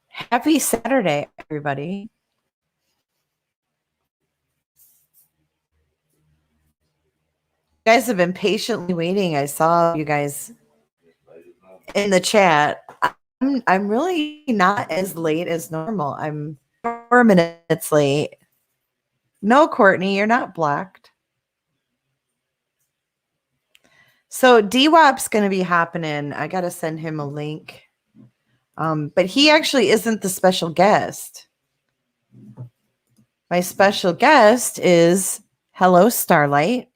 Happy Saturday, everybody. You guys have been patiently waiting. I saw you guys in the chat. I'm really not as late as normal. I'm 4 minutes late. No, Courtney, you're not blocked. So Dwap's going to be happening. I got to send him a link. But he actually isn't the special guest. My special guest is Hello Starlight,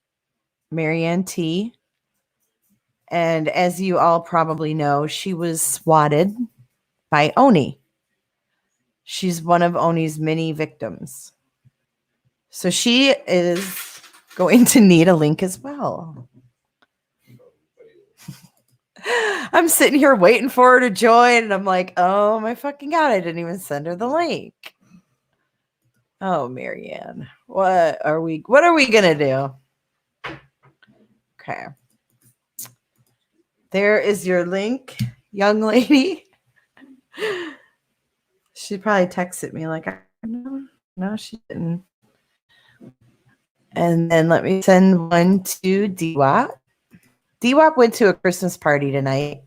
Marianne T. And as you all probably know, she was swatted by Oney. She's one of Oney's many victims. So she is going to need a link as well. I'm sitting here waiting for her to join, and I'm like, oh my fucking God, I didn't even send her the link. Oh, Marianne, what are we gonna do? Okay. There is your link, young lady. She probably texted me like, no, she didn't. And then let me send one to Dwap. Dwap went to a Christmas party tonight,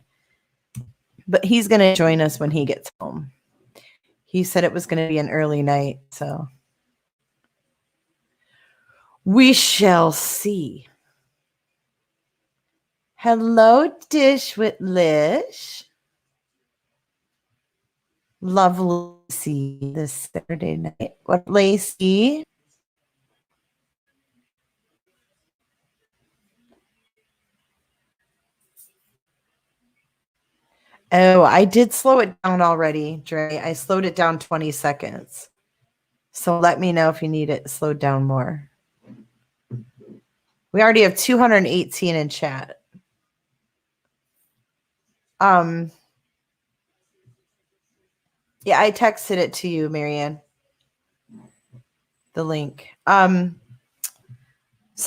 but he's going to join us when he gets home. He said it was going to be an early night, so we shall see. Hello, Dish with Lish. Lovely to see you this Saturday night. What, Lacey? Oh, I did slow it down already, Dre. I slowed it down 20 seconds. So let me know if you need it slowed down more. We already have 218 in chat. Yeah, I texted it to you, Marianne. The link. So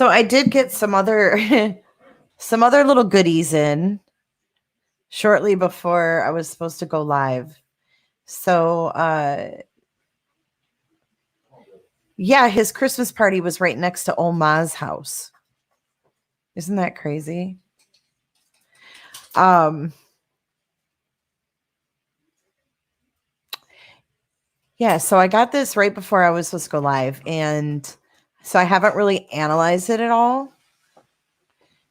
I did get some other little goodies in shortly before I was supposed to go live. So yeah, his Christmas party was right next to Oma's house. Isn't that crazy? Yeah, so I got this right before I was supposed to go live, and so I haven't really analyzed it at all.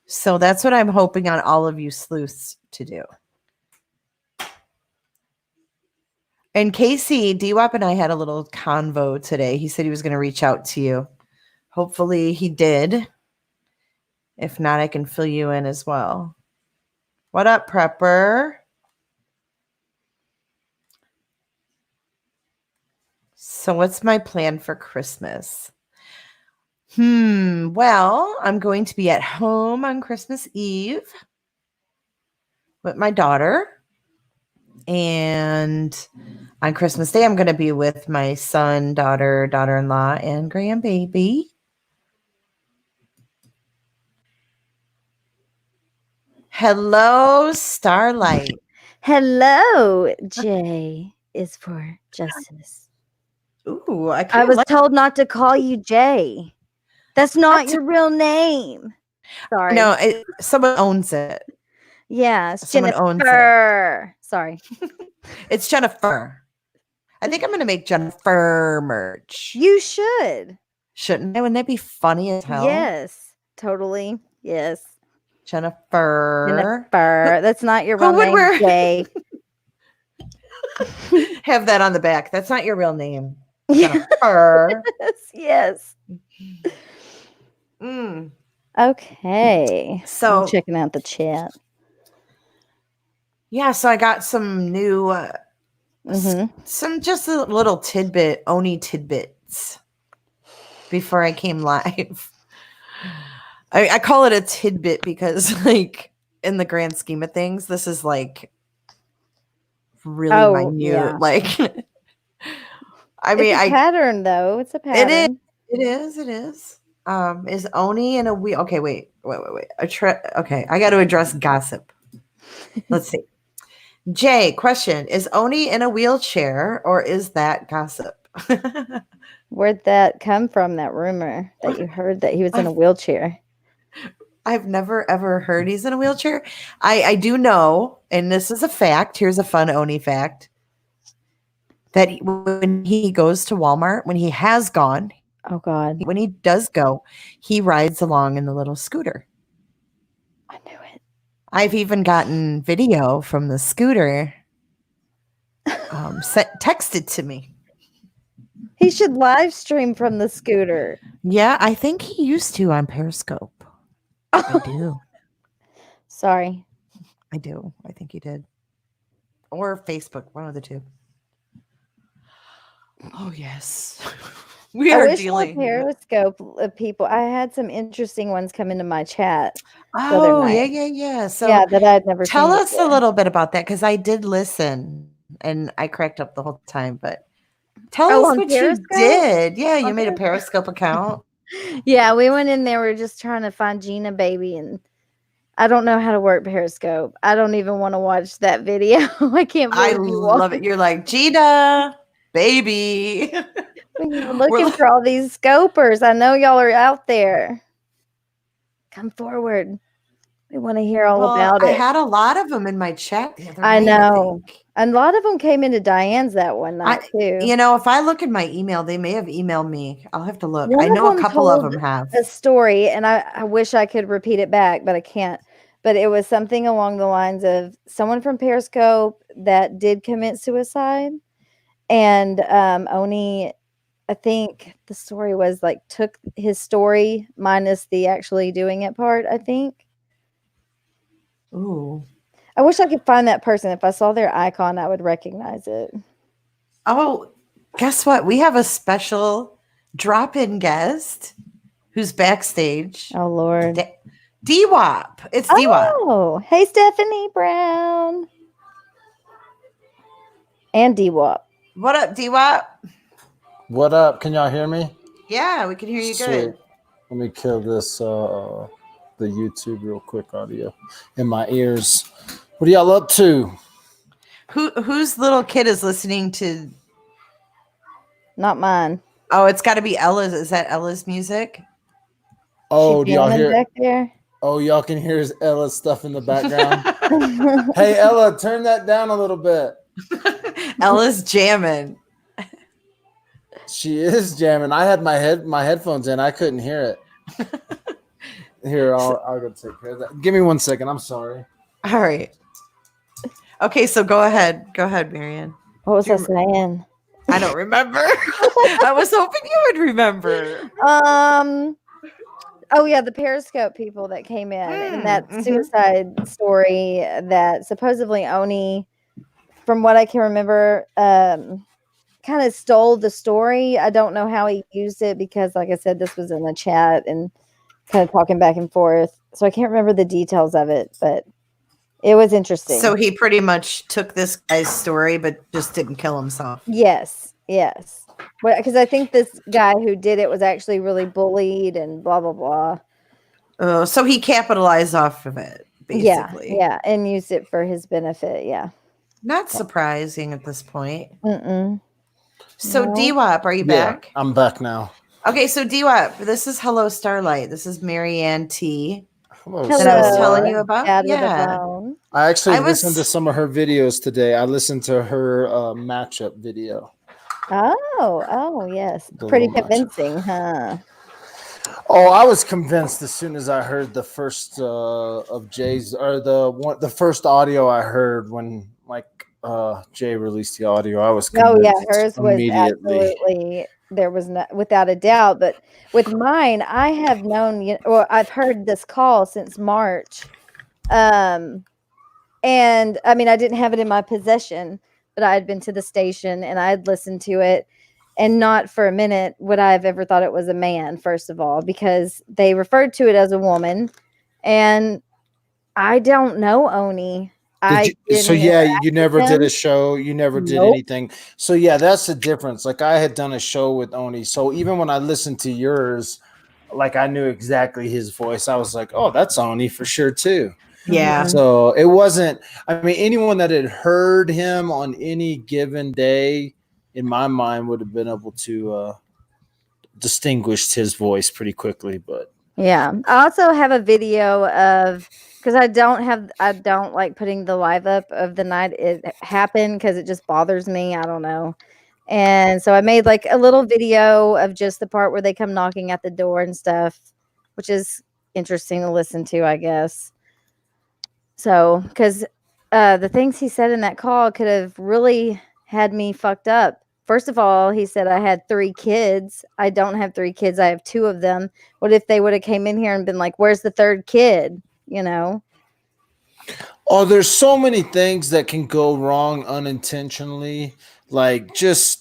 So that's what I'm hoping on all of you sleuths to do. And Casey, Dwap and I had a little convo today. He said he was going to reach out to you. Hopefully he did. If not, I can fill you in as well. What up, Prepper? So what's my plan for Christmas? Well, I'm going to be at home on Christmas Eve with my daughter. And on Christmas Day, I'm going to be with my son, daughter, daughter-in-law, and grandbaby. Hello, Starlight. Hello, J is for justice. Ooh, I was told not to call you Jay. That's not your real name. Sorry. No, someone owns it. Yeah, it's someone Jennifer. owns it. Sorry. It's Jennifer. I think I'm going to make Jennifer merch. You should. Shouldn't I? Wouldn't that be funny as hell? Yes, totally. Yes. Jennifer. That's not your real name, Jay. Have that on the back. That's not your real name. Jennifer. Yes. Okay. So I'm checking out the chat. Yeah, so I got some new, some just a little tidbit, Oney tidbits before I came live. I call it a tidbit because, like, in the grand scheme of things, this is like really minute. Yeah. Like, I mean, it's a pattern though. It's a pattern. It is. Is Oney in a we? Okay, wait. Okay, I got to address gossip. Let's see. Jay, question: is Oney in a wheelchair or is that gossip? Where'd that come from? That rumor that you heard that he was in a wheelchair? I've never ever heard he's in a wheelchair. I do know, and this is a fact. Here's a fun Oney fact: that when he goes to Walmart, when he has gone, Oh God, when he does go, he rides along in the little scooter. I knew it. I've even gotten video from the scooter texted to me. He should live stream from the scooter. Yeah, I think he used to on Periscope. I do. Sorry. I do. I think he did. Or Facebook, one of the two. Oh, yes. We I are wish dealing. more Periscope people. I had some interesting ones come into my chat. Oh, yeah. So yeah, that I'd never tell seen us before. a little bit about that because I did listen and I cracked up the whole time. But tell us what Periscope? you did. Yeah, you On made a Periscope? Periscope account. Yeah, we went in there. We are just trying to find Gina Baby, and I don't know how to work Periscope. I don't even want to watch that video. I can't I believe you love it. You're like, Gina, baby. We're looking for all these scopers. I know y'all are out there. Come forward. We want to hear all about I it. had a lot of them in my chat the other I night, know. I think. A lot of them came into Diane's that one night too. You know, if I look in my email, they may have emailed me. I'll have to look. One I of know a them couple of told them have. a story, and I wish I could repeat it back, but I can't. But it was something along the lines of someone from Periscope that did commit suicide, and Oney, I think the story was like took his story minus the actually doing it part. I think. Ooh. I wish I could find that person. If I saw their icon, I would recognize it. Oh, guess what? We have a special drop-in guest who's backstage. Oh Lord. Dwap. It's Dwap. Oh, hey Stephanie Brown. And Dwap. What up, Dwap? What up? Can y'all hear me? Yeah, we can hear you good. Let me kill this the YouTube real quick audio in my ears. What are y'all up to? Whose little kid is listening to? Not mine. Oh, it's got to be Ella's. Is that Ella's music? Oh, do y'all hear? Back there? Oh, y'all can hear Ella's stuff in the background. Hey, Ella, turn that down a little bit. Ella's jamming. She is jamming. I had my headphones in. I couldn't hear it. Here, I'll go take care of that. Give me 1 second. I'm sorry. All right. Okay, so go ahead. Go ahead, Marianne. What was I saying? I don't remember. I was hoping you would remember. Oh yeah, the Periscope people that came in and that suicide story that supposedly Oney, from what I can remember, kind of stole the story. I don't know how he used it because, like I said, this was in the chat and kind of talking back and forth. So I can't remember the details of it, but it was interesting. So he pretty much took this guy's story, but just didn't kill himself. Yes. Because I think this guy who did it was actually really bullied and blah, blah, blah. Oh, so he capitalized off of it, basically. Yeah, and used it for his benefit, yeah. Not surprising at this point. Mm-mm. So, no. Dwap, are you back? I'm back now. Okay, so Dwap, this is Hello Starlight. This is Marianne T. Hello. That I was telling you about. I actually listened to some of her videos today. I listened to her matchup video. Oh, yes. Pretty convincing, huh? Oh, I was convinced as soon as I heard the first of Jay's, or the first audio I heard when Jay released the audio. I was convinced. Oh yeah, hers was absolutely, there was no, without a doubt. But with mine, I have known, I've heard this call since March, and I mean, I didn't have it in my possession, but I had been to the station and I had listened to it. And not for a minute would I have ever thought it was a man, first of all, because they referred to it as a woman. And I don't know Oney. You never did a show. You never did anything. So, yeah, that's the difference. Like, I had done a show with Oney. So, even when I listened to yours, like, I knew exactly his voice. I was like, oh, that's Oney for sure, too. Yeah. So it wasn't, I mean, anyone that had heard him on any given day, in my mind, would have been able to distinguish his voice pretty quickly. But yeah, I also have a video of, because I don't like putting the live up of the night it happened because it just bothers me. I don't know. And so I made like a little video of just the part where they come knocking at the door and stuff, which is interesting to listen to, I guess. So, because the things he said in that call could have really had me fucked up. First of all, he said I had 3 kids. I don't have 3 kids. I have 2 of them. What if they would have came in here and been like, "Where's the 3rd kid?" You know? oh, there's so many things that can go wrong unintentionally, like just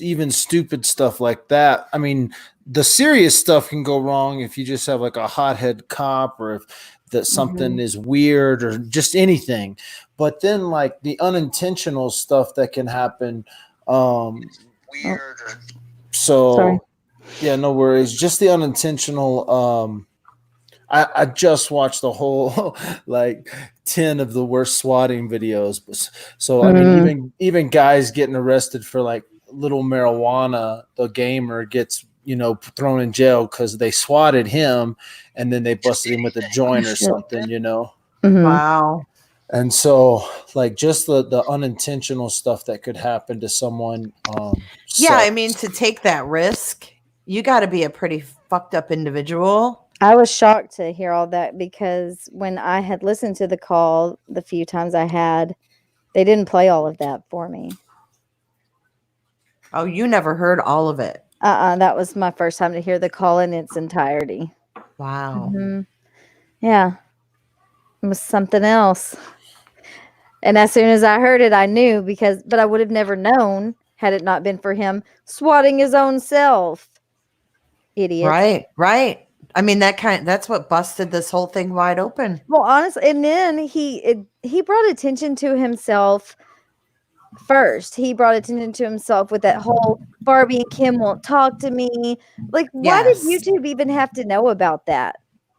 even stupid stuff like that. I mean, the serious stuff can go wrong if you just have like a hothead cop, or if that something is weird, or just anything. But then like the unintentional stuff that can happen, weird. So Sorry. yeah, no worries. Just the unintentional. I just watched the whole like 10 of the worst swatting videos. So I mean, even guys getting arrested for like little marijuana, the gamer gets, thrown in jail because they swatted him and then they busted him with a joint or something, Wow. And so like just the unintentional stuff that could happen to someone. Yeah, I sucks. mean, to take that risk, you got to be a pretty fucked up individual. I was shocked to hear all that because when I had listened to the call the few times I had, they didn't play all of that for me. Oh, you never heard all of it. That was my first time to hear the call in its entirety. Wow. Yeah. It was something else. And as soon as I heard it, I knew but I would have never known had it not been for him swatting his own self. Idiot. Right. I mean, that's what busted this whole thing wide open. Well, honestly, and then he brought attention to himself first. He brought attention to himself with that whole Barbie and Kim won't talk to me. Like, why did YouTube even have to know about that?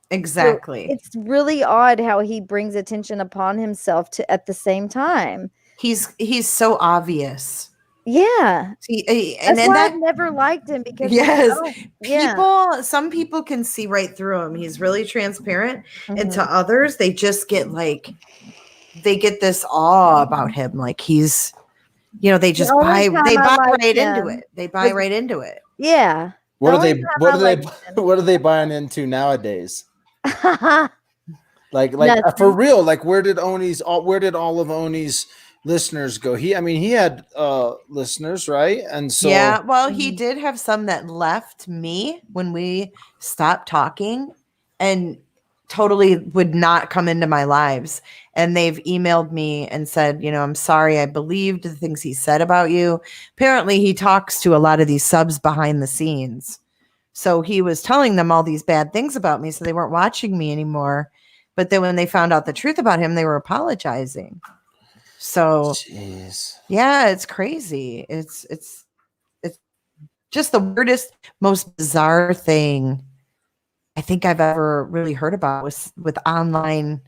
Exactly. So it's really odd how he brings attention upon himself at the same time. He's so obvious. Yeah. And then I've never liked him because some people can see right through him. He's really transparent. And to others, they just get they get this awe about him. Like he's, they just buy right into it. They buy right into it. Yeah. What are they buying into nowadays? like for real, like where did all of Oney's listeners go? He had listeners, right? And so yeah, well, he did have some that left me when we stopped talking and totally would not come into my lives. And they've emailed me and said, I'm sorry, I believed the things he said about you. Apparently he talks to a lot of these subs behind the scenes. So he was telling them all these bad things about me, so they weren't watching me anymore. But then when they found out the truth about him, they were apologizing. So, yeah, it's crazy. It's just the weirdest, most bizarre thing I think I've ever really heard about with online.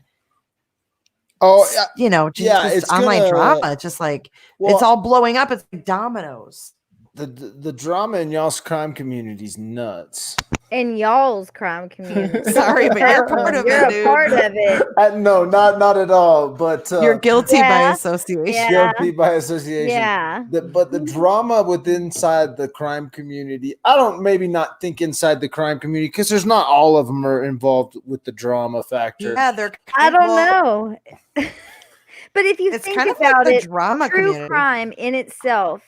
Just online drama. Just like it's all blowing up. It's like dominoes. The drama in y'all's crime community is nuts. In y'all's crime community. Sorry, but you're part of it. You're a part of it. No, not at all. But you're guilty by association. Yeah. Guilty by association. Yeah. But the drama inside the crime community, I don't maybe not think inside the crime community because there's not all of them are involved with the drama factor. Yeah, I don't know. But if you think about it, drama true community. Crime in itself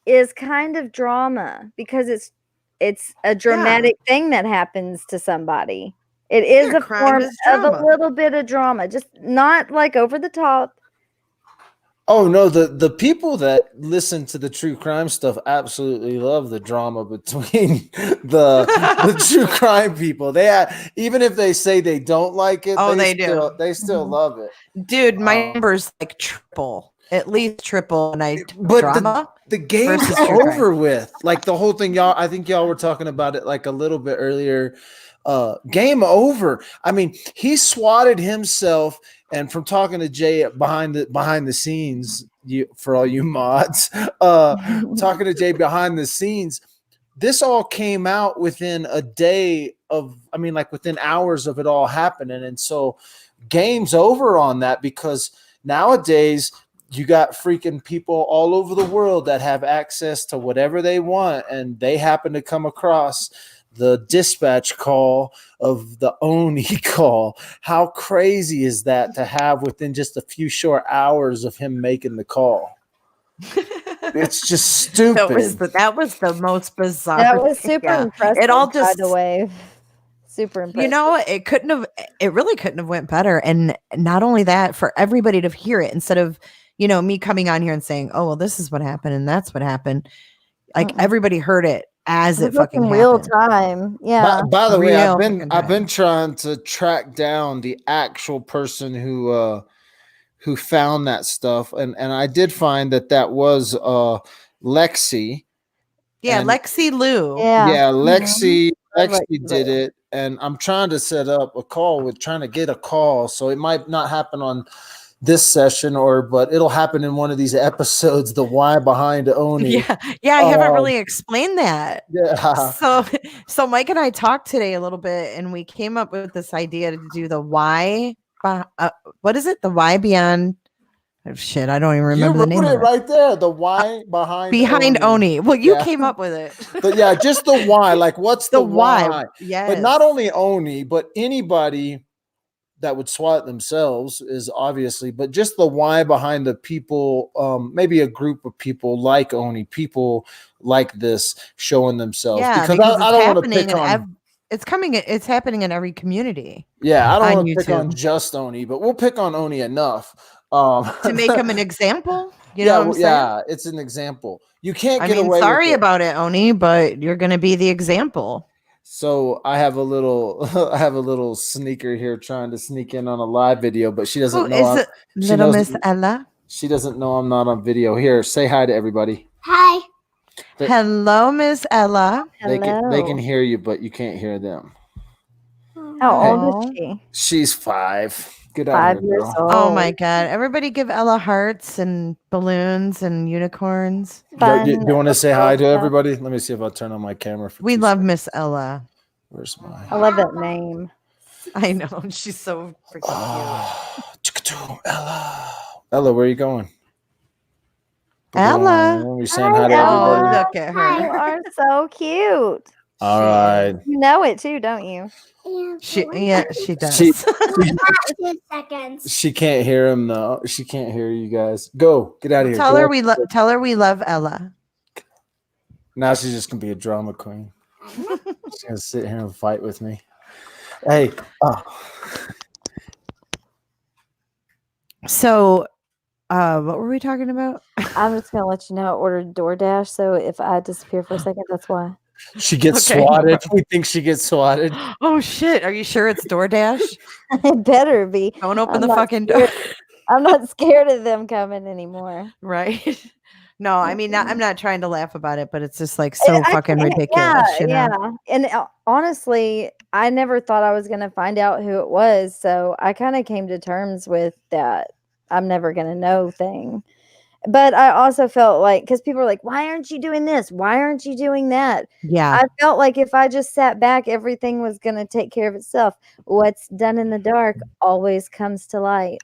is kind of drama because it's a dramatic thing that happens to somebody. It is a form of a little bit of drama, just not like over the top. Oh no, the people that listen to the true crime stuff absolutely love the drama between the true crime people. Even if they say they don't like it, they do. They still love it. Dude, my number's like triple. at least triple night But drama. the game's versus true crime. over with. Like the whole thing, y'all. I think y'all were talking about it like a little bit earlier. Game over. I mean, he swatted himself, and from talking to Jay behind the scenes, for all you mods, talking to Jay behind the scenes, this all came out within a day of, I mean, like within hours of it all happening. And so game's over on that, because nowadays you got freaking people all over the world that have access to whatever they want, and they happen to come across the dispatch call of the Oney call. How crazy is that to have within just a few short hours of him making the call? It's just stupid. That was the most bizarre. That was super impressive. It all just, by the way, super impressive. You know, it really couldn't have went better. And not only that, for everybody to hear it instead of, me coming on here and saying, oh, well, this is what happened and that's what happened. Like everybody heard it as it fucking happened. Real time. Yeah. By the way, I've been trying to track down the actual person who found that stuff, and I did find that was Lexi. Yeah, Lexi Lou. Yeah, Lexi did it, and I'm trying to set up a call trying to get a call, so it might not happen on this session, but it'll happen in one of these episodes. The why behind Oney. Yeah, I haven't really explained that. Yeah. So Mike and I talked today a little bit, and we came up with this idea to do the why. What is it? The why beyond? Oh, shit, I don't even remember the name. You wrote it right there. The why behind Oney. Well, you came up with it. But yeah, just the why. Like, what's the why? Yeah. But not only Oney, but anybody that would swat themselves is obviously, but just the why behind the people, maybe a group of people like Oney, people like this showing themselves. Yeah, because I don't want to pick on. It's happening in every community. Yeah, I don't want to pick on just Oney, but we'll pick on Oney enough to make him an example. You know what I'm saying? Yeah, it's an example. You can't get away. Sorry about it, Oney, but you're going to be the example. So I have a little sneaker here trying to sneak in on a live video, but she doesn't know. Little Miss Ella. She doesn't know I'm not on video. Here, say hi to everybody. Hi. Hello, Miss Ella. They can hear you, but you can't hear them. How old is she? She's 5. Get out 5 of here, years girl. old. Oh my God! Everybody, give Ella hearts and balloons and unicorns. Do you want to say hi to everybody? Let me see if I'll turn on my camera. We love Miss Ella. Where's my? I love that name. I know, she's so freaking cute. Ella, where are you going? Ella, we're saying hi to everybody. Look at her. You are so cute. All right. You know it too, don't you? She does. 2 seconds. She can't hear him though. She can't hear you guys. Go, get out of here. Tell her we love Ella. Now she's just gonna be a drama queen. She's gonna sit here and fight with me. Hey. So, what were we talking about? I'm just gonna let you know I ordered DoorDash, so if I disappear for a second, that's why. She gets swatted. We think she gets swatted. Oh shit! Are you sure it's DoorDash? It better be. Don't open the fucking door. I'm not scared of them coming anymore. Right? No, I mean, I'm not trying to laugh about it, but it's just like so fucking ridiculous. Yeah. And honestly, I never thought I was gonna find out who it was, so I kind of came to terms with that I'm never gonna know thing. But I also felt like, because people are like, why aren't you doing this? Why aren't you doing that? Yeah. I felt like if I just sat back, everything was going to take care of itself. What's done in the dark always comes to light.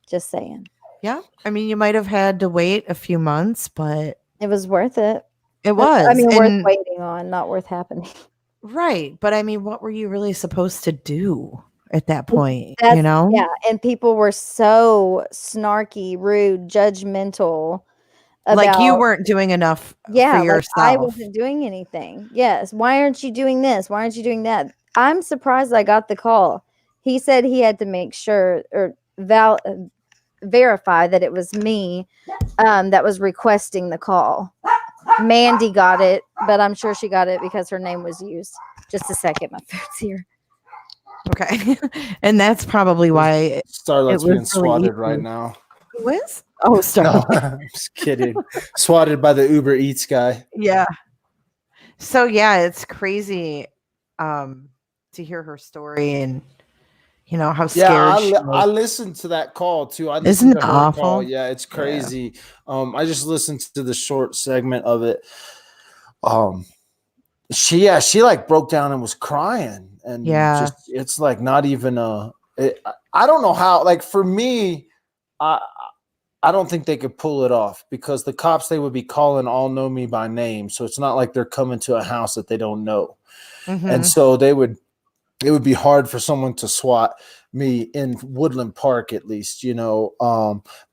Just saying. Yeah. I mean, you might have had to wait a few months, but it was worth it. It was. I mean, worth waiting on, not worth happening. Right. But I mean, what were you really supposed to do at that point? You know? Yeah. And people were so snarky, rude, judgmental. Like you weren't doing enough for yourself. I wasn't doing anything. Yes. Why aren't you doing this? Why aren't you doing that? I'm surprised I got the call. He said he had to make sure or verify that it was me that was requesting the call. Mandy got it, but I'm sure she got it because her name was used. Just a second. My food's here. Okay. And that's probably why Starlight's being swatted right now. Who is? Oh, No, Starlight. I'm just kidding. Swatted by the Uber Eats guy. Yeah. So yeah, it's crazy to hear her story and how Yeah, scared she I was. listened to that call too. I Isn't listened it to her call. awful? Yeah, it's crazy. I just listened to the short segment of it. She like broke down and was crying, and Yeah. just it's like not even I don't know how. Like for me, I don't think they could pull it off because the cops they would be calling all know me by name, so it's not like they're coming to a house that they don't know, and so it would be hard for someone to swat me in Woodland Park, at least,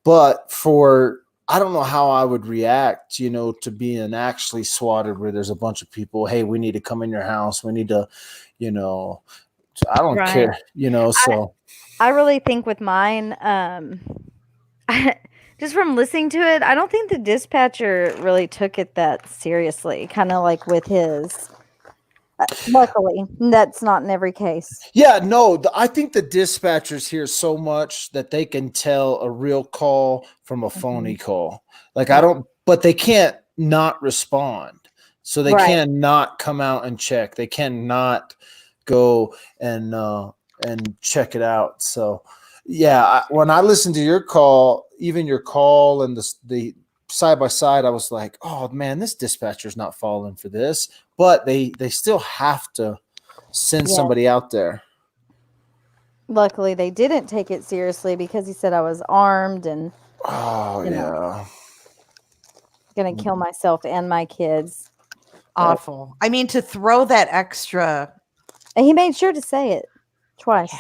but for, I don't know how I would react, to being actually swatted where there's a bunch of people. Hey, we need to come in your house. We need to, I don't care, so. I really think with mine, just from listening to it, I don't think the dispatcher really took it that seriously, kind of like with his. Luckily, that's not in every case. Yeah, no, I think the dispatchers hear so much that they can tell a real call from a phony call. Like but they can't not respond. So they can not come out and check. They cannot go and check it out. So yeah, when I listened to your call, even your call and the side by side, I was like, oh man, this dispatcher's not falling for this. But they still have to send somebody out there. Luckily, they didn't take it seriously because he said I was armed and yeah, gonna kill myself and my kids. Awful. I mean, to throw that extra, and he made sure to say it twice,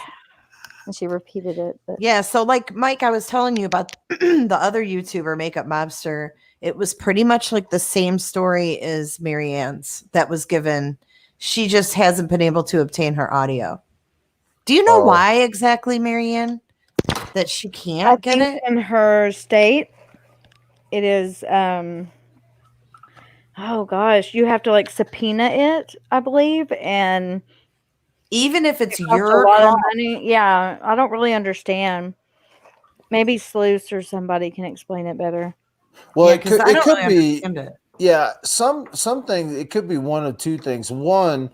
and she repeated it. But. Yeah, so like Mike, I was telling you about the other YouTuber, Makeup Mobster. It was pretty much like the same story as Marianne's that was given. She just hasn't been able to obtain her audio. Do you know why exactly, Marianne? That she can't get it? In her state, it is oh gosh, you have to like subpoena it, I believe, and even if it's your a lot of money. Yeah, I don't really understand. Maybe Sleuths or somebody can explain it better. Well, it could really be it. Yeah, some things it could be one of two things. One,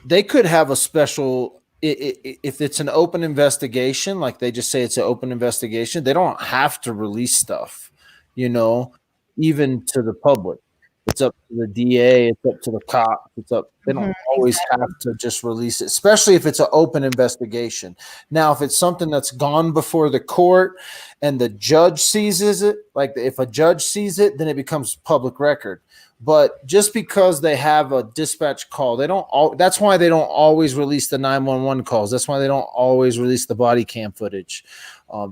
they could have a special if it's an open investigation, like they just say it's an open investigation, they don't have to release stuff, even to the public. It's up to the DA, it's up to the cops, they don't always have to just release it, especially if it's an open investigation. Now, if it's something that's gone before the court and the judge sees it, like if a judge sees it, then it becomes public record. But just because they have a dispatch call, that's why they don't always release the 911 calls. That's why they don't always release the body cam footage.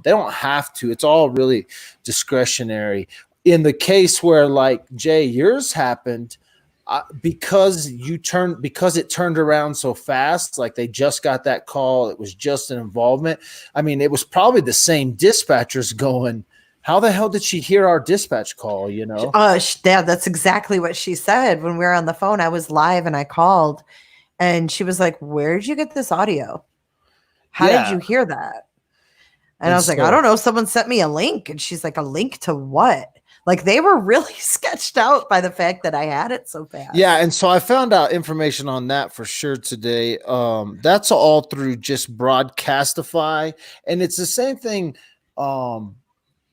They don't have to. It's all really discretionary. In the case where, like Jay, yours happened, because it turned around so fast, like they just got that call, it was just an involvement. I mean, it was probably the same dispatchers going, how the hell did she hear our dispatch call? That's exactly what she said when we were on the phone. I was live and I called, and she was like, "Where did you get this audio? How did you hear that?" And I was like, "I don't know. Someone sent me a link." And she's like, "A link to what?" Like they were really sketched out by the fact that I had it so fast. Yeah, and so I found out information on that for sure today. That's all through just Broadcastify, and it's the same thing.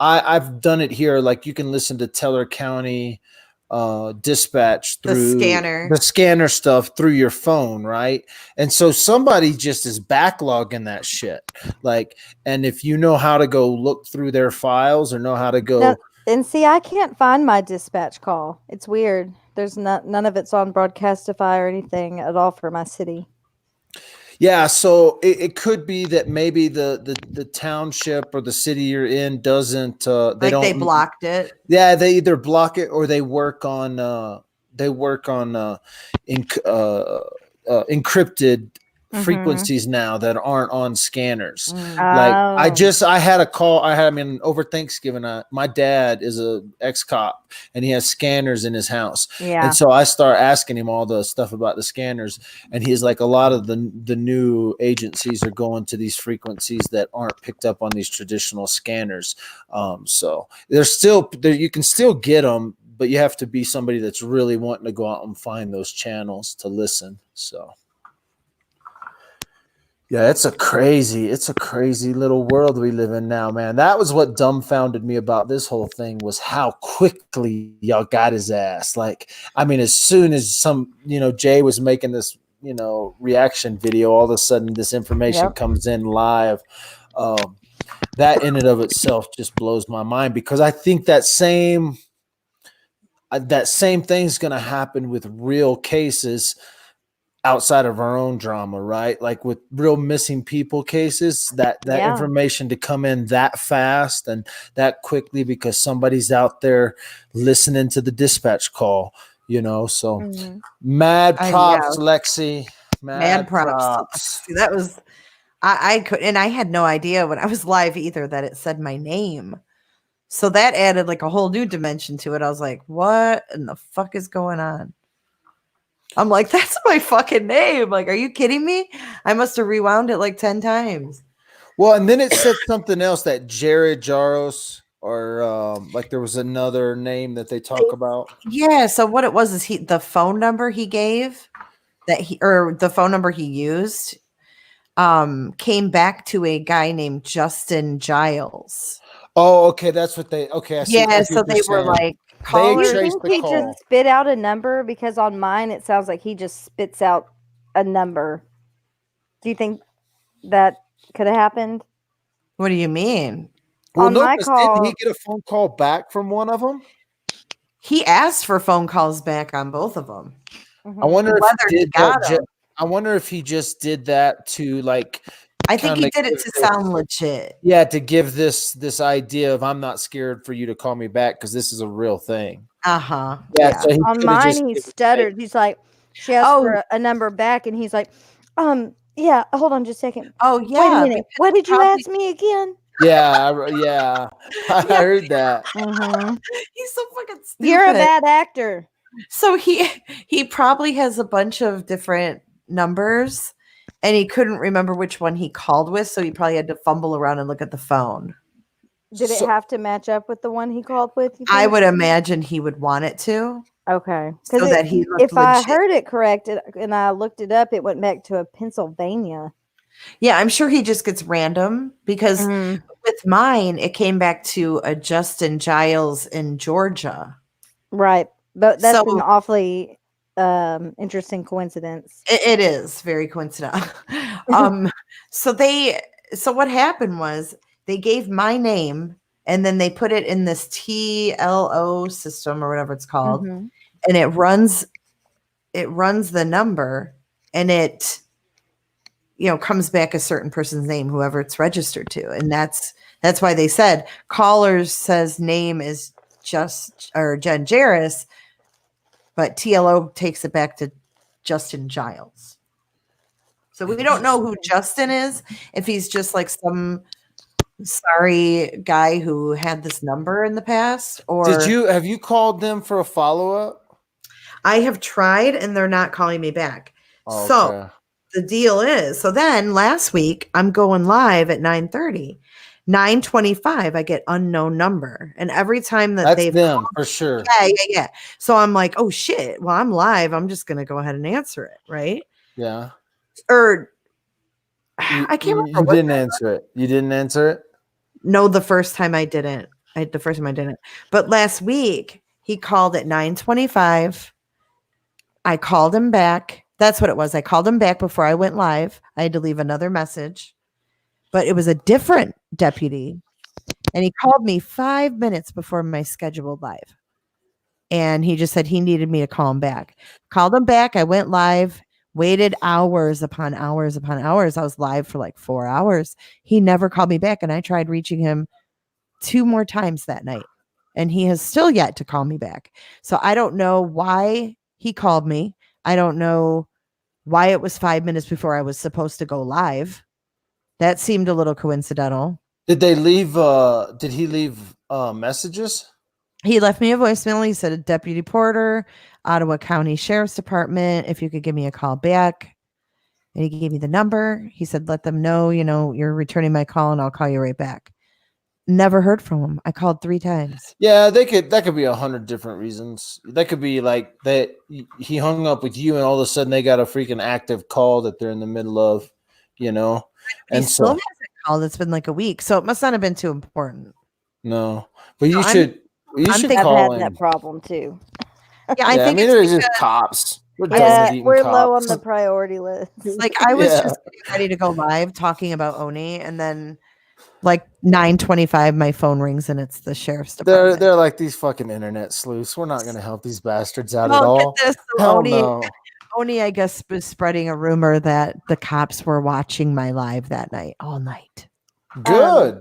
I've done it here. Like you can listen to Teller County dispatch through the scanner stuff through your phone, right? And so somebody just is backlogging that shit. Like, and if you know how to go look through their files or know how to go. Now, and see, I can't find my dispatch call. It's weird. There's none of it's on Broadcastify or anything at all for my city. Yeah, so it could be that maybe the township or the city you're in doesn't they blocked it. Yeah, they either block it or they work on encrypted frequencies now that aren't on scanners. Like Oh. I had a call. I mean, over Thanksgiving, my dad is a ex-cop and he has scanners in his house. Yeah. And so I start asking him all the stuff about the scanners. And he's like, a lot of the new agencies are going to these frequencies that aren't picked up on these traditional scanners. So there's still there, you can still get them, but you have to be somebody that's really wanting to go out and find those channels to listen. So yeah, it's a crazy little world we live in now, man. That was what dumbfounded me about this whole thing, was how quickly y'all got his ass. Like, I mean, as soon as Jay was making this, reaction video, all of a sudden this information comes in live. That in and of itself just blows my mind, because I think that same thing's going to happen with real cases outside of our own drama, right? Like with real missing people cases, that information to come in that fast and that quickly because somebody's out there listening to the dispatch call, so mad props, Lexi. Mad props. That was, I could, and I had no idea when I was live either that it said my name. So that added like a whole new dimension to it. I was like, what in the fuck is going on? I'm like, that's my fucking name. Like, are you kidding me? I must have rewound it like 10 times. Well, and then it said something else, that Jared Jaros, or like there was another name that they talk about. Yeah. So what it was is the phone number he gave the phone number he used came back to a guy named Justin Giles. Oh, okay. That's what I see. Yeah. So they were like, callers. Do you think he just spit out a number? Because on mine, it sounds like he just spits out a number. Do you think that could have happened? What do you mean? Well, on my call, didn't he get a phone call back from one of them? He asked for phone calls back on both of them. I wonder if he did that. I wonder if he just did that to like. I think he did it to sound legit. Yeah, to give this idea of, I'm not scared for you to call me back because this is a real thing. Uh-huh. Yeah. So on mine, he stuttered. He's like, she asked for a number back, and he's like, yeah, hold on just a second. Oh, yeah. Wait a minute. What did you ask me again? Yeah. I heard that. He's so fucking stupid. You're a bad actor. So he probably has a bunch of different numbers, and he couldn't remember which one he called with, so he probably had to fumble around and look at the phone. Did it have to match up with the one he called with? I would imagine he would want it to. Okay. So that he looked if legit. I heard it correct and I looked it up, it went back to a Pennsylvania. Yeah, I'm sure he just gets random, because with mine, it came back to a Justin Giles in Georgia. Right. But that's an awfully interesting coincidence. It is very coincidental. So what happened was they gave my name, and then they put it in this TLO system or whatever it's called, and it runs the number, and it comes back a certain person's name, whoever it's registered to, and that's why they said callers says name is Jen Jarris, but TLO takes it back to Justin Giles. So we don't know who Justin is, if he's just like some sorry guy who had this number in the past, or have you called them for a follow-up? I have tried, and they're not calling me back. Okay. So the deal is, so then last week I'm going live at 9:30. 9:25, I get unknown number, and every time that they've them for sure. Yeah. So I'm like, oh shit. Well, I'm live. I'm just gonna go ahead and answer it, right? Yeah. Or I can't remember. You didn't answer it. You didn't answer it? No, the first time I didn't. But last week he called at 9:25. I called him back. That's what it was. I called him back before I went live. I had to leave another message, but it was a different deputy, and he called me 5 minutes before my scheduled live, and he just said he needed me to call him back. Called him back. I went live, waited hours upon hours upon hours. I was live for like 4 hours. He never called me back, and I tried reaching him 2 more times that night, and he has still yet to call me back. So I don't know why he called me. I don't know why it was 5 minutes before I was supposed to go live. That seemed a little coincidental. Did they leave? Did he leave messages? He left me a voicemail. He said, Deputy Porter, Ottawa County Sheriff's Department, if you could give me a call back. And he gave me the number. He said, let them know, you're returning my call and I'll call you right back. Never heard from him. I called 3 times. Yeah, that could be 100 different reasons. That could be like that he hung up with you and all of a sudden they got a freaking active call that they're in the middle of, And he still hasn't called. It's been like a week. So it must not have been too important. No. But you should call him. I've had that problem too. Yeah, I think they're just cops. We're cops. low on the priority list. Like I was just getting ready to go live talking about Oney, and then like 9:25, my phone rings and it's the sheriff's department. They're like these fucking internet sleuths. We're not going to help these bastards out at all. Get this. Hell no. Oney, I guess, was spreading a rumor that the cops were watching my live that night, all night. Good.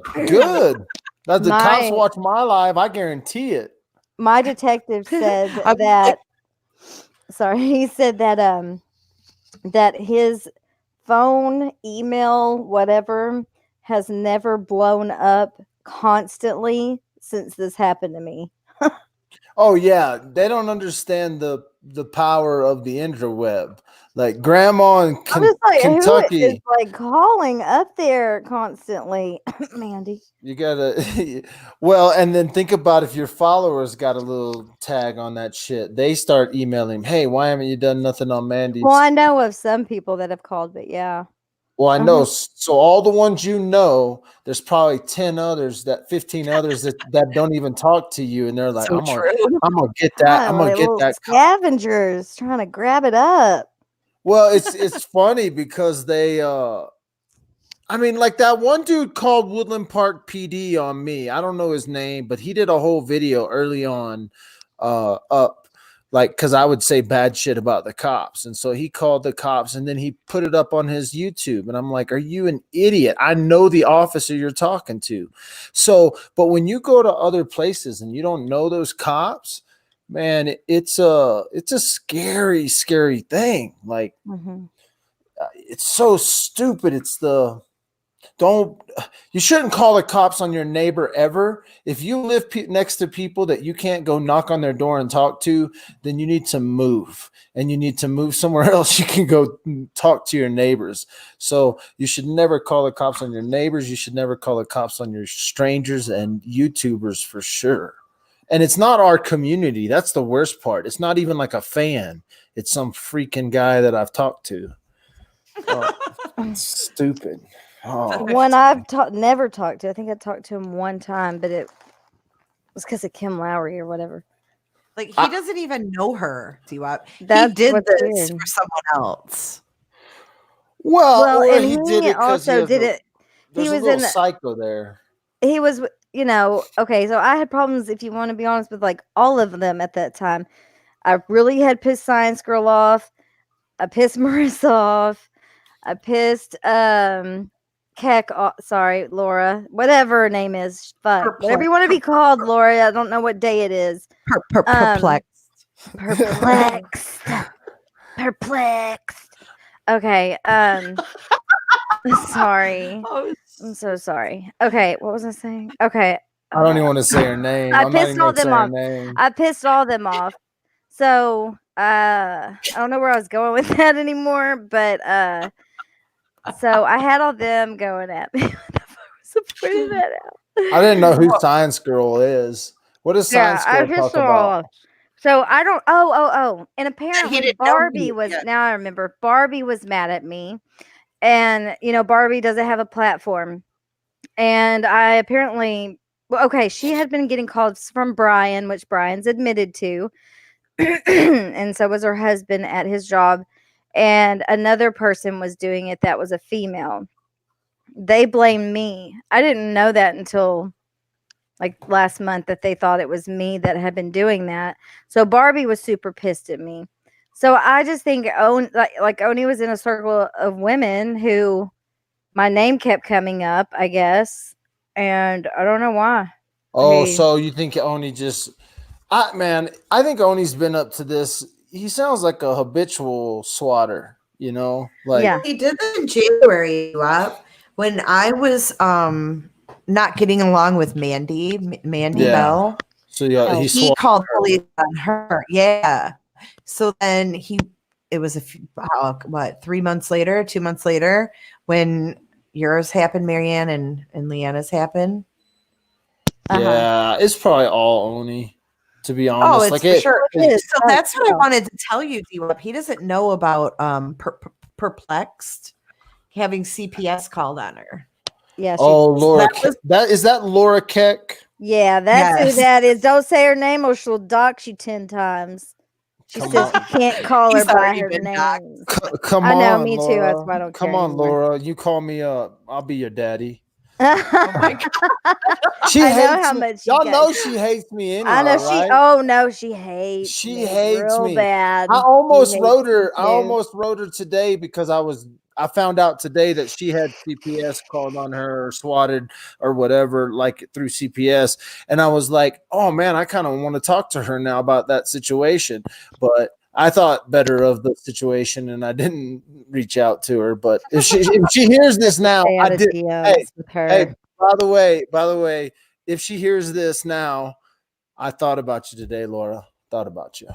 Now the cops watch my live. I guarantee it. My detective said that. Sorry, he said that that his phone, email, whatever, has never blown up constantly since this happened to me. Oh yeah, they don't understand the power of the interweb. Like grandma in Kentucky, who is like calling up there constantly, Mandy. You gotta, well, and then think about if your followers got a little tag on that shit, they start emailing, "Hey, why haven't you done nothing on Mandy's?" Well, I know of some people that have called, but yeah. Well, I know. So all the ones there's probably 15 others that don't even talk to you, and they're like, So "I'm gonna get that. I'm gonna get that." Scavengers trying to grab it up. Well, it's funny because they like that one dude called Woodland Park PD on me. I don't know his name, but he did a whole video early on because I would say bad shit about the cops. And so he called the cops and then he put it up on his YouTube. And I'm like, are you an idiot? I know the officer you're talking to. So, but when you go to other places and you don't know those cops, man, it's a scary, scary thing. Like, it's so stupid. You shouldn't call the cops on your neighbor ever. If you live next to people that you can't go knock on their door and talk to, then you need to move, and you need to move somewhere else. You can go talk to your neighbors. So you should never call the cops on your neighbors. You should never call the cops on your strangers and YouTubers for sure. And it's not our community. That's the worst part. It's not even like a fan. It's some freaking guy that I've talked to. It's stupid. One I've never talked to. I think I talked to him one time, but it was because of Kim Lowry or whatever. Like he doesn't even know her. Dwap. He That's did what's this weird. for someone else. Well, and he did it also did it. He was in psycho there. He was, okay. So I had problems, if you want to be honest, with like all of them at that time. I really had pissed Science Girl off. I pissed Marissa off. I pissed Keck, sorry, Laura, whatever her name is. Fuck, whatever you want to be called, Laura. I don't know what day it is. Perplexed. Perplexed. Okay. Sorry. I'm so sorry. Okay, what was I saying? Okay. I don't even want to say her name. I pissed all them off. I pissed all them off. So I don't know where I was going with that anymore, but so I had all them going at me. What the fuck was the point of that out? I didn't know who Science Girl is. What does Science Girl talk about? So I don't. Oh, and apparently Barbie was. Now I remember Barbie was mad at me, and Barbie doesn't have a platform, and I apparently. Well, okay, she had been getting calls from Brian, which Brian's admitted to, and so was her husband at his job. And another person was doing it that was a female. They blamed me. I didn't know that until like last month, that they thought it was me that had been doing that. So Barbie was super pissed at me. So I just think Oney was in a circle of women who my name kept coming up, I guess. And I don't know why. Oh, so you think Oney just... I think Oney's been up to this. He sounds like a habitual swatter. You know, like Yeah. He did that in January, Dwap, when I was not getting along with Mandy Yeah. Bell. so yeah, Oh. he He swore. called police on her. Yeah. So then it was 3 months later, 2 months later, when yours happened, Marianne, and Leanna's happened. Yeah, it's probably all Oney, to be honest. Oh, it's like for it, sure. It is. So that's what I wanted to tell you, D-Web. He doesn't know about perplexed having CPS called on her. Yeah. Oh, Laura, that is that Laura Keck? Yeah, that's who Yes. that is. Don't say her name or she'll dox you 10 times. She Come says on. you can't call her He's by already her been name. Come I know, on, me too. Laura. That's why I don't Come care on, anymore. Laura. You call me up. I'll be your daddy. Oh my God. She I know hates how me. much Y'all you know guys. she hates me anyway, I know right? Oh no, she hates She me hates real me. bad. I She almost hates wrote her. me I too. almost wrote her today because I found out today that she had CPS called on her or swatted or whatever, like through CPS. And I was like, oh man, I kind of want to talk to her now about that situation. But I thought better of the situation and I didn't reach out to her. But if she hears this now, Stay I out of did. DMs with her. Hey, by the way, if she hears this now, I thought about you today, Laura. Thought about you.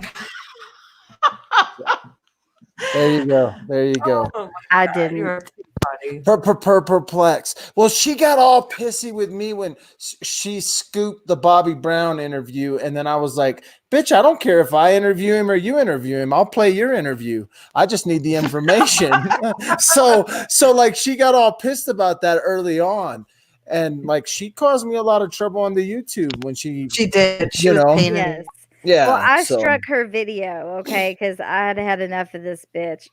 There you go. There you go. Oh my I God, didn't. you're too funny. Perplex. Well, she got all pissy with me when she scooped the Bobby Brown interview, and then I was like, "Bitch, I don't care if I interview him or you interview him. I'll play your interview. I just need the information." so like she got all pissed about that early on, and like she caused me a lot of trouble on the YouTube when she did. She you was know, painting. Yes. yeah. Well, I so struck her video, okay, because I had had enough of this bitch.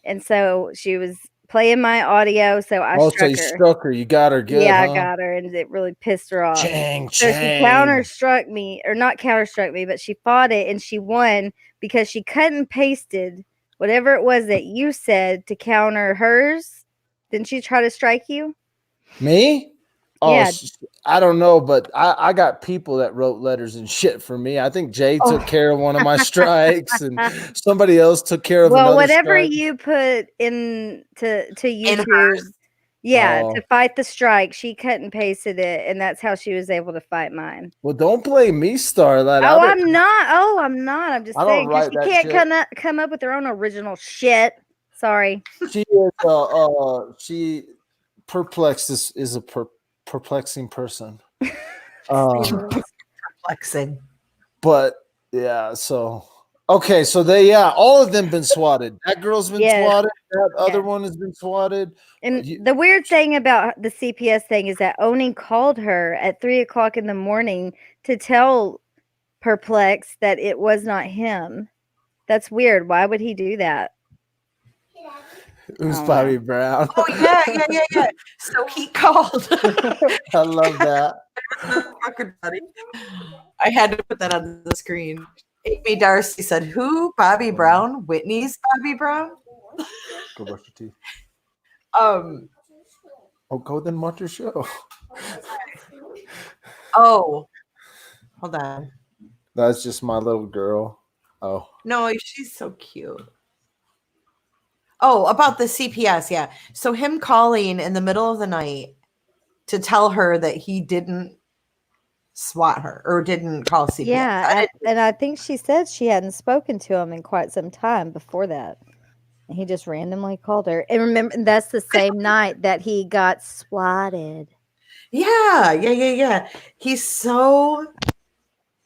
And so she was playing my audio, so I so struck you her. struck her. You got her good, Yeah, huh? I got her, and it really pissed her off. Chang, So she counter-struck me, or not counter-struck me, but she fought it, and she won because she cut and pasted whatever it was that you said to counter hers. Didn't she try to strike you? Me? Oh, Yeah. I don't know, but I got people that wrote letters and shit for me. I think Jay took care of one of my strikes, and somebody else took care of another whatever strike. you put in to YouTube, to fight the strike, she cut and pasted it, and that's how she was able to fight mine. Well, don't blame me, Starlight. I'm not. I'm just I saying don't because write she that can't shit. come up with her own original shit. Sorry. She is perplexed is a perplexing person. Perplexing. But yeah, so okay, so all of them been swatted. That girl's been swatted. That other one has been swatted. And the weird thing about the CPS thing is that Oney called her at 3:00 in the morning to tell Perplex that it was not him. That's weird. Why would he do that? It was Bobby Brown. Oh yeah. So he called. I love that. I had to put that on the screen. Amy Darcy said, "Who? Bobby Brown? Whitney's Bobby Brown?" Go brush your teeth. Oh, go then watch your show. Oh, hold on. That's just my little girl. Oh. No, she's so cute. Oh, about the CPS, yeah. So him calling in the middle of the night to tell her that he didn't swat her or didn't call CPS. Yeah, and I think she said she hadn't spoken to him in quite some time before that. And he just randomly called her. And remember, that's the same night that he got swatted. Yeah. He's so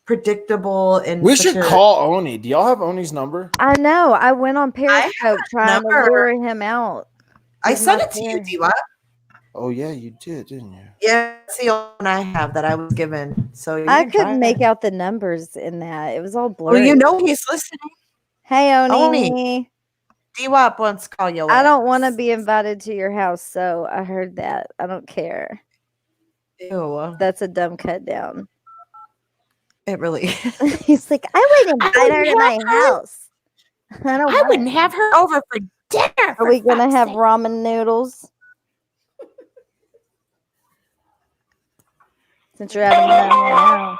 predictable and we should call Oney. Do y'all have Oney's number? I know. I went on Periscope trying to lure him out. I sent it to you, Dwap. Oh yeah, you did, didn't you? Yeah, it's the only one I have that I was given. So I couldn't make out the numbers in that. It was all blurry. Well, you know he's listening. Hey, Oney. Dwap wants to call you. I don't want to be invited to your house, so I heard that. I don't care. Ew. That's a dumb cut down. It really is. He's like, I wouldn't invite her to my house. I wouldn't have her over for dinner. Are we going to have ramen noodles? Since you're having none now.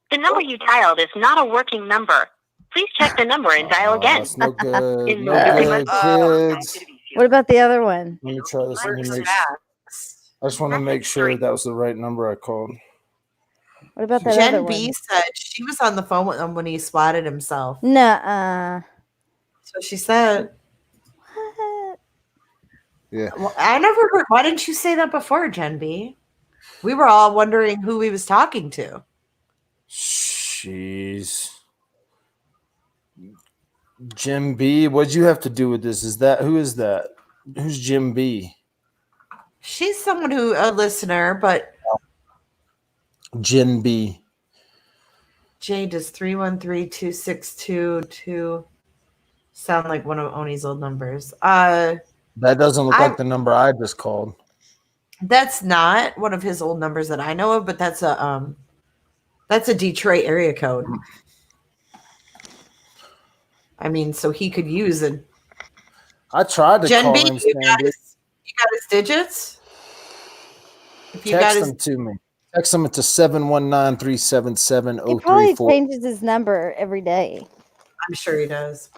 The number you dialed is not a working number. Please check the number and dial again. That's no good. In No Moldova, good, kids. What about the other one? Let me try this. Let me Where's make, that? I just want to make sure that was the right number I called. What about that Jen other B one? said she was on the phone with him when he swatted himself. Nuh-uh. So she said, What? Yeah. well, I never heard. Why didn't you say that before, Jen B? We were all wondering who he was talking to. Jeez. Jim B, what'd you have to do with this? Who is that? Who's Jim B? She's someone a listener, but Jim B. Jay, does 313-262-2 sound like one of Oney's old numbers? That doesn't look like the number I just called. That's not one of his old numbers that I know of, but that's a Detroit area code. I mean, so he could use it. I tried to Jen call B, him. you got his digits? If you Text got them to me. Text them to 719-377-0340. He probably changes his number every day. I'm sure he does.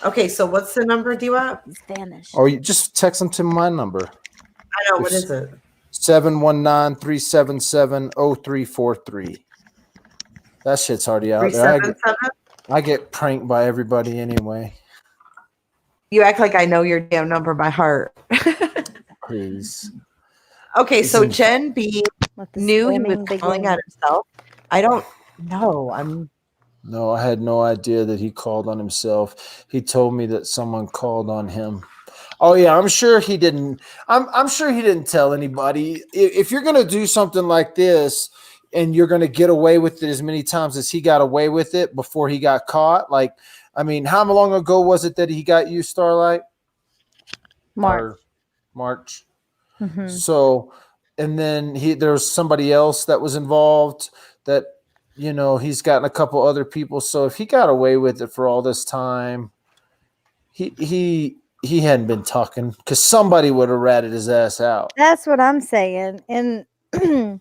Okay, so what's the number, Dwap? He's vanished. Or you just text them to my number. I know, what is it? 719-377-0343. That shit's already out there. 377? I get pranked by everybody anyway. You act like I know your damn number by heart. Please. Okay, so Jen B knew he was spamming calling at himself. I don't know. No, I had no idea that he called on himself. He told me that someone called on him. Oh yeah, I'm sure he didn't. I'm sure he didn't tell anybody. If you're gonna do something like this and you're gonna get away with it as many times as he got away with it before he got caught, like, I mean, how long ago was it that he got you, Starlight? March. Mm-hmm. So, and then there was somebody else that was involved that, you know, he's gotten a couple other people. So if he got away with it for all this time, he hadn't been talking because somebody would have ratted his ass out. That's what I'm saying. And I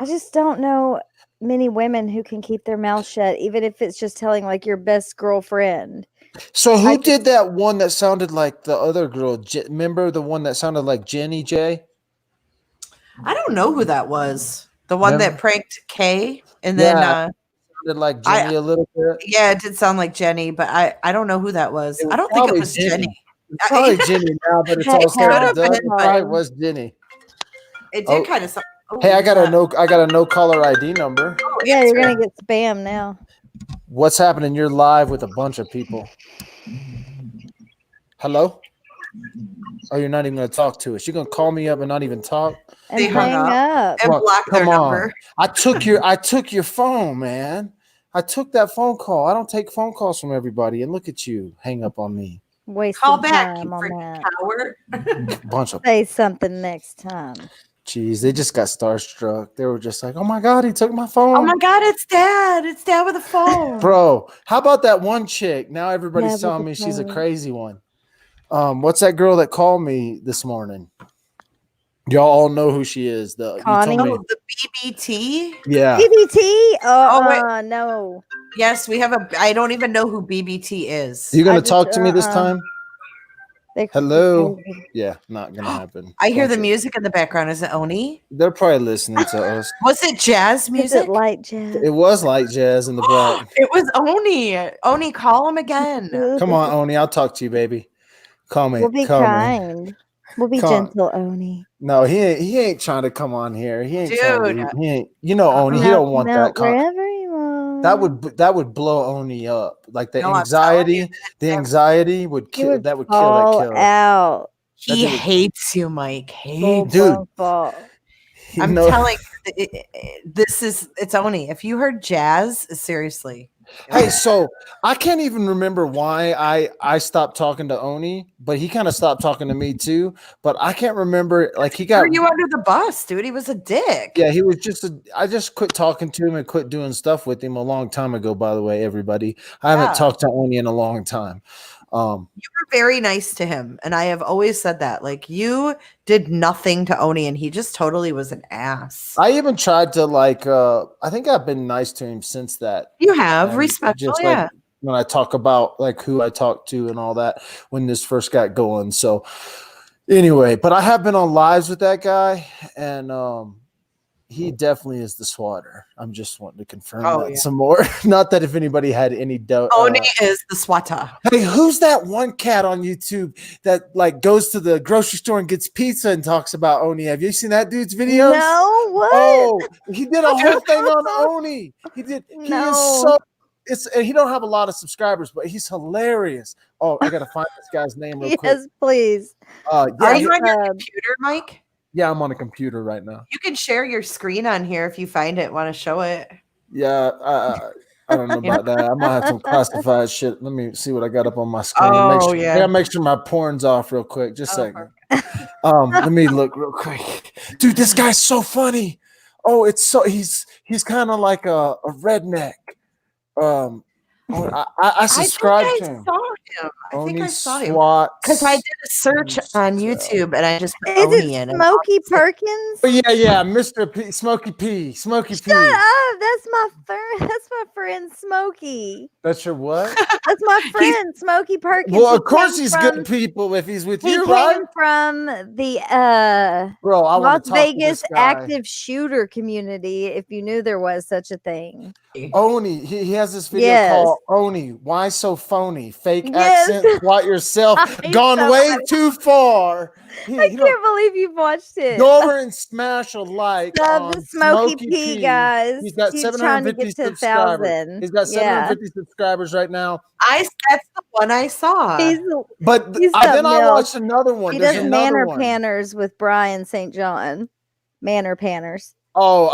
just don't know many women who can keep their mouth shut, even if it's just telling like your best girlfriend. So who did that one that sounded like the other girl? Remember the one that sounded like Jenny J? I don't know who that was. The one that pranked Kay, and then sounded like Jenny a little bit. Yeah, it did sound like Jenny, but I don't know who that was. I don't think it was Jenny. It's probably Jenny now, but it's all said and done. It probably was Jenny. It did kind of sound. Hey, I got a no caller ID number. Yeah, you're gonna get spam now. What's happening? You're live with a bunch of people. Hello? Oh, you're not even going to talk to us. You're going to call me up and not even talk? And hang up. And block their number. I took your phone, man. I took that phone call. I don't take phone calls from everybody. And look at you, hang up on me. Call back, time you on freaking that. coward. Bunch of Say something next time. Jeez, they just got starstruck. They were just like, "Oh my god, he took my phone." Oh my god, it's Dad! It's Dad with a phone, bro. How about that one chick? Now everybody's telling me she's a crazy one. What's that girl that called me this morning? Y'all all know who she is. Connie? The BBT? Yeah. BBT? Oh, wait. No. Yes, we have I don't even know who BBT is. You gonna talk to me this time? Hello. Crazy. Yeah, not gonna happen. I hear the music in the background. Is it Oney? They're probably listening to us. Was it jazz music? Is it light jazz? It was light jazz in the back. It was Oney. Oney, call him again. Come on, Oney. I'll talk to you, baby. Call me. We'll be kind. We'll be gentle, Oney. No, he ain't trying to come on here. He ain't. Dude, he ain't. You know, Oney. He don't want that. Wherever you want. That would blow Oney up. Like the anxiety. The anxiety would kill. That would kill that killer. Out. He hates you, Mike. Hates dude. I'm telling you, it's Oney. If you heard jazz, seriously. Hey, so I can't even remember why I stopped talking to Oney, but he kind of stopped talking to me too. But I can't remember, like he got you under the bus, dude. He was a dick. Yeah, he was I just quit talking to him and quit doing stuff with him a long time ago. By the way, everybody, I haven't talked to Oney in a long time. You were very nice to him, and I have always said that. Like, you did nothing to Oney, and he just totally was an ass. I even tried to I think I've been nice to him since that. You have respectful, just yeah. when I talk about like who I talked to and all that when this first got going. So anyway, but I have been on lives with that guy, and he definitely is the swatter. I'm just wanting to confirm some more. Not that if anybody had any doubt. Oney is the swatter. Hey, who's that one cat on YouTube that like goes to the grocery store and gets pizza and talks about Oney? Have you seen that dude's videos? No, what? Oh, he did a whole thing on Oney. He did. He is so. He don't have a lot of subscribers, but he's hilarious. Oh, I gotta find this guy's name real quick. Yes, please. Are you on your computer, Mike? Yeah, I'm on a computer right now. You can share your screen on here if you find it. Want to show it? Yeah, I don't know about that. I might have some classified shit. Let me see what I got up on my screen. Oh, I gotta make sure my porn's off real quick. Just a second. Let me look real quick. Dude, this guy's so funny. Oh, it's so he's kind of like a redneck. I subscribed to him. I think I saw him because I did a search on YouTube and I just put Is Oney it in Smokey Perkins? Oh yeah, Mr. P, Smokey P. Shut up! That's my friend. That's my friend Smokey. That's your what? That's my friend Smokey Perkins. Well, of course he's good people if he's with you, right? He came from the Las Vegas active shooter community. If you knew there was such a thing. Oney, he has this video called Oney. Why so phony? Fake accent, swat yourself. Gone way too far. I can't believe you've watched it. Go over and smash a like on the Smokey P, guys. He's got 750 subscribers. He's got 750 subscribers right now. That's the one I saw. Then I watched another one. He does Manor Panners with Brian St. John. Manor Panners. Oh,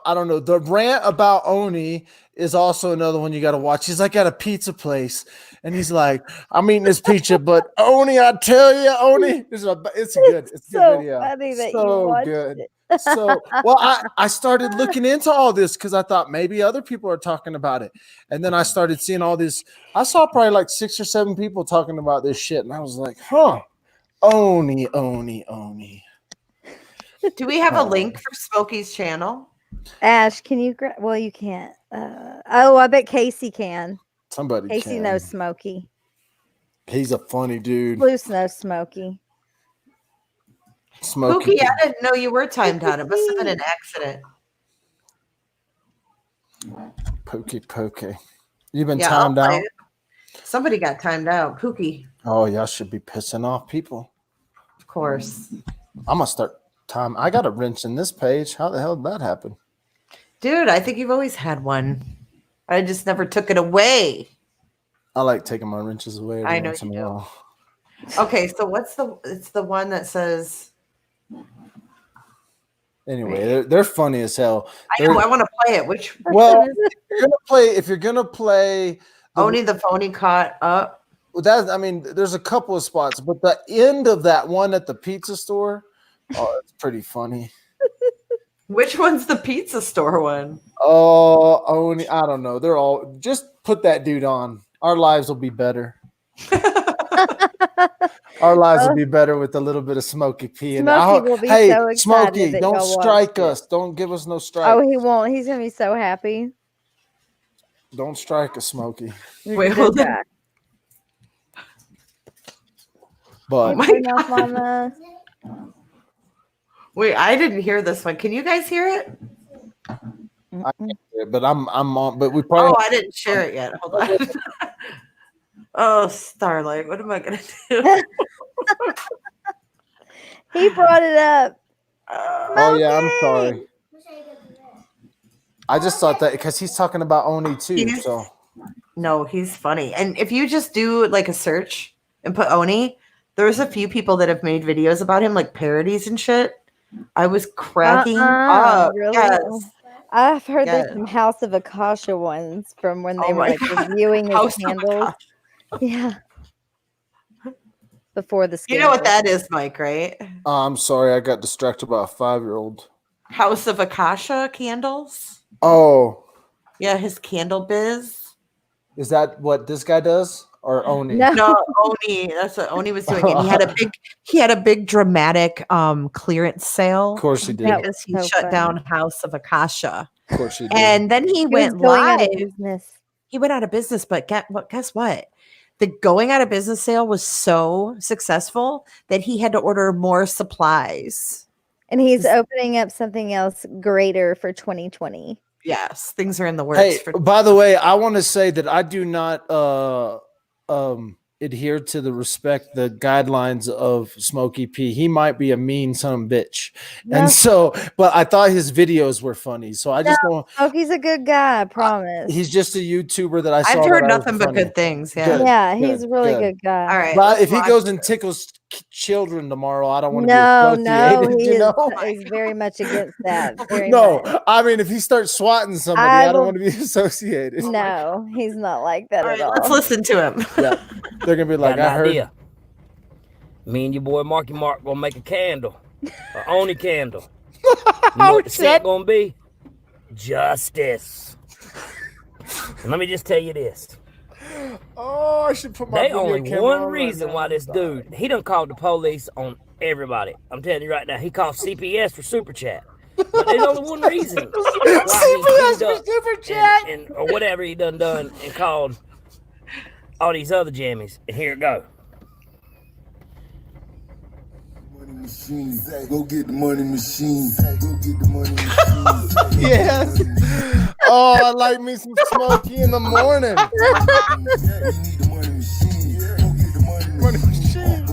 I don't know. The rant about Oney is also another one you got to watch. He's like at a pizza place, and he's like, "I'm eating this pizza, but Oney, I tell you, Oney, it's a good video. Funny that so you watched good. It. So, well, I started looking into all this because I thought maybe other people are talking about it, and then I started seeing all this. I saw probably like 6 or 7 people talking about this shit, and I was like, "Huh, Oney." Do we have a link for Smokey's channel? Ash, can you grab? Well, you can't. I bet Casey can. Casey knows Smokey. He's a funny dude. Luce knows Smokey. Pookie, I didn't know you were timed out. It must have been an accident. Pookie. You've been timed out? Somebody got timed out. Pookie. Oh, y'all should be pissing off people. Of course. I'm going to start time. I got a wrench in this page. How the hell did that happen? Dude, I think you've always had one. I just never took it away. I like taking my wrenches away. I know you do. Okay, so it's the one that says. Anyway, they're funny as hell. I know. I want to play it. If you're gonna play, Oney the phony caught up. Well, there's a couple of spots, but the end of that one at the pizza store, it's pretty funny. Which one's the pizza store one? Oh, Oney, I don't know. They're all just put that dude on. Our lives will be better. Our lives will be better with a little bit of Smokey P. And hey, so Smokey, don't strike us. Don't give us no strike. Oh, he won't. He's gonna be so happy. Don't strike us, Smokey. Wait, hold on. But wait, I didn't hear this one. Can you guys hear it? I can't hear it, but I'm on. But we probably. Oh, I didn't share it yet. Hold on. Oh, Starlight, what am I gonna do? He brought it up. Oh yeah, I'm sorry. I just thought that because he's talking about Oney too. No, he's funny. And if you just do like a search and put Oney, there's a few people that have made videos about him, like parodies and shit. I was cracking up. Really? Yes. I've heard there's some House of Akasha ones from when they were like reviewing his candles. Yeah. Before the scandal. You know what that is, Mike, right? I'm sorry, I got distracted by a 5-year-old. House of Akasha candles. Oh. Yeah, his candle biz. Is that what this guy does? Or Oney? No, Oney. That's what Oney was doing. And he had a big dramatic clearance sale. Of course he did. Because he shut down House of Akasha. Of course he did. And then he went live. he went out of business. But guess what? The going out of business sale was so successful that he had to order more supplies. And he's opening up something else greater for 2020. Yes, things are in the works. Hey, by the way, I want to say that I do not adhere to the guidelines of Smokey P. He might be a mean son of a bitch. No. And so, but I thought his videos were funny. So I just don't. Smokey's a good guy, I promise. He's just a YouTuber that I saw. I've heard nothing but good things. Yeah. Good, yeah, he's a really good guy. All right. But if he goes and tickles children tomorrow, I don't want to be associated. No, he's very much against that. No, I mean, if he starts swatting somebody, I don't want to be associated. No, he's not like that at all. Let's listen to him. Yeah. They're gonna be like, I heard. Idea. Me and your boy Marky Mark gonna make a candle, an Oney candle. You know what the scent gonna be? Justice. And let me just tell you this. Oh, I should put my. They only one reason why this dude he done called the police on everybody. I'm telling you right now, he called CPS for super chat. But there's only one reason why CPS for super chat and or whatever he done and called all these other jammies. And here it go. Money machine, go get the money machine. Go get the money machine. Yes. Oh, I like me some Smokey in the morning. Money machine.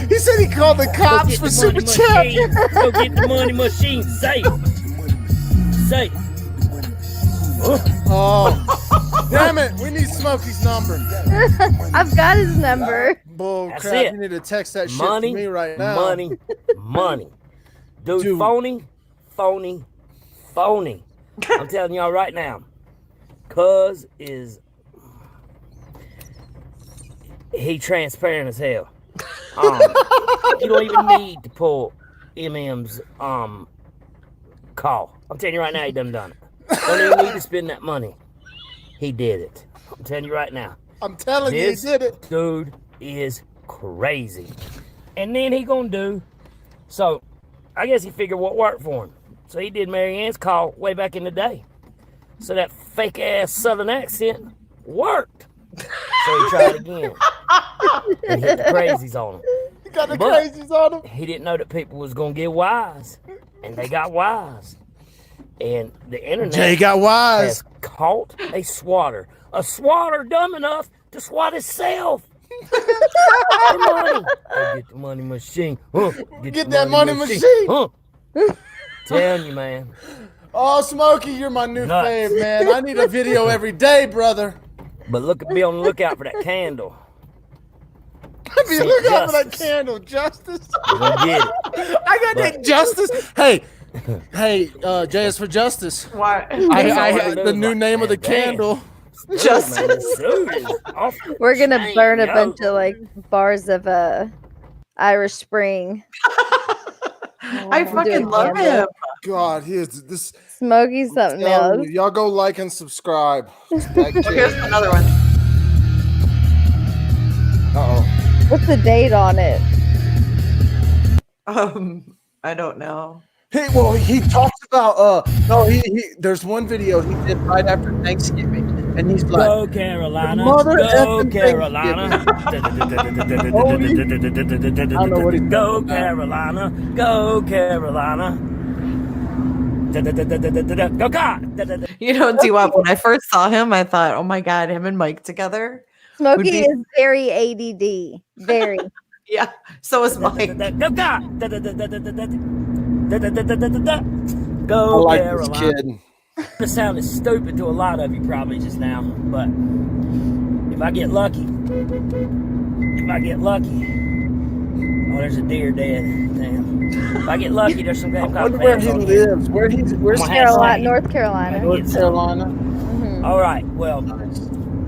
He said he called the cops for super chat. Go get the money machine. Safe. Safe. Oh, damn it. We need Smokey's number. I've got his number. Bull That's crap. it. You need to text that shit Money, to me right now. money. Dude, phony. I'm telling y'all right now. Cuz he transparent as hell. You don't even need to pull MM's call. I'm telling you right now, he done it. Don't even need to spend that money. He did it. I'm telling you right now. I'm telling you, he did it. Dude is crazy. And then he gonna do. So, I guess he figured what worked for him. So he did Marianne's call way back in the day. So that fake ass Southern accent worked. So he tried again. And hit the crazies on him. He got the crazies on him. He didn't know that people was gonna get wise. And they got wise. And the internet Jay got wise. has caught a swatter. A swatter dumb enough to swat himself. Money. Go get the money machine. Get that money machine. Telling you, man. Oh, Smokey, you're my new fave, man. I need a video every day, brother. But be on the lookout for that candle. Be looking out for that candle, Justice. You're gonna get it. I got that Justice. Hey, J is for Justice. Why? The new name of the candle. Justice. We're gonna burn a bunch of like bars of Irish Spring. I fucking love him. God, here's this. Smokey's something else. Y'all go like and subscribe. Here's another one. Uh-oh. What's the date on it? I don't know. He talks about there's one video he did right after Thanksgiving, and he's like, Go Carolina, Mother go Carolina. I don't know what he's Go Carolina, go Carolina. Go God. You know, Dwap, when I first saw him, I thought, oh my God, him and Mike together. Smokey is very ADD. Very. Yeah, so is Mike. Go God. I Go like Carolina. this kid. This sounded stupid to a lot of you probably just now, but if I get lucky, oh, there's a deer dead. Damn. If I get lucky, there's some guy I wonder where he lives. Where's Carolina, North Carolina. North Carolina. Mm-hmm. All right. Well,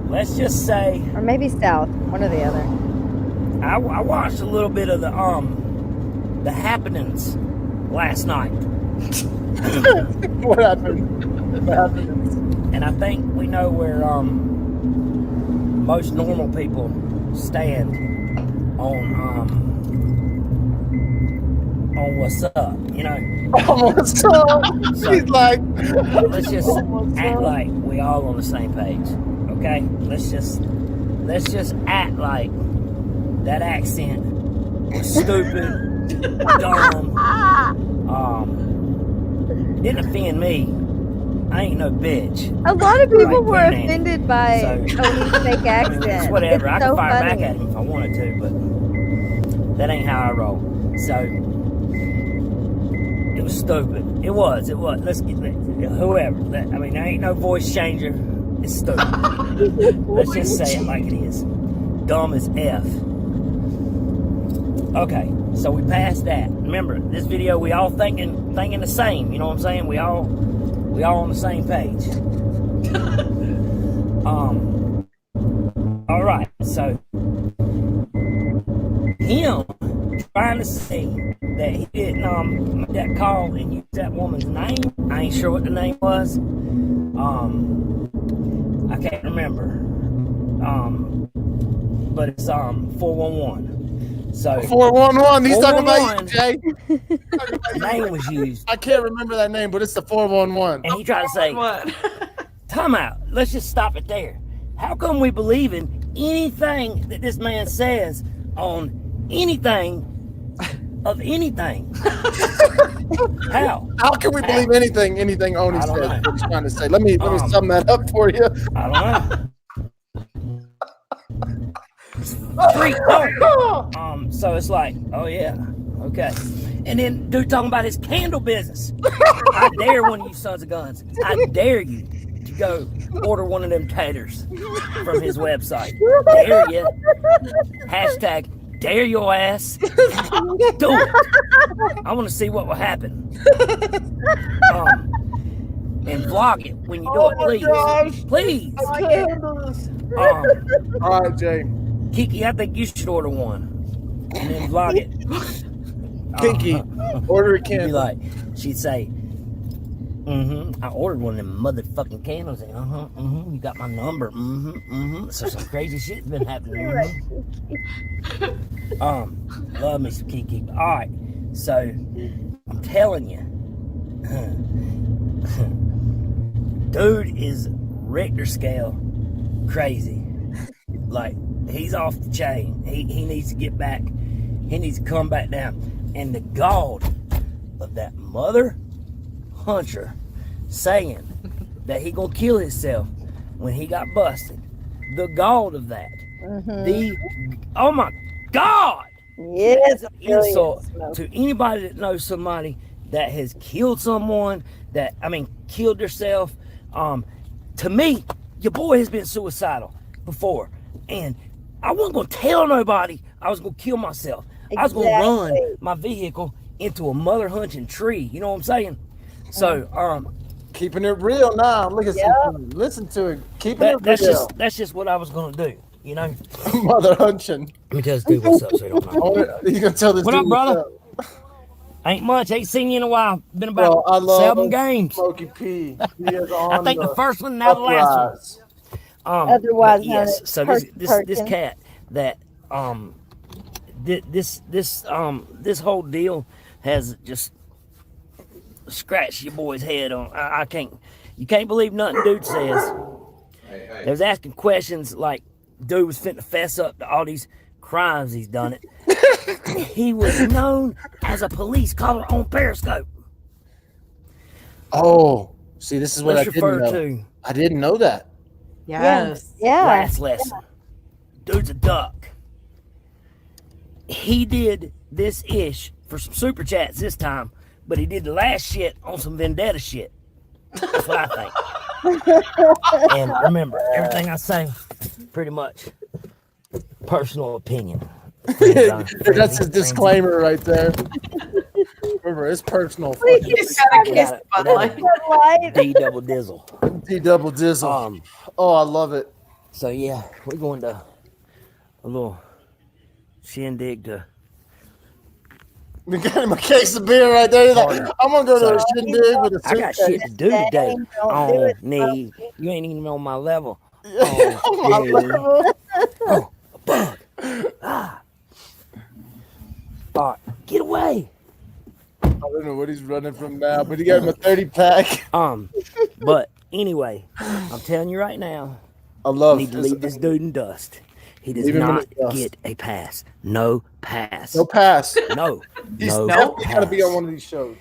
let's just say, or maybe South, one or the other. I watched a little bit of the happenings last night. What happened? And I think we know where most normal people stand on what's up, you know. What's up? So, he's like, let's just act like we all on the same page, Okay, let's just act like that accent was stupid, dumb. Didn't offend me. I ain't no bitch. A lot of people Like were Pooh Nanny. offended by So, Oney's fake accent. It's whatever. It's I so can fire back funny. at him if I wanted to, but that ain't how I roll. So it was stupid. It was. Let's get whoever. There ain't no voice changer. It's stupid. Let's just say it like it is. Dumb as F. Okay, so we passed that. Remember, this video we all thinking the same. You know what I'm saying? We all on the same page. All right, so him trying to say that he didn't make that call and use that woman's name. I ain't sure what the name was. I can't remember. But it's 411. So 411. He's talking about you, 411. Jay. Name was used. I can't remember that name, but it's the 411. And he tried to say, time out. Let's just stop it there. How come we believe in anything that this man says on anything of anything? How? How can we believe anything Oney I don't says? know. What he's trying to say. Let me sum that up for you. I don't know. Freak, don't. So it's like, oh yeah, okay. And then dude talking about his candle business. I dare one of you sons of guns. I dare you to go order one of them taters from his website. Dare you. Hashtag dare your ass. Do it. I want to see what will happen. And vlog it when you do it, please. Gosh. Please. I can't handle this. All right, Jay. Kiki, I think you should order one and then vlog it. Kiki, order a Be candle. like, she'd say, I ordered one of them motherfucking candles. And, you got my number. So some crazy shit's been happening. Love me some Kiki. All right, so I'm telling you, dude is Richter scale crazy. Like, he's off the chain. He needs to get back. He needs to come back down. And the gall of that mother hunter saying that he gonna kill himself when he got busted. The gall of that. Oh my God! Yes, Insult to anybody that knows somebody that has killed someone, killed herself. To me, your boy has been suicidal before, and I wasn't gonna tell nobody I was gonna kill myself. I was gonna run my vehicle into a mother hunting tree. You know what I'm saying? So, keeping it real now. Look at something. Listen to it. Keeping it real. That's just what I was gonna do. You know, Mother hunting. let me tell this dude what's up, so he don't know. You gonna tell this What dude up, brother? what's up. Ain't much. Ain't seen you in a while. Been about Bro, I love 7 games. Smokey P. He is I on think the first one, now the last one. Otherwise known yes. as So this cat that this whole deal has just scratched your boy's head on. I can't. You can't believe nothing dude says. They was asking questions like dude was fitting to fess up to all these crimes he's done it. He was known as a police caller on Periscope. Oh, see, this is what Let's I didn't know. to I didn't know that. Yes. Yeah. last lesson. Dude's a duck. He did this ish for some super chats this time, but he did the last shit on some vendetta shit. That's what I think. And remember, everything I say, pretty much personal opinion. That's his disclaimer right there. Remember, it's personal. D double dizzle. D double dizzle. Oh, I love it. So yeah, we're going to a little shindig to. We got him a case of beer right there. He's like, I'm gonna go to a shindig with a I got suitcase. shit to do today. Oh, knee, you ain't even on my level. Oh, knee. Oh, a bug. Ah. All right, get away. I don't know what he's running from now, but he got him a 30 pack. But anyway, I'm telling you right now, I love need to leave this dude in dust. He does Leave him in not the dust. get a pass. No pass. No pass. No. He's No definitely pass. got to be on one of these shows.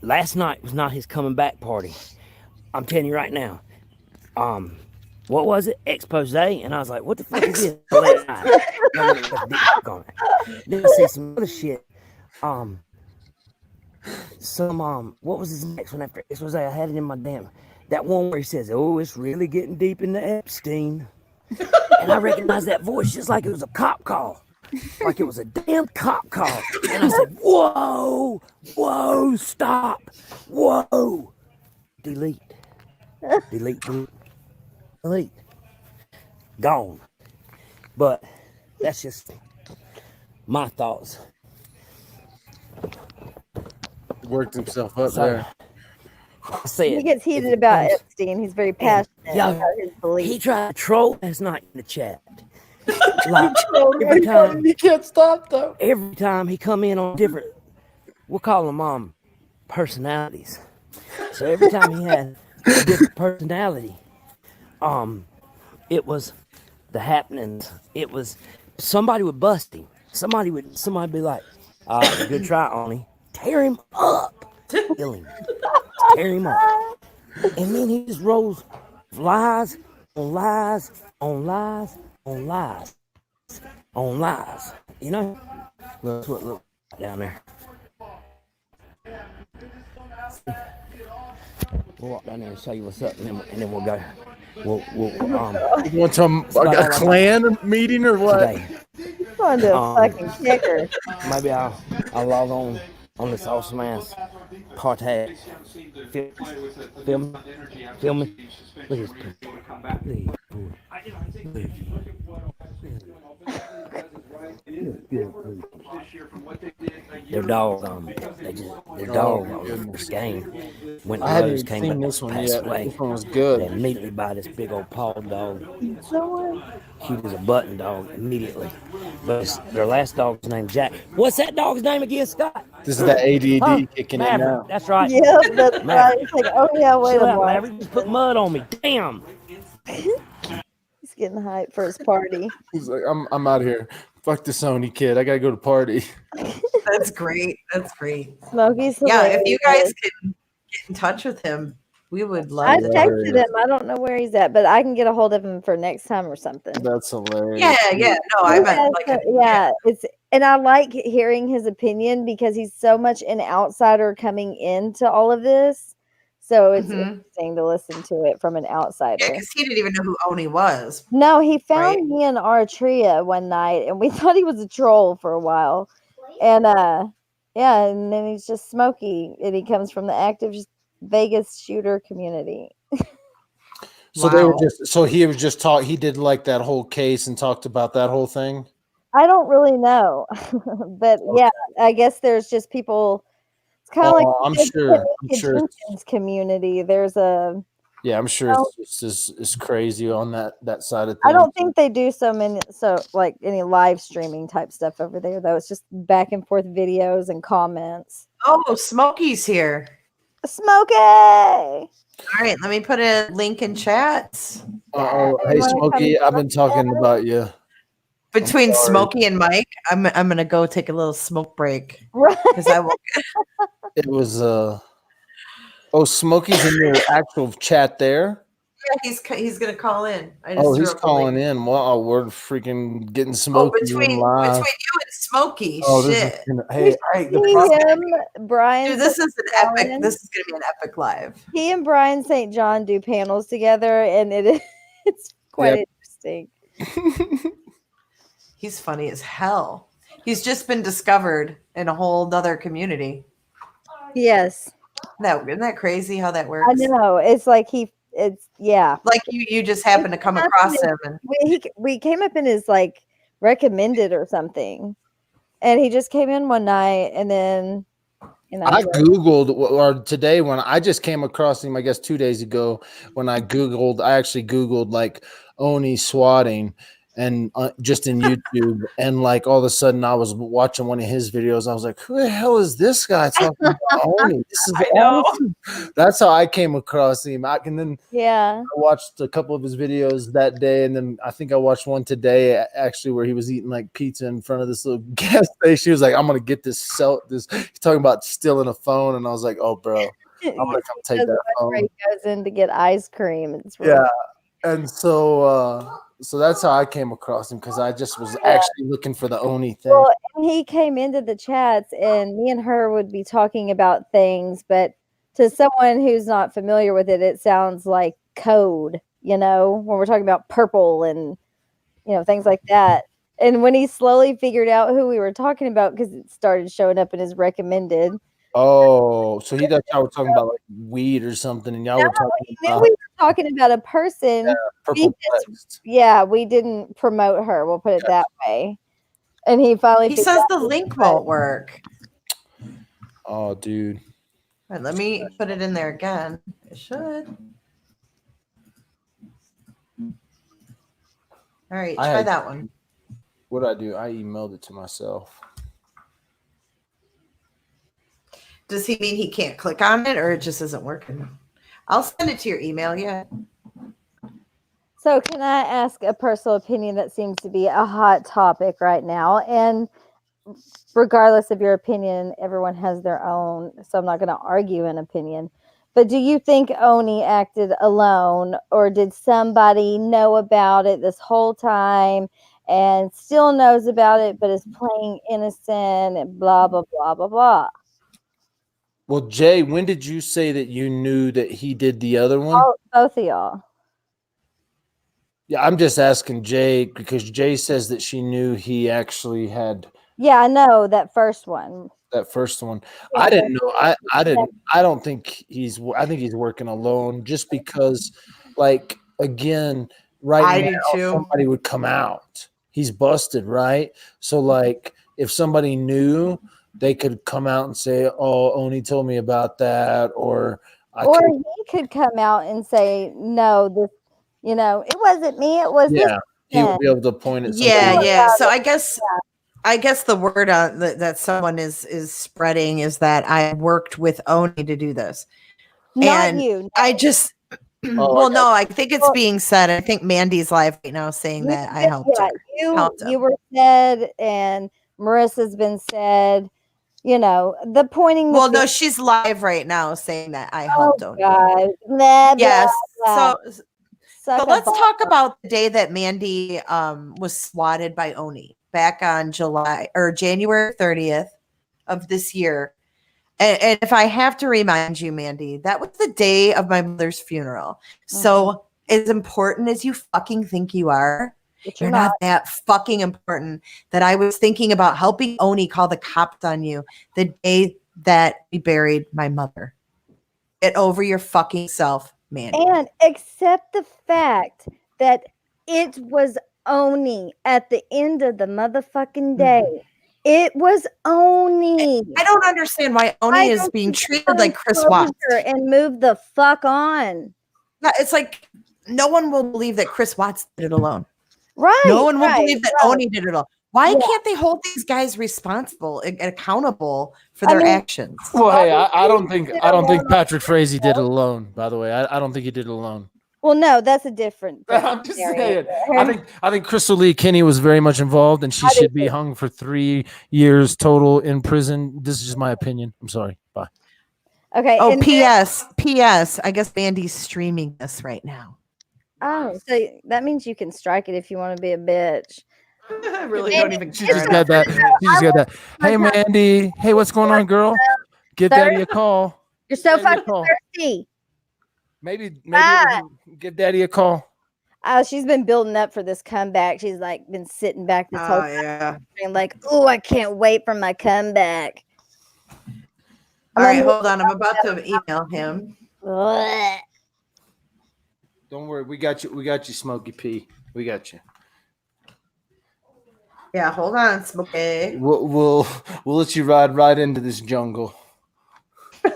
Last night was not his coming back party. I'm telling you right now. What was it? Expose. And I was like, what the fuck is this? Then I see some other shit. What was his next one after expose? I had it in my damn. That one where he says, oh, it's really getting deep into Epstein. And I recognized that voice just like it was a cop call. Like it was a damn cop call. And I said, whoa, stop. Whoa. Delete. Gone. But that's just my thoughts. Worked himself up there. I said, He gets heated about Epstein. He's very passionate about his he beliefs. tried to troll last night in the chat. Like every time He can't stop though. every time he come in on different, we'll call them personalities. So every time he had a different personality, it was the happenings. It was somebody would bust him. Somebody be like, good try, Oney. Tear him up. Kill him. Tear him up. And then he just rolls lies on lies on lies on lies on lies. You know? Look down there. We'll walk down there and show you what's up, and then we'll go. We'll You want some a clan meeting or what? today. Going to a fucking kicker. Maybe I'll log on this awesome ass party. Feel me? Look at this. Their dog on this game. Went I hadn't Rose, even came seen back, this one passed yet. away. This one was They good. immediately buy this big old paw dog. Cute as a button dog immediately. But their last dog's named Jack. What's that dog's name again, Scott? This is that ADD Huh? kicking in Maverick. now. That's right. Yeah, that's right. It's like, oh yeah, wait Chill a out, minute. Maverick. Just put mud on me. Damn. He's getting hyped for his party. He's like, I'm out of here. Fuck this Oney kid. I gotta go to party. That's great. That's great. Smokey's Yeah, if you guys hilarious. can get in touch with him, we would love I to. texted him. I don't know where he's at, but I can get a hold of him for next time or something. That's hilarious. Yeah. No, I meant like and I like hearing his opinion because he's so much an outsider coming into all of this. So it's interesting to listen to it from an outsider. because he didn't even know who Oney was. No, he found Right. me in Artria one night, and we thought he was a troll for a while. And and then he's just Smokey, and he comes from the active Vegas shooter community. So they were Wow. he was just he did like that whole case and talked about that whole thing. I don't really know, but yeah, I guess there's just people. It's kind of like I'm the sure. Jenkins community. There's a. Yeah, I'm sure it's just as crazy on that side of things. I don't think they do like any live streaming type stuff over there though. It's just back and forth videos and comments. Oh, Smokey's here. Smokey. All right, let me put a link in chat Oh, hey wanna Smokey, come I've been talking about you. between sorry. Smokey and Mike. I'm gonna go take a little smoke break Right. because I will. It was Smokey's in your actual chat there. Yeah, he's gonna call in. He's calling in. Wow, we're freaking getting Smokey between in you live. and Smokey. This Shit. is hey, The See problem- him, Brian. Dude, this is an St. epic. John. This is gonna be an epic live. He and Brian St. John do panels together, and it's quite interesting. He's funny as hell. He's just been discovered in a whole nother community. Yes, Isn't that crazy how that works? I know. It's like yeah. Like you just happen to come across him and We came up in his like recommended or something, and he just came in one night, and then I googled or today when I just came across him, I guess 2 days ago when I actually googled like Oney swatting, and just in YouTube, and like all of a sudden I was watching one of his videos. I was like, "Who the hell is this guy talking about Oney? This is awesome." That's how I came across him. And then I watched a couple of his videos that day, and then I think I watched one today actually where he was eating like pizza in front of this little gas station. He was like, "I'm gonna get this." He's talking about stealing a phone, and I was like, "Oh, bro, I'm gonna come take that phone." He goes in to get ice cream. It's really and so that's how I came across him, because I just was actually looking for the Oney thing. Well, and he came into the chats, and me and her would be talking about things, but to someone who's not familiar with it, it sounds like code, when we're talking about purple and, things like that. And when he slowly figured out who we were talking about, because it started showing up in his recommended. Oh, so he thought y'all were talking about like weed or something, and y'all were talking about. We were talking about a person. We didn't promote her. We'll put it that way. And he says the link won't work. Oh, dude. All right, let me put it in there again. It should. All right, try that one. What did I do? I emailed it to myself. Does he mean he can't click on it, or it just isn't working? I'll send it to your email. Yeah. So can I ask a personal opinion that seems to be a hot topic right now? And regardless of your opinion, everyone has their own. So I'm not going to argue an opinion. But do you think Oney acted alone, or did somebody know about it this whole time and still knows about it, but is playing innocent and blah, blah, blah, blah, blah? Well, Jay, when did you say that you knew that he did the other one? Oh, both of y'all. Yeah, I'm just asking Jay, because Jay says that she knew he actually had. Yeah, I know that first one. That first one. I didn't know. I didn't. I don't think he's. I think he's working alone, just because, like, again, right now somebody would come out. He's busted, right? So, like, if somebody knew, they could come out and say, "Oh, Oney told me about that," or he could come out and say, "No, this, it wasn't me. It was this." He would be able to point at somebody. Yeah. So I guess the word that someone is spreading is that I worked with Oney to do this. Not you. I just. Well, no, I think it's being said. I think Mandy's live right now saying that I helped her. You were said, and Marissa's been said. The pointing. Well, no, she's live right now saying that I helped Oney. Yes. So let's talk about the day that Mandy was swatted by Oney back on January 30th of this year. And if I have to remind you, Mandy, that was the day of my mother's funeral. Mm-hmm. So as important as you fucking think you are, you're not that fucking important that I was thinking about helping Oney call the cops on you the day that we buried my mother. Get over your fucking self, Mandy. And accept the fact that it was Oney at the end of the motherfucking day. Mm-hmm. It was Oney. I don't understand why Oney is being treated like Chris Watts. And move the fuck on. It's like no one will believe that Chris Watts did it alone. Right. No one will believe that Oney did it all. Why can't they hold these guys responsible and accountable for their actions? Well, hey, I don't think Patrick Frazee did it alone. By the way, I don't think he did it alone. Well, no, that's a different. I'm just saying. I think Crystal Lee Kinney was very much involved, and she should be hung for 3 years total in prison. This is just my opinion. I'm sorry. Bye. Okay. Oh, P.S. I guess Mandy's streaming this right now. Oh, so that means you can strike it if you want to be a bitch. I really don't even. She just got that. She just got that. Hey, Mandy. Hey, what's going on, girl? Give Daddy a call. You're so fucking thirsty. Maybe give Daddy a call. Oh, she's been building up for this comeback. She's like been sitting back this whole time, and like, oh, I can't wait for my comeback. All right, hold on. I'm about to email him. Don't worry, we got you. We got you, Smokey P. We got you. Yeah, hold on, Smokey. We'll let you ride right into this jungle.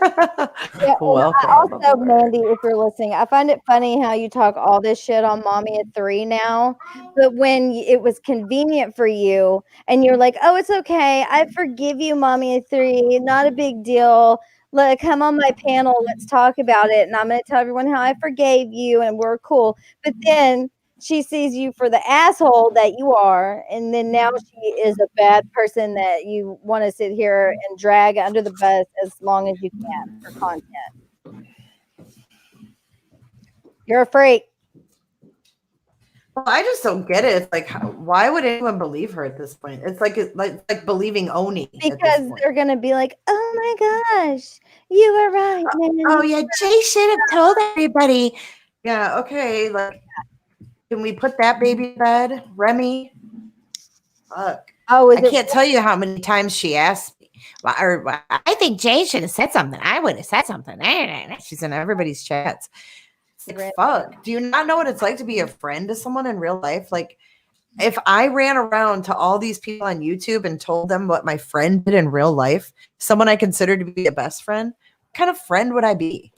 Yeah, and Welcome. also, Mandy, if you're listening, I find it funny how you talk all this shit on Mommy at 3 now, but when it was convenient for you and you're like, oh, it's okay. I forgive you, Mommy at 3. Not a big deal. Look, come on my panel. Let's talk about it. And I'm going to tell everyone how I forgave you and we're cool. But then she sees you for the asshole that you are. And then now she is a bad person that you want to sit here and drag under the bus as long as you can for content. You're a freak. Well, I just don't get it. It's like, why would anyone believe her at this point? It's like believing Oney. Because they're going to be like, oh my gosh, you were right, man. Oh, yeah, Jay should have told everybody. Yeah, okay. Like, can we put that baby to bed? Remy? Fuck. Oh, I can't tell you how many times she asked me. Or I think Jay should have said something. I would have said something. She's in everybody's chats. Like, fuck. Do you not know what it's like to be a friend to someone in real life? Like, if I ran around to all these people on YouTube and told them what my friend did in real life, someone I considered to be a best friend, what kind of friend would I be?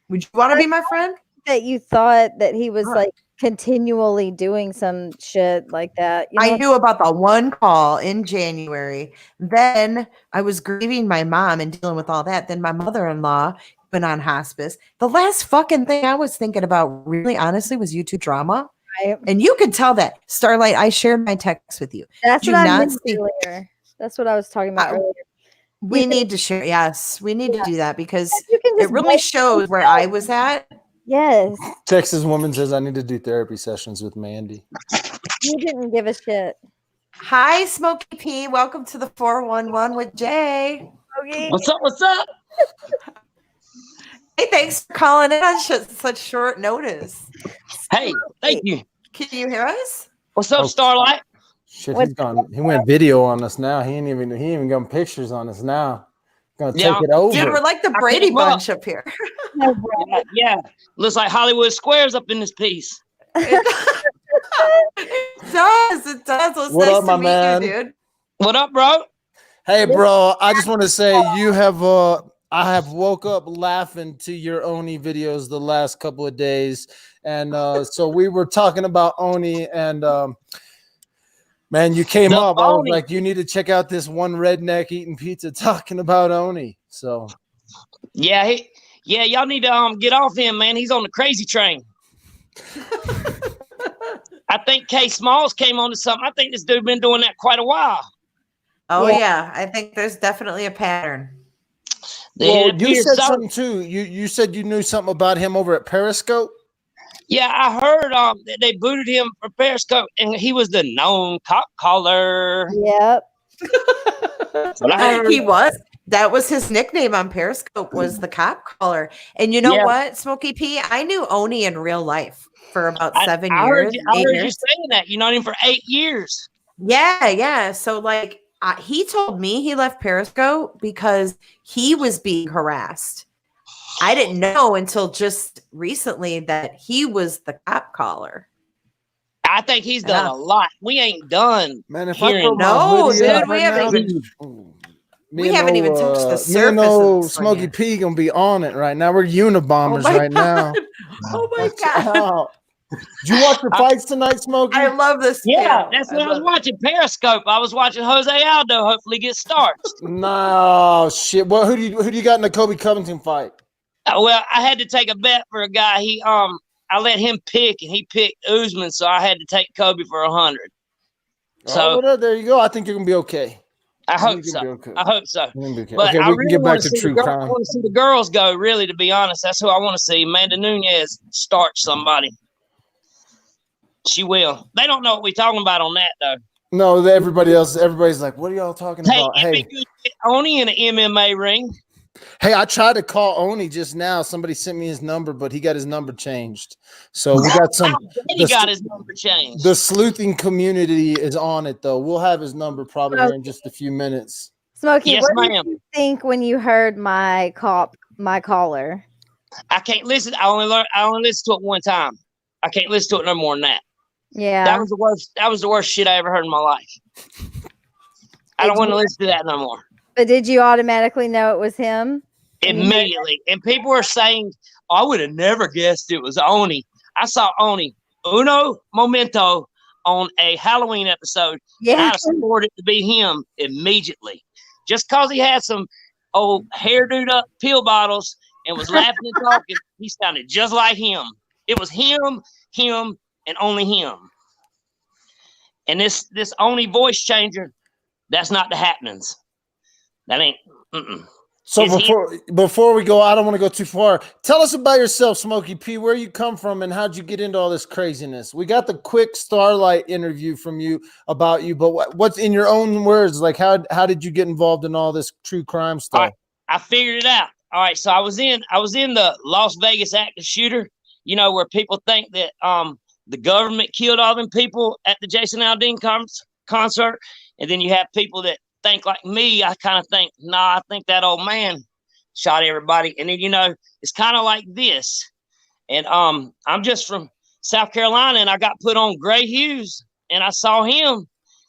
Would you want to be my friend? That you thought that he was like continually doing some shit like that. You know I knew about the one call in January. Then I was grieving my mom and dealing with all that. Then my mother-in-law went on hospice. The last fucking thing I was thinking about, really honestly, was YouTube drama. Right. And you could tell that. Starlight, I shared my text with you. That's what I meant earlier. That's what I was talking about earlier. We need to share. Yes, we need to do that because it really shows where I was at. Yes. Texas woman says I need to do therapy sessions with Mandy. You didn't give a shit. Hi, Smokey P. Welcome to the 411 with Jay. Okay. What's up? What's up? Hey, thanks for calling in on such short notice. Hey, thank you. Can you hear us? What's up, Starlight? Shit, he's gone. He went video on us now. He ain't even got pictures on us now. Gonna take it over. Dude, we're like the Brady Bunch up here. Yeah. Looks like Hollywood Squares up in this piece. It does. It does. Well, What nice up, my to meet man? you, dude. What up, bro? Hey, bro. I just want to say you have. I have woke up laughing to your Oney videos the last couple of days, and so we were talking about Oney, and man, you came up. I was like, you need to check out this one redneck eating pizza talking about Oney. So, yeah, y'all need to get off him, man. He's on the crazy train. I think K Smalls came on to something. I think this dude been doing that quite a while. Oh yeah, I think there's definitely a pattern. Well, you said something too. You said you knew something about him over at Periscope. Yeah, I heard that they booted him for Periscope, and he was the known cop caller. Yep. He was. That was his nickname on Periscope, was the cop caller. And you know what, Smokey P? I knew Oney in real life for about 7 years. I heard you saying that. You know him for 8 years. Yeah. So like he told me he left Periscope because he was being harassed. I didn't know until just recently that he was the cop caller. I think he's done a lot. We ain't done. Man, if hearing. We haven't even touched the surface. Smokey P gonna be on it right now. We're Unabombers right now. Oh my god! Did you watch the fights tonight, Smokey? I love this. Yeah, that's what I was watching. Periscope. I was watching Jose Aldo hopefully get starched. No shit. Well, who do you got in the Kobe Covington fight? Well, I had to take a bet for a guy. I let him pick, and he picked Usman, so I had to take Kobe for 100. So well, there you go. I think you're gonna be okay. I hope so. Okay. I hope so. Okay. But Okay, I we really can get back want to see true crime. I want to see the girls go. Really, to be honest, that's who I want to see. Amanda Nunes starch somebody. She will. They don't know what we're talking about on that though. No, everybody's like, what are y'all talking about? Hey, Oney in an MMA ring. Hey, I tried to call Oney just now. Somebody sent me his number, but he got his number changed. So we got some. He got his number changed. The sleuthing community is on it, though. We'll have his number probably here in just a few minutes. Smokey, yes, what did you think when you heard my caller? I can't listen. I only listened to it one time. I can't listen to it no more than that. Yeah, that was the worst. That was the worst shit I ever heard in my life. I don't want to listen to that no more. But did you automatically know it was him? immediately. And people were saying, I would have never guessed it was Oney. I saw Oney uno momento on a Halloween episode. And Yeah. I swore it to be him immediately. Just because he had some old hairdoed up pill bottles and was laughing and talking, he sounded just like him. It was him, and only him. And this Oney voice changer, that's not the happenings. That ain't. So before we go, I don't want to go too far. Tell us about yourself, Smokey P. Where you come from and how'd you get into all this craziness? We got the quick Starlight interview from you about you, but what's in your own words? Like how did you get involved in all this true crime stuff? Right, I figured it out. All right, so I was in the Las Vegas active shooter. You know, where people think that the government killed all them people at the Jason Aldean concert, and then you have people that think like me. I kind of think, I think that old man shot everybody. And then, you know, it's kind of like this. And I'm just from South Carolina, and I got put on Gray Hughes, and I saw him,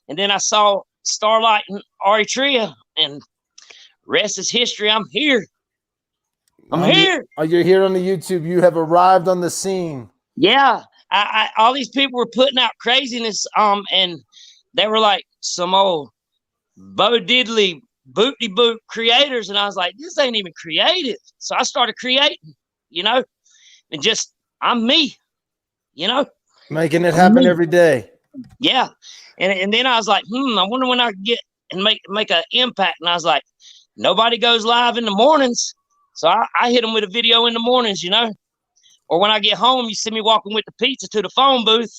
and then I saw Starlight and Ari Tria, and rest is history. I'm here. Here. You're here on the YouTube. You have arrived on the scene. Yeah. I all these people were putting out craziness, and they were like some old Bo Diddley booty boot creators, and I was like, this ain't even creative. So I started creating, you know, and just I'm me, you know, making it happen every day. Yeah, and then I was like, I wonder when I can get and make an impact. And I was like, nobody goes live in the mornings, so I hit them with a video in the mornings, you know. Or when I get home, you see me walking with the pizza to the phone booth.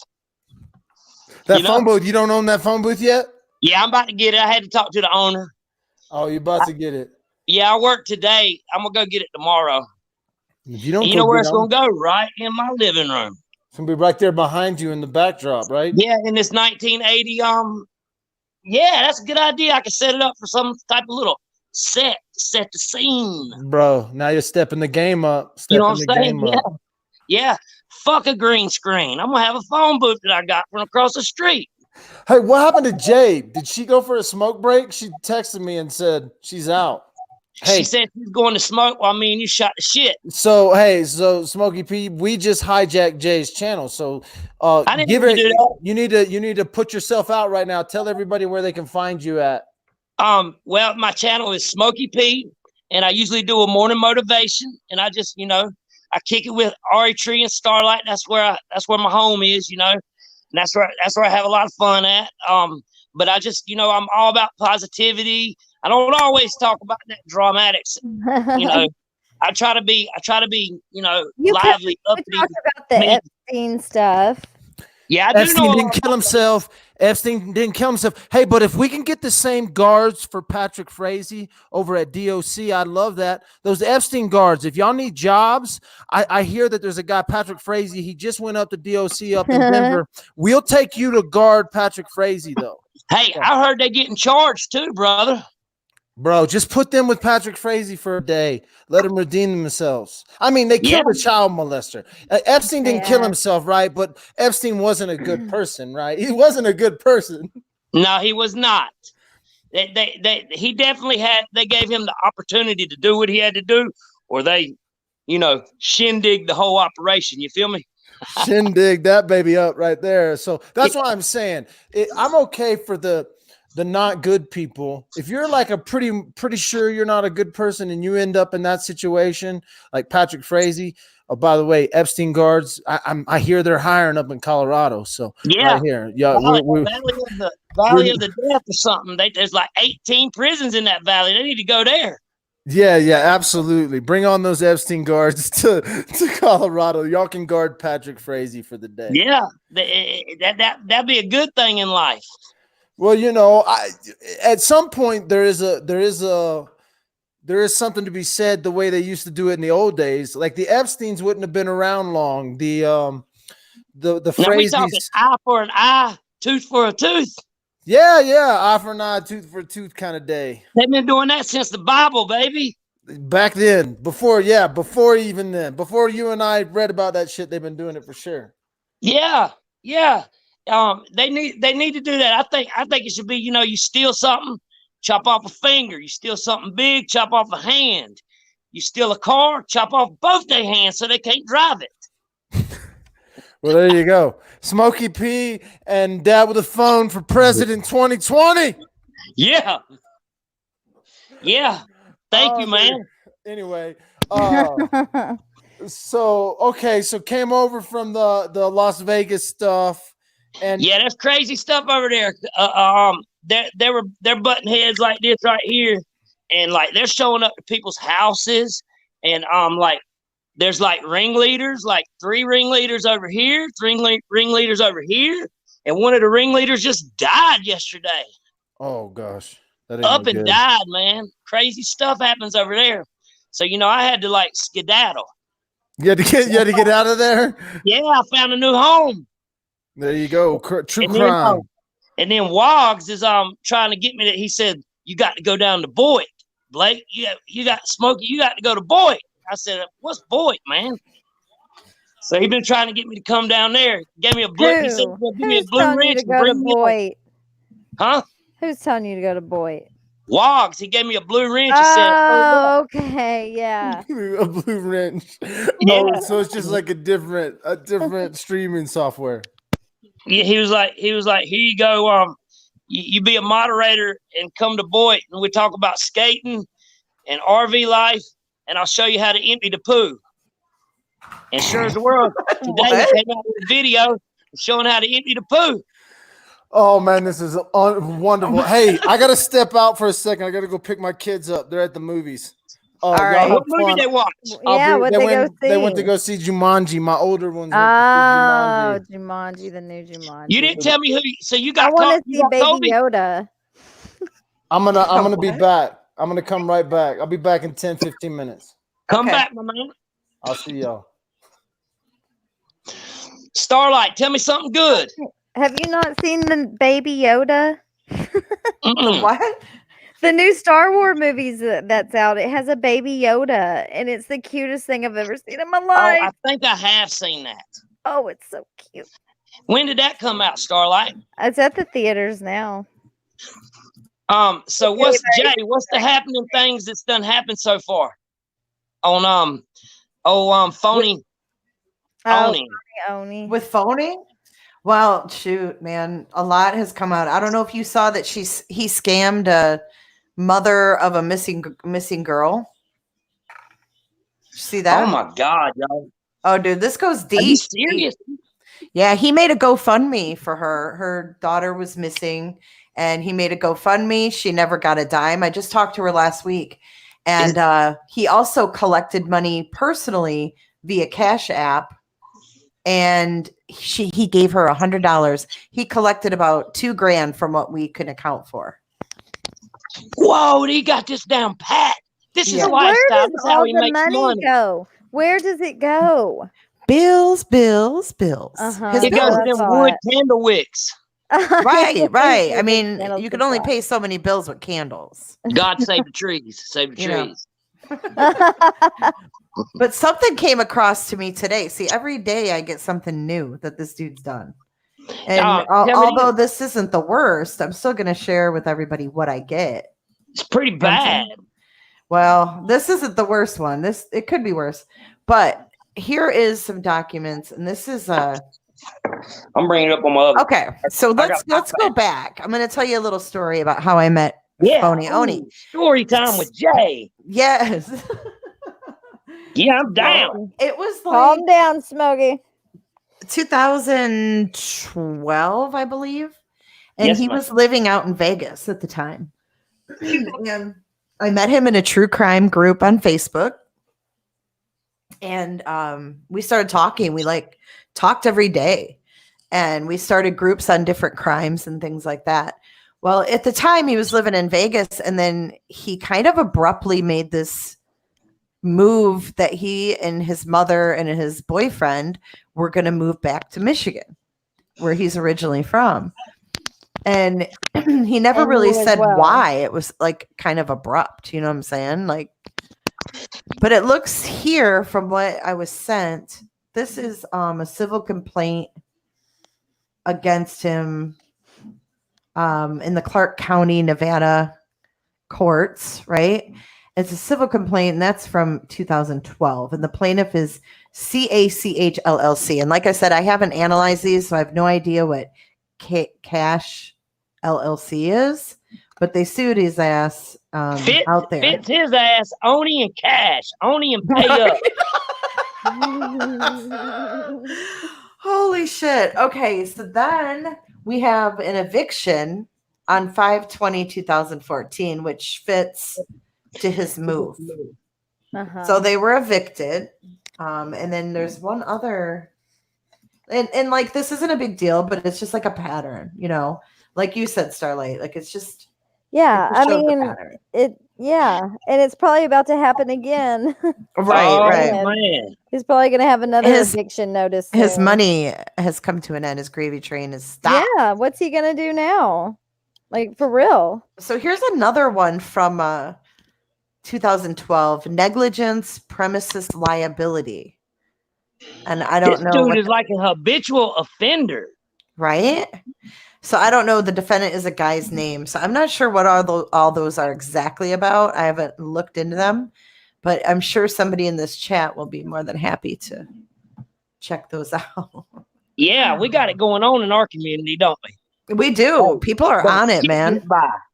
That phone booth, you don't own that phone booth yet? Yeah, I'm about to get it. I had to talk to the owner. Oh, you're about to get it? Yeah, I work today. I'm going to go get it tomorrow. If you don't, and you know where it's going to go? Right in my living room. It's going to be right there behind you in the backdrop, right? Yeah, in this 1980. Yeah, that's a good idea. I can set it up for some type of little set the scene. Bro, now you're stepping the game up. You know what I'm saying? Yeah. Fuck a green screen. I'm going to have a phone booth that I got from across the street. Hey, what happened to Jade? Did she go for a smoke break? She texted me and said she's out. Hey, she said she's going to smoke while me and you shot the shit. So, hey, Smokey P, we just hijacked Jay's channel. So, I didn't do that. You need to put yourself out right now. Tell everybody where they can find you at. Well, my channel is Smokey P, and I usually do a morning motivation, and I just, I kick it with Ari Tree and Starlight. That's where my home is, and that's where I have a lot of fun at. But I just, I'm all about positivity. I don't always talk about that dramatics. I try to be, lively, uppity. Talk about the Epstein stuff. Yeah, I do Epstein didn't kill himself. Epstein didn't kill himself. Hey, but if we can get the same guards for Patrick Frazee over at DOC, I'd love that. Those Epstein guards, if y'all need jobs, I hear that there's a guy, Patrick Frazee. He just went up to DOC up in Denver. We'll take you to guard Patrick Frazee, though. Hey, I heard they're getting charged too, brother. Bro, just put them with Patrick Frazee for a day. Let them redeem themselves. I mean, they killed a child molester. Epstein didn't kill himself, right? But Epstein wasn't a good person, right? He wasn't a good person. No, he was not. He definitely had. They gave him the opportunity to do what he had to do, or they, shindig the whole operation. You feel me? Shindig that baby up right there. So that's why I'm saying I'm okay for the not good people. If you're like a pretty sure you're not a good person and you end up in that situation, like Patrick Frazee. Oh, by the way, Epstein guards, I hear they're hiring up in Colorado. So yeah, right here, yeah, Valley of the Death or something. There's like 18 prisons in that valley. They need to go there. Yeah, absolutely. Bring on those Epstein guards to Colorado. Y'all can guard Patrick Frazee for the day. Yeah, that'd be a good thing in life. Well, at some point there is something to be said the way they used to do it in the old days. Like the Epsteins wouldn't have been around long. The phrase we talking eye for an eye, tooth for a tooth. Yeah, eye for an eye, tooth for a tooth kind of day. They've been doing that since the Bible, baby. Back then, before even then, before you and I read about that shit, they've been doing it for sure. Yeah. They need to do that. I think it should be, you steal something, chop off a finger. You steal something big, chop off a hand. You steal a car, chop off both their hands so they can't drive it. Well, there you go. Smokey P and Dad with a phone for President 2020. Yeah. Yeah. Thank you, man. Anyway, so came over from the Las Vegas stuff, and yeah, there's crazy stuff over there. They're butting heads like this right here, and like they're showing up to people's houses, and like there's like ringleaders, like 3 ringleaders over here, 3 ringleaders over here, and one of the ringleaders just died yesterday. Oh gosh, that up and died, man. Crazy stuff happens over there. So I had to like skedaddle. You had to get out of there. Yeah, I found a new home. There you go. True crime. And then Woggs is trying to get me he said, you got to go down to Boyd. Blake, you got Smokey, you got to go to Boyd. I said, what's Boyd, man? So he been trying to get me to come down there. Gave me a blue. He said, give me a blue wrench and bring me Boyd. Huh? Who's telling you to go to Boyd? Woggs. He gave me a blue wrench. Oh, He said, okay, yeah. A blue wrench. Yeah. Oh, so it's just like a different streaming software. Yeah, he was like, here you go. You be a moderator and come to Boyd, and we talk about skating and RV life, and I'll show you how to empty the poo. And sure as the world, today he came out with a video showing how to empty the poo. Oh man, this is wonderful. Hey, I gotta step out for a second. I gotta go pick my kids up. They're at the movies. All right. What movie they watch? Yeah, what they went to go see Jumanji. My older ones. Jumanji, the new Jumanji. You didn't tell me who. So you got. I want to see Baby Kobe? Yoda. I'm gonna be back. I'm gonna come right back. I'll be back in 10-15 minutes. Come back, my man. I'll see y'all. Starlight, tell me something good. Have you not seen the Baby Yoda? What? The new Star Wars movies that's out. It has a Baby Yoda, and it's the cutest thing I've ever seen in my life. Oh, I think I have seen that. Oh, it's so cute. When did that come out, Starlight? It's at the theaters now. So what's the happening things that's done happened so far on phony Oney. With Phony? Well, shoot, man, a lot has come out. I don't know if you saw that he scammed a mother of a missing girl. See that? Oh my God, y'all! Oh, dude, this goes deep. Are you serious? Yeah, he made a GoFundMe for her. Her daughter was missing, and he made a GoFundMe. She never got a dime. I just talked to her last week, and he also collected money personally via Cash App. And he gave her $100. He collected about $2,000 from what we could account for. Whoa, he got this down pat. This is Where lifestyle. does This is how all he the makes money go? Where does it go? Bills. Uh-huh. His It goes bills. to them wood candle wicks. Right. I mean, you can only pay so many bills with candles. God save the trees. Save the trees. But something came across to me today. See, every day I get something new that this dude's done. And although this isn't the worst, I'm still going to share with everybody what I get. It's pretty bad. Well, this isn't the worst one. It could be worse. But here is some documents, and this is I'm bringing it up on my other. Okay, so let's go back. I'm going to tell you a little story about how I met Phony Oney. Story time with Jay. Yes. Yeah, I'm down. It was like calm down, Smokey. 2012, I believe. And he was living out in Vegas at the time. And I met him in a true crime group on Facebook. And we started talking. We talked every day. And we started groups on different crimes and things like that. Well, at the time he was living in Vegas, and then he kind of abruptly made this move that he and his mother and his boyfriend were going to move back to Michigan, where he's originally from. And he never really said why. It was like kind of abrupt, you know what I'm saying? But it looks here from what I was sent. This is a civil complaint against him in the Clark County, Nevada courts, right? It's a civil complaint, and that's from 2012. And the plaintiff is CACH LLC. And like I said, I haven't analyzed these, so I have no idea what Cash LLC is. But they sued his ass out there. Fits his ass, Oney and Cash. Oney and pay up. Holy shit. Okay, so then we have an eviction on 5/20/2014, which fits to his move. So they were evicted. And then there's one other, and like this isn't a big deal, but it's just like a pattern, you know, like you said, Starlight. Like it's just I mean and it's probably about to happen again. right. Man. He's probably gonna have another eviction notice soon. His money has come to an end. His gravy train is stopped. Yeah, what's he gonna do now? Like for real. So here's another one from 2012, negligence premises liability. And I don't know. This dude is like a habitual offender. Right? So I don't know. The defendant is a guy's name. So I'm not sure what all those are exactly about. I haven't looked into them, but I'm sure somebody in this chat will be more than happy to check those out. Yeah, we got it going on in our community, don't we? We do. People are on it, man.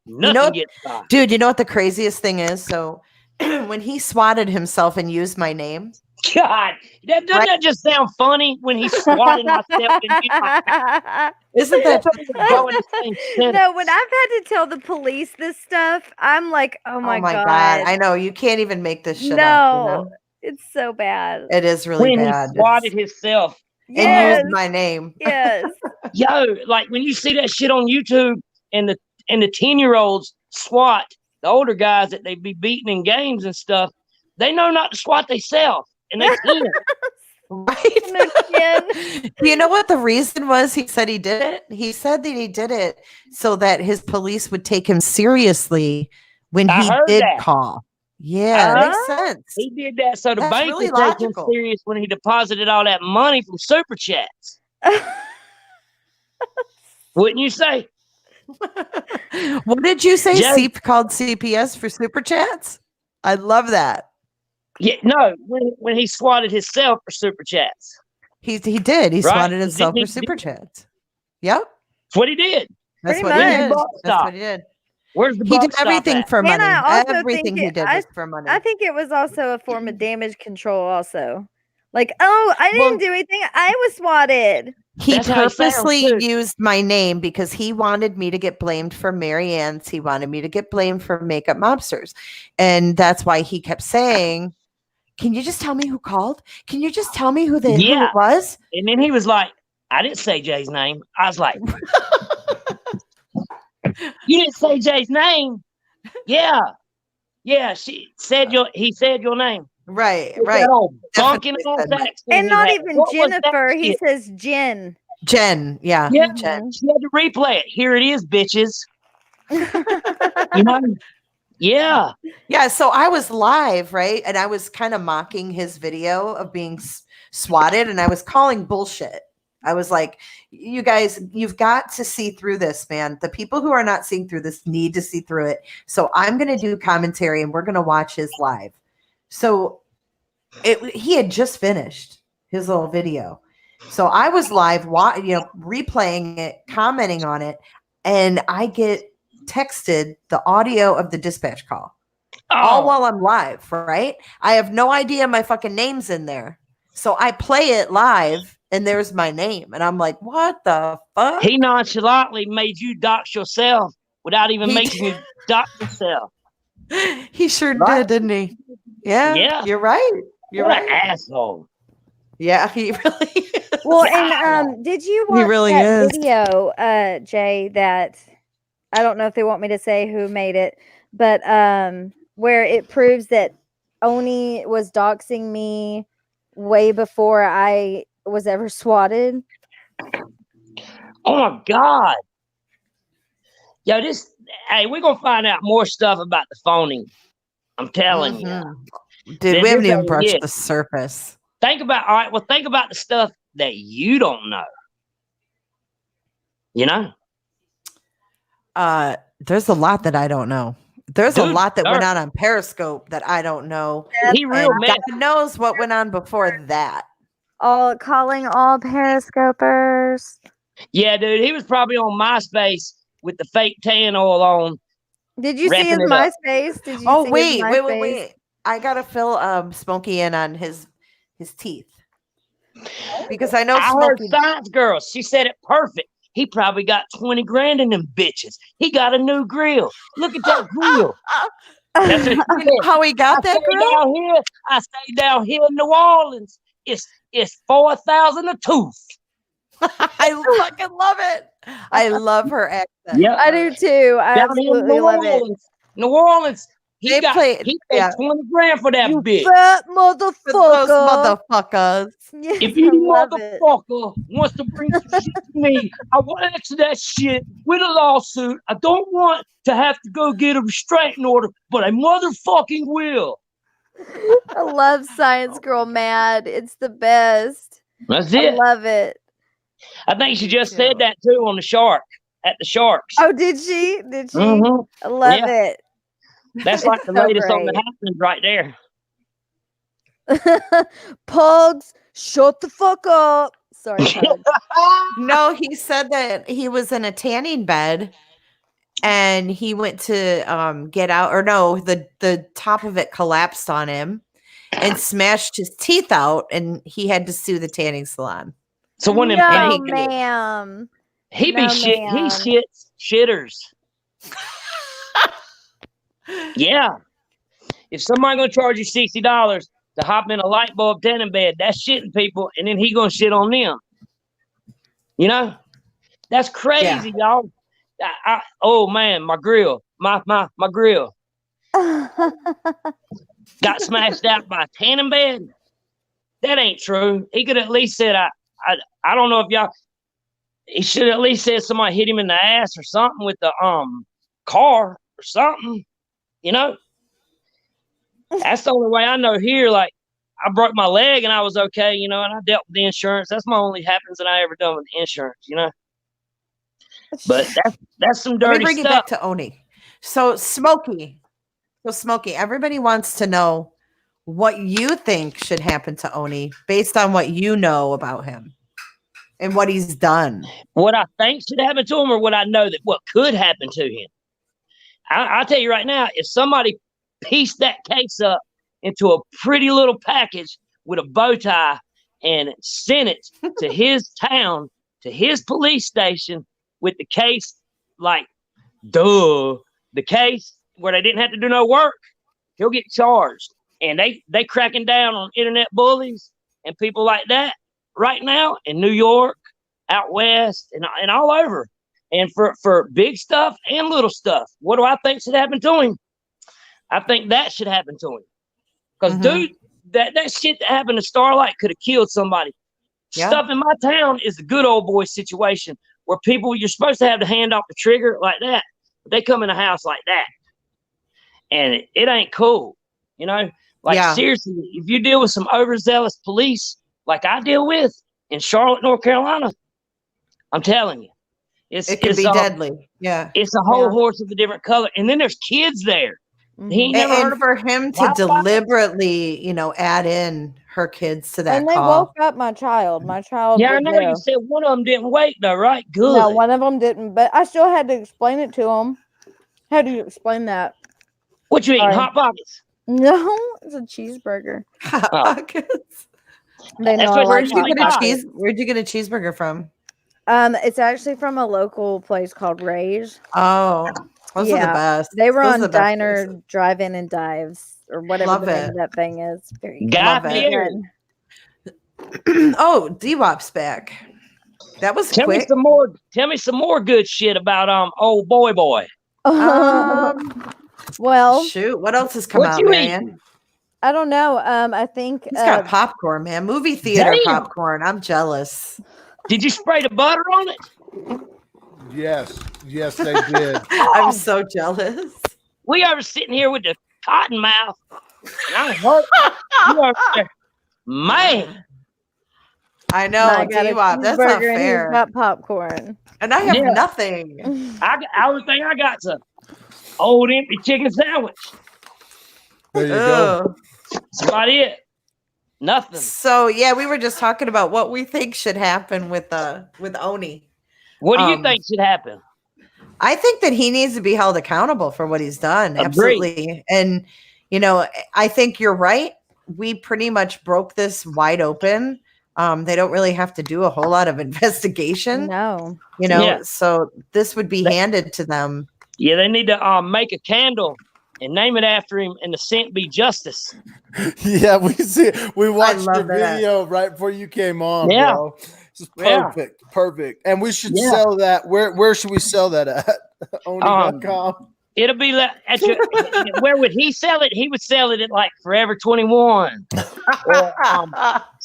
Nothing gets by. Dude, you know what the craziest thing is? So when he swatted himself and used my name. God, doesn't that just sound funny when he swatted myself? Isn't that No, when I've had to tell the police this stuff, I'm like, oh my God. I know. You can't even make this shit up. You know? It's so bad. It is really when bad. He swatted himself. And used my name. Yes. Yo, like when you see that shit on YouTube and the 10-year-olds swat the older guys that they be beating in games and stuff, they know not to swat themselves. And they can't. Right. You know what the reason was he said he did it? He said that he did it so that his police would take him seriously when he did call. Yeah, makes sense. He did that so the bank would take him serious when he deposited all that money from Super Chats. Wouldn't you say? What did you say? Called CPS for Super Chats? I love that. Yeah, no, when he swatted himself for Super Chats. He did. He swatted himself for Super Chats. Yep. That's what he did. That's what he did. That's what he did. Where's the he did everything for money. Everything he did was for money. I think it was also a form of damage control also. Like, oh, I didn't do anything. I was swatted. He purposely used my name because he wanted me to get blamed for Mary Ann's. He wanted me to get blamed for makeup mobsters. And that's why he kept saying, can you just tell me who called? Can you just tell me who it was? And then he was like, I didn't say Jay's name. I was like, you didn't say Jay's name? Yeah. Yeah, he said your name. Right. And not even Jennifer. He says Jen. Jen, yeah. Jen. She had to replay it. Here it is, bitches. You know? Yeah. Yeah. So I was live, right? And I was kind of mocking his video of being swatted, and I was calling bullshit. I was like, you guys, you've got to see through this, man. The people who are not seeing through this need to see through it. So I'm going to do commentary and we're going to watch his live. So he had just finished his little video. So I was live, replaying it, commenting on it, and I get texted the audio of the dispatch call all while I'm live, right? I have no idea my fucking name's in there. So I play it live and there's my name. And I'm like, what the fuck? He nonchalantly made you dox yourself without even making you dox yourself. He sure did, didn't he? Yeah. You're right. You're an asshole. Yeah, he really is. Well, and did you watch that video, Jay, that I don't know if they want me to say who made it, but where it proves that Oney was doxing me way before I was ever swatted? Oh my God. Yo, hey, we're going to find out more stuff about the phoning. I'm telling you. Dude, we haven't even brushed the surface. Think about the stuff that you don't know. You know? There's a lot that I don't know. There's a Dude, lot that went dark. on Periscope that I don't know. He real And mad. God knows what went on before that. Calling all periscopers. Yeah, dude, he was probably on MySpace with the fake tan oil on. Did you see his Wrapping it up. MySpace? Did you Oh, see wait. his MySpace? I gotta fill Smokey in on his teeth. Because I know I heard Smokey. Science Girl. She said it perfect. He probably got 20 grand in them bitches. He got a new grill. Look at that grill. That's what she said. How he got that grill? I stay down here in New Orleans. It's 4,000 a tooth. I fucking love it. I love her accent. Yeah, I do too. I down here in absolutely New love it. Orleans. New Orleans. He They paid yeah. 20 grand for that bitch. Fat Those motherfucker. motherfuckers. Yes, If you I love it. motherfucker wants to bring some shit to me, I want to answer that shit with a lawsuit. I don't want to have to go get a restraining order, but I motherfucking will. I love Science Girl Mad. It's the best. That's I it. love it. I think she just said that too on the Shark at the Sharks. Oh, did she? Did she? Mhm. I love Yeah. it. That's like the so latest on the great. happenings right there. Pugs, shut the fuck up. Sorry, Pugs. No, he said that he was in a tanning bed and he went to get out, or no, the top of it collapsed on him and smashed his teeth out, and he had to sue the tanning salon. So when them No, fake- ma'am. he be No, shit. He ma'am. shits shitters. Yeah. If somebody gonna charge you $60 to hop in a light bulb tanning bed, that's shitting people, and then he gonna shit on them. You know, that's crazy, y'all. Oh man, my grill, my grill got smashed out by a tanning bed. That ain't true. He could at least said, I don't know if y'all. He should at least said somebody hit him in the ass or something with the car or something. You know, that's the only way I know here. Like, I broke my leg and I was okay, you know, and I dealt with the insurance. That's my only happens that I ever done with insurance, you know. But that's some dirty Let me bring stuff. it back to Oney. So Smokey, everybody wants to know what you think should happen to Oney based on what you know about him and what he's done. What I think should happen to him, or what I know that what could happen to him. I'll tell you right now, if somebody pieced that case up into a pretty little package with a bow tie and sent it to his town, to his police station with the case, like, the case where they didn't have to do no work, he'll get charged. And they cracking down on internet bullies and people like that right now in New York, out west, and all over. And for big stuff and little stuff, what do I think should happen to him? I think that should happen to him. Because, dude, that shit that happened to Starlight could have killed somebody. Yeah. Stuff in my town is the good old boy situation where people, you're supposed to have the hand off the trigger like that. But they come in a house like that. And it ain't cool. You know? Like, seriously, if you deal with some overzealous police like I deal with in Charlotte, North Carolina, I'm telling you. It could be deadly. Yeah. It's a whole horse of a different color. And then there's kids there. He ain't never heard for him to deliberately, add in her kids to that. And they woke up my child. My child. Yeah, I know you said one of them didn't wake though, right? Good. No, one of them didn't, but I still had to explain it to him. How do you explain that? What you eating? Hot Pockets? No, it's a cheeseburger. Hot Pockets. Where'd you get a cheeseburger from? It's actually from a local place called Ray's. Oh, those are the best. They were on Diner, Drive-In, and Dives, or whatever the name of that thing is. Very good. Oh, Dwap's back. That was quick. Tell me some more good shit about old boy. Well, shoot, what else has come out, man? I don't know. I think he's got popcorn, man. Movie theater popcorn. I'm jealous. Did you spray the butter on it? Yes, they did. I'm so jealous. We are sitting here with the cotton mouth, and I'm hurt. You are there. Man. I know, Dwap, that's not fair. Got popcorn, and I have nothing. Only thing I got's a Old empty chicken sandwich. There you go. Ugh. That's about it. Nothing. So yeah, we were just talking about what we think should happen with Oney. What do you think should happen? I think that he needs to be held accountable for what he's done. Agreed. Absolutely. And I think you're right. We pretty much broke this wide open. They don't really have to do a whole lot of investigation. No. So this would be handed to them. Yeah, they need to make a candle and name it after him, and the scent be Justice. Yeah, we watched the love that. video right before you came on, Yeah. bro. This is perfect. And we should sell that. Where should we sell that at? Oney.com. It'll be like where would he sell it? He would sell it at like Forever 21 or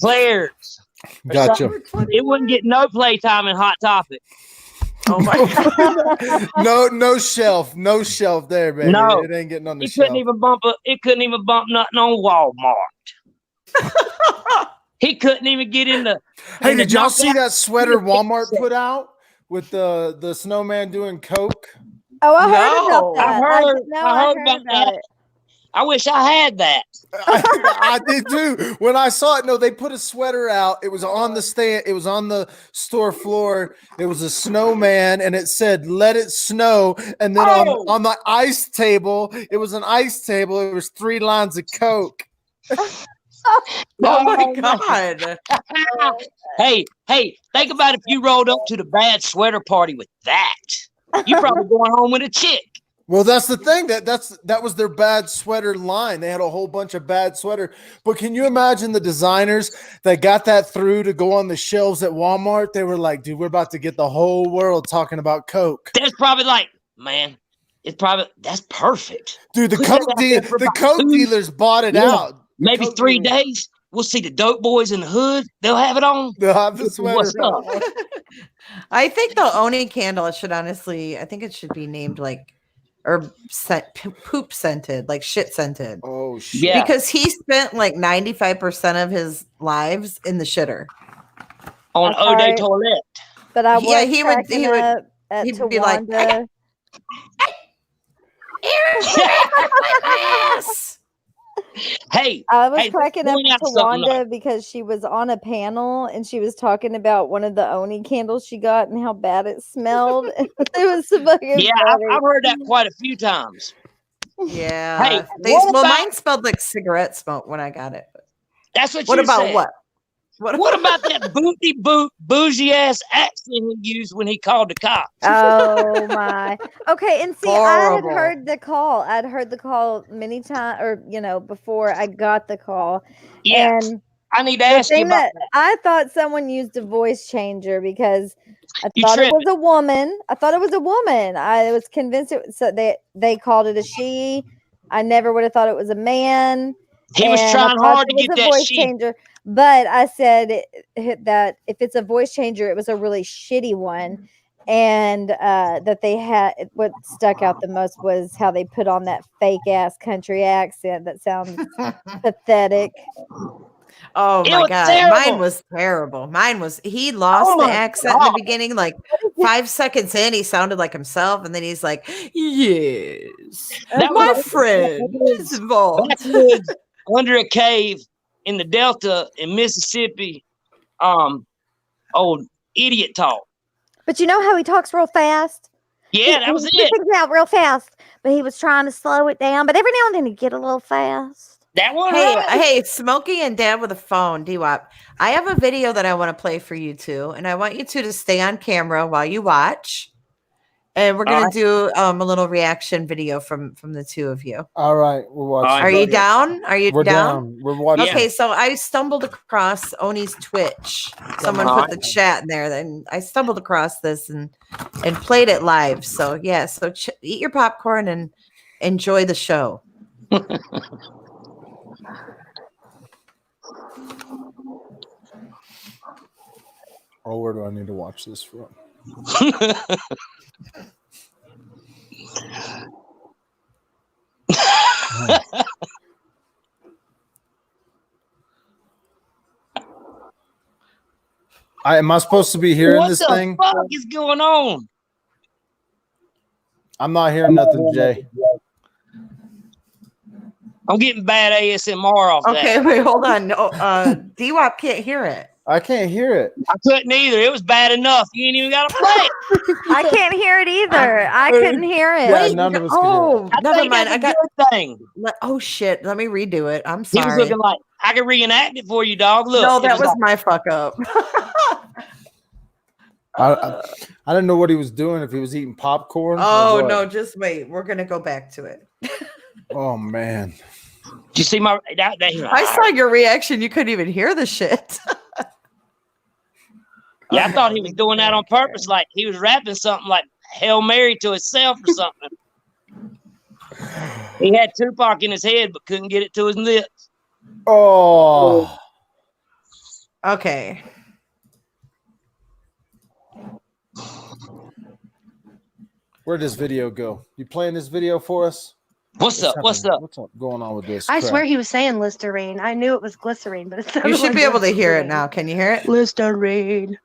Claire's. Gotcha. It wouldn't get no playtime in Hot Topic. Oh my God. No shelf there, baby. No. It ain't getting on the It shelf. couldn't even bump nothing on Walmart. He couldn't even get in the. Hey, did y'all see that sweater Walmart put out with the snowman doing coke? Oh, I heard about that. I heard about that. it. I wish I had that. I did too. When I saw it, no, they put a sweater out. It was on the stand. It was on the store floor. It was a snowman, and it said "Let it snow." And then on the ice table, it was an ice table. It was 3 lines of coke. Oh my God. Hey, think about if you rolled up to the bad sweater party with that. You probably going home with a chick. Well, that's the thing. That was their bad sweater line. They had a whole bunch of bad sweater. But can you imagine the designers that got that through to go on the shelves at Walmart? They were like, dude, we're about to get the whole world talking about coke. That's probably like, man, that's perfect. Dude, the coke dealers bought it out. Maybe 3 days. We'll see the dope boys in the hood. They'll have it on. They'll have the sweater. What's up? I think the Oney candle should I think it should be named like poop scented, like shit scented. Oh shit. Yeah. Because he spent like 95% of his lives in the shitter. On O'Day toilet. But I was he would be like, Hey, I was cracking up point out to something Wanda because she was on a panel and she was talking about one of the Oney candles she got and how bad it smelled. It was fucking I've heard that quite a few times. Yeah. Hey, mine smelled like cigarette smoke when I got it. That's what What you about said. what? What about that bougie ass accent he used when he called the cops? Oh my. Okay, and see, Horrible. I had heard the call. I'd heard the call many times, or before I got the call. Yeah, And I need to ask you about that. I thought someone used a voice changer because I You thought it was tripping. a woman. I was convinced so they called it a she. I never would have thought it was a man. He was and trying I thought hard to it get was a that voice she. changer. But I said that if it's a voice changer, it was a really shitty one. And that they had, what stuck out the most was how they put on that fake ass country accent that sounds pathetic. Oh It my was God. terrible. Mine was terrible. He lost the my accent in God. the beginning, like 5 seconds in, he sounded like himself. And then he's like, yes, That my was- friend is involved. Backwoods under a cave in the Delta in Mississippi. Old idiot talk. But you know how he talks real fast? Yeah, that was He it. things out real fast, but he was trying to slow it down. But every now and then he'd get a little fast. That one. Hey, Smokey and Dad with a phone, Dwap. I have a video that I want to play for you two, and I want you two to stay on camera while you watch. And we're gonna do a little reaction video from the two of you. All right, we're watching. All Are you down? Are you We're down? We're watching. Okay, so I stumbled across Oney's Twitch. Someone put the chat in there. Then I stumbled across this and played it live. So yeah, so eat your popcorn and enjoy the show. Oh, where do I need to watch this from? Am I supposed to be hearing What this the thing? fuck is going on? I'm not hearing nothing, Jay. I'm getting bad ASMR off that. Okay, wait, hold on. No, Dwap can't hear it. I can't hear it. I couldn't either. It was bad enough. You ain't even got to play it. I can't hear it either. I couldn't hear it. Yeah, none of us can hear it. Oh, never think mind. that's I a got. good thing. Oh shit! Let me redo it. I'm He was sorry. looking like I can reenact it for you, dog. Look, No, it that was like, my fuck up. I didn't know what he was doing. If he was eating popcorn. or Oh what. no! Just wait. We're gonna go back to it. Oh man. Did you see my? That, I saw your reaction. You couldn't even hear the shit. Yeah, I thought he was doing that on purpose. Like he was rapping something like Hail Mary to himself or something. He had Tupac in his head, but couldn't get it to his lips. Oh. Okay. Where'd this video go? You playing this video for us? What's up? What's happening? up? What's up going on with this? I crap? swear he was saying Listerine. I knew it was glycerine, but it sounded You should like be able to hear it Listerine. now. Can you hear it? Listerine.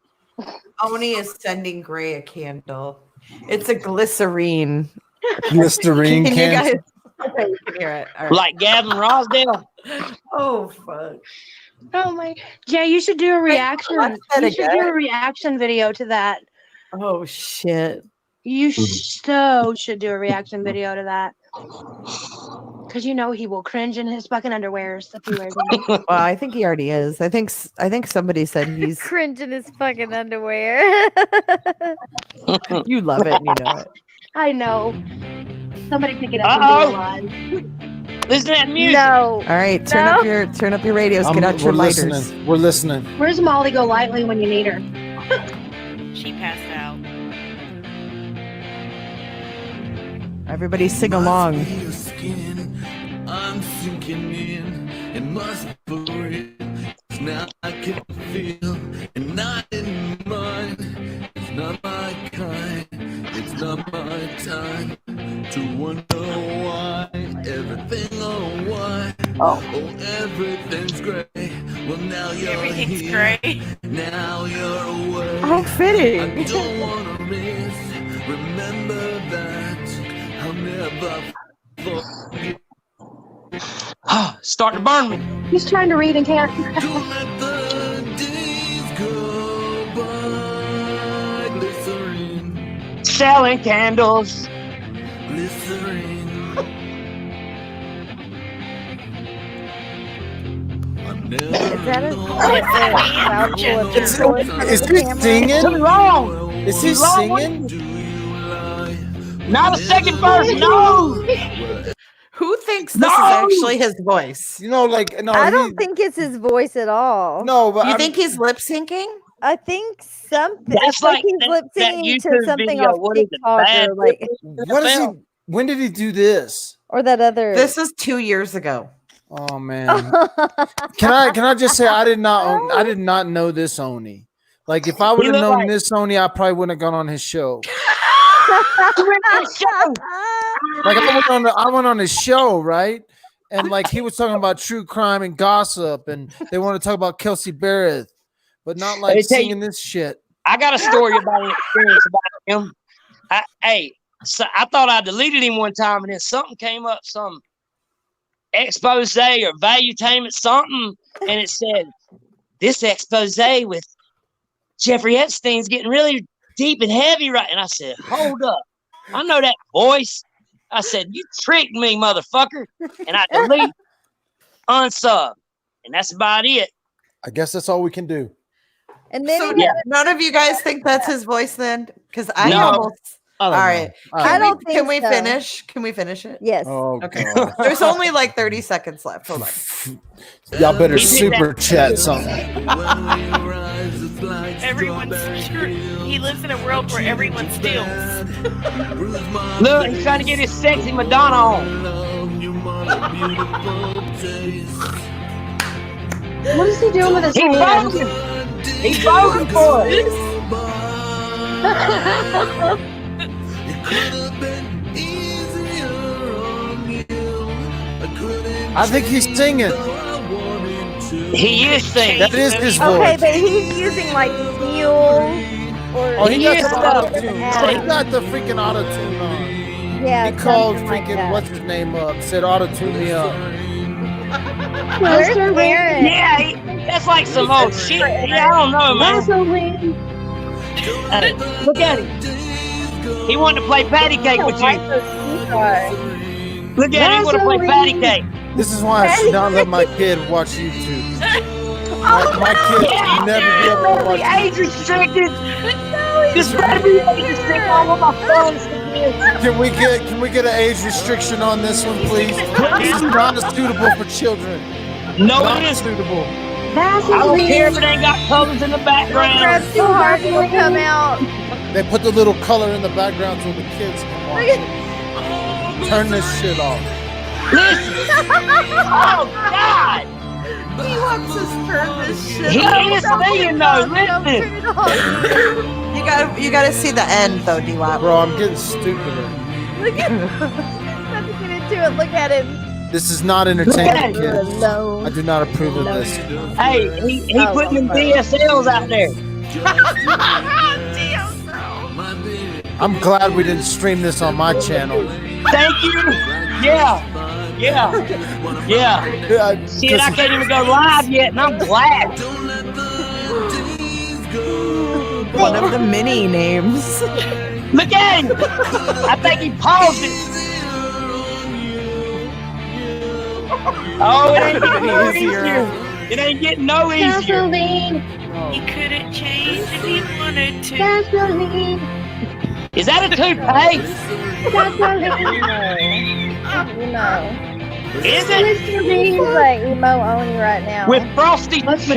Oney is sending Gray a candle. It's a glycerine. Listerine Can you can. guys? Okay, you can hear it. All right. Like Gavin Rosdale. Oh fuck. Oh my! Yeah, you should do a reaction. watch that You should do again. a reaction video to that. Oh shit. You so should do a reaction video to that. Because you know he will cringe in his fucking underwears if he wears them. Well, I think he already is. I think somebody said he's. Cringe in his fucking underwear. You love it, and you know it. I know. Somebody pick it up Uh-oh. and do it live. Listen to that music. No. All right, turn up your radios. Get out we're your lighters. listening. We're listening. Where's Molly Go Lightly when you need her? She passed out. Everybody sing along. Your skin, I'm sinking in my spirit. Now I can feel, and not in mine. It's not my kind. It's not my time to wonder why everything why. Oh, everything's great. Well, now you're Everything's here. great. Now you're away. How I fitting. don't wanna miss. Remember that I'll never forget. Starting to burn me. He's trying to read and can't. Don't let the days go by. Glycerine, Selling candles. glycerine. I'm never Is that a alone. Is he singing? What's wrong? Is he singing? Do you lie? Not a second verse. No. Who thinks this No! is actually his voice? You know, like no. I don't think it's his voice at all. No, but You think he's lip syncing? I think something. That's It's like like he's that- lip that syncing to YouTube something video, off what is it, TikTok Bad or like what is he? When did he do this? or that other. This is 2 years ago. Oh man. Can I just say I did not know this Oney. Like if I would have looked known like- this Oney, I probably wouldn't have gone on his show. Like I went on his show, right? And like he was talking about true crime and gossip, and they want to talk about Kelsey Barrett, but not like Let me tell you- singing this shit. I got a story about an experience about him. So I thought I deleted him one time, and then something came up, some expose or valuetainment something, and it said this expose with Jeffrey Epstein's getting really deep and heavy, right? And I said, hold up, I know that voice. I said, you tricked me, motherfucker, and I delete, unsub, and that's about it. I guess that's all we can do. and then So he had none of you guys think that's his voice then? Because I No. almost. I don't All know. right. I don't think Can we so. finish? Can we finish it? yes. Oh Okay. God. There's only like 30 seconds left. Hold on. Y'all better He did that. super chat something. Everyone's he lives in a world where everyone steals. Look, he's trying to get his sexy Madonna on. What is he doing with his He's hands? voting. He's voting for it. I think he's singing. He is singing. That is his Okay, voice. but he's using like steel or Oh, he got He the is auto tune. stuff. Oh, he got the freaking auto tune on. Yeah, He called something like freaking that. what's his name up, said auto-tune me up. Where's Aaron? Yeah, that's like some old shit. Yeah, I don't know, man. Hey, look at him. He wanted to play patty cake with you. Look at him. He want to play patty cake. This is why I should not let my kid watch YouTube. My kid should never be able to watch age YouTube. restricted. This better be age restricted. I want my phone to Can we get an age restriction on this one, please? This is not suitable for children. No, Not it is. suitable. I don't care if it ain't got colors in the background. Grab too hard, it will come out. They put the little color in the background so the kids can watch it. Turn this shit off. Listen. Oh, God. He wants us to turn this shit He off. is singing, though. Listen. You gotta see the end though, Dwap. Bro, I'm getting stupider. Look at him. About to get into it. Look at him. This is not entertaining, Look at kids. Alone. I do not approve of this. Hey, he putting them DSLs out there. I'm glad we didn't stream this on my channel. Thank you. Yeah. Shit, I can't even go live yet, and I'm glad. One of the mini names. Look at him. I think he paused it. Oh, it ain't getting no easier. It ain't getting no easier. He couldn't change if he wanted to. Is that a toupee? Is it? He's like emo Oney right now. With frosty tips?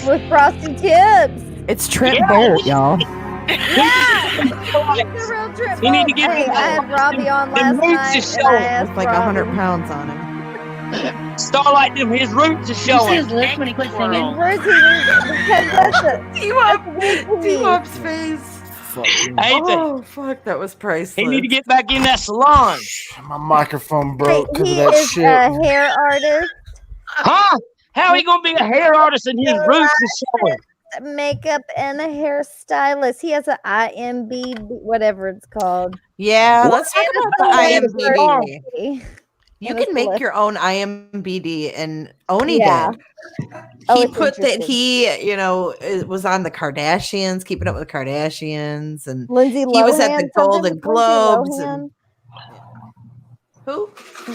With frosty tips. It's Trent Bolt, y'all. Yeah. The real trip. You need to get Hey, I had Robbie on them last roots night. is And I showing. asked With like Robbie. 100 pounds on him. Starlight, them his roots are showing. lips when he quit singing. Where's he? Because that's Dwap's face. Fucking Ain't they? Oh fuck, that was priceless. He need to get back in that salon. my microphone broke because of he that is shit. a hair artist, Huh? How he gonna be a hair artist and his roots is showing? makeup, and a hairstylist. He has an IMB, whatever it's called. Yeah, What? let's talk about the IMDb. You And it's can make list. your own IMDb, and Oney Yeah. did. Oh, He it's put that interesting. he, was on the Kardashians, keeping up with the Kardashians, and Lindsay Lohan. he was at the something Golden with Lindsay Globes. Lohan. And, who?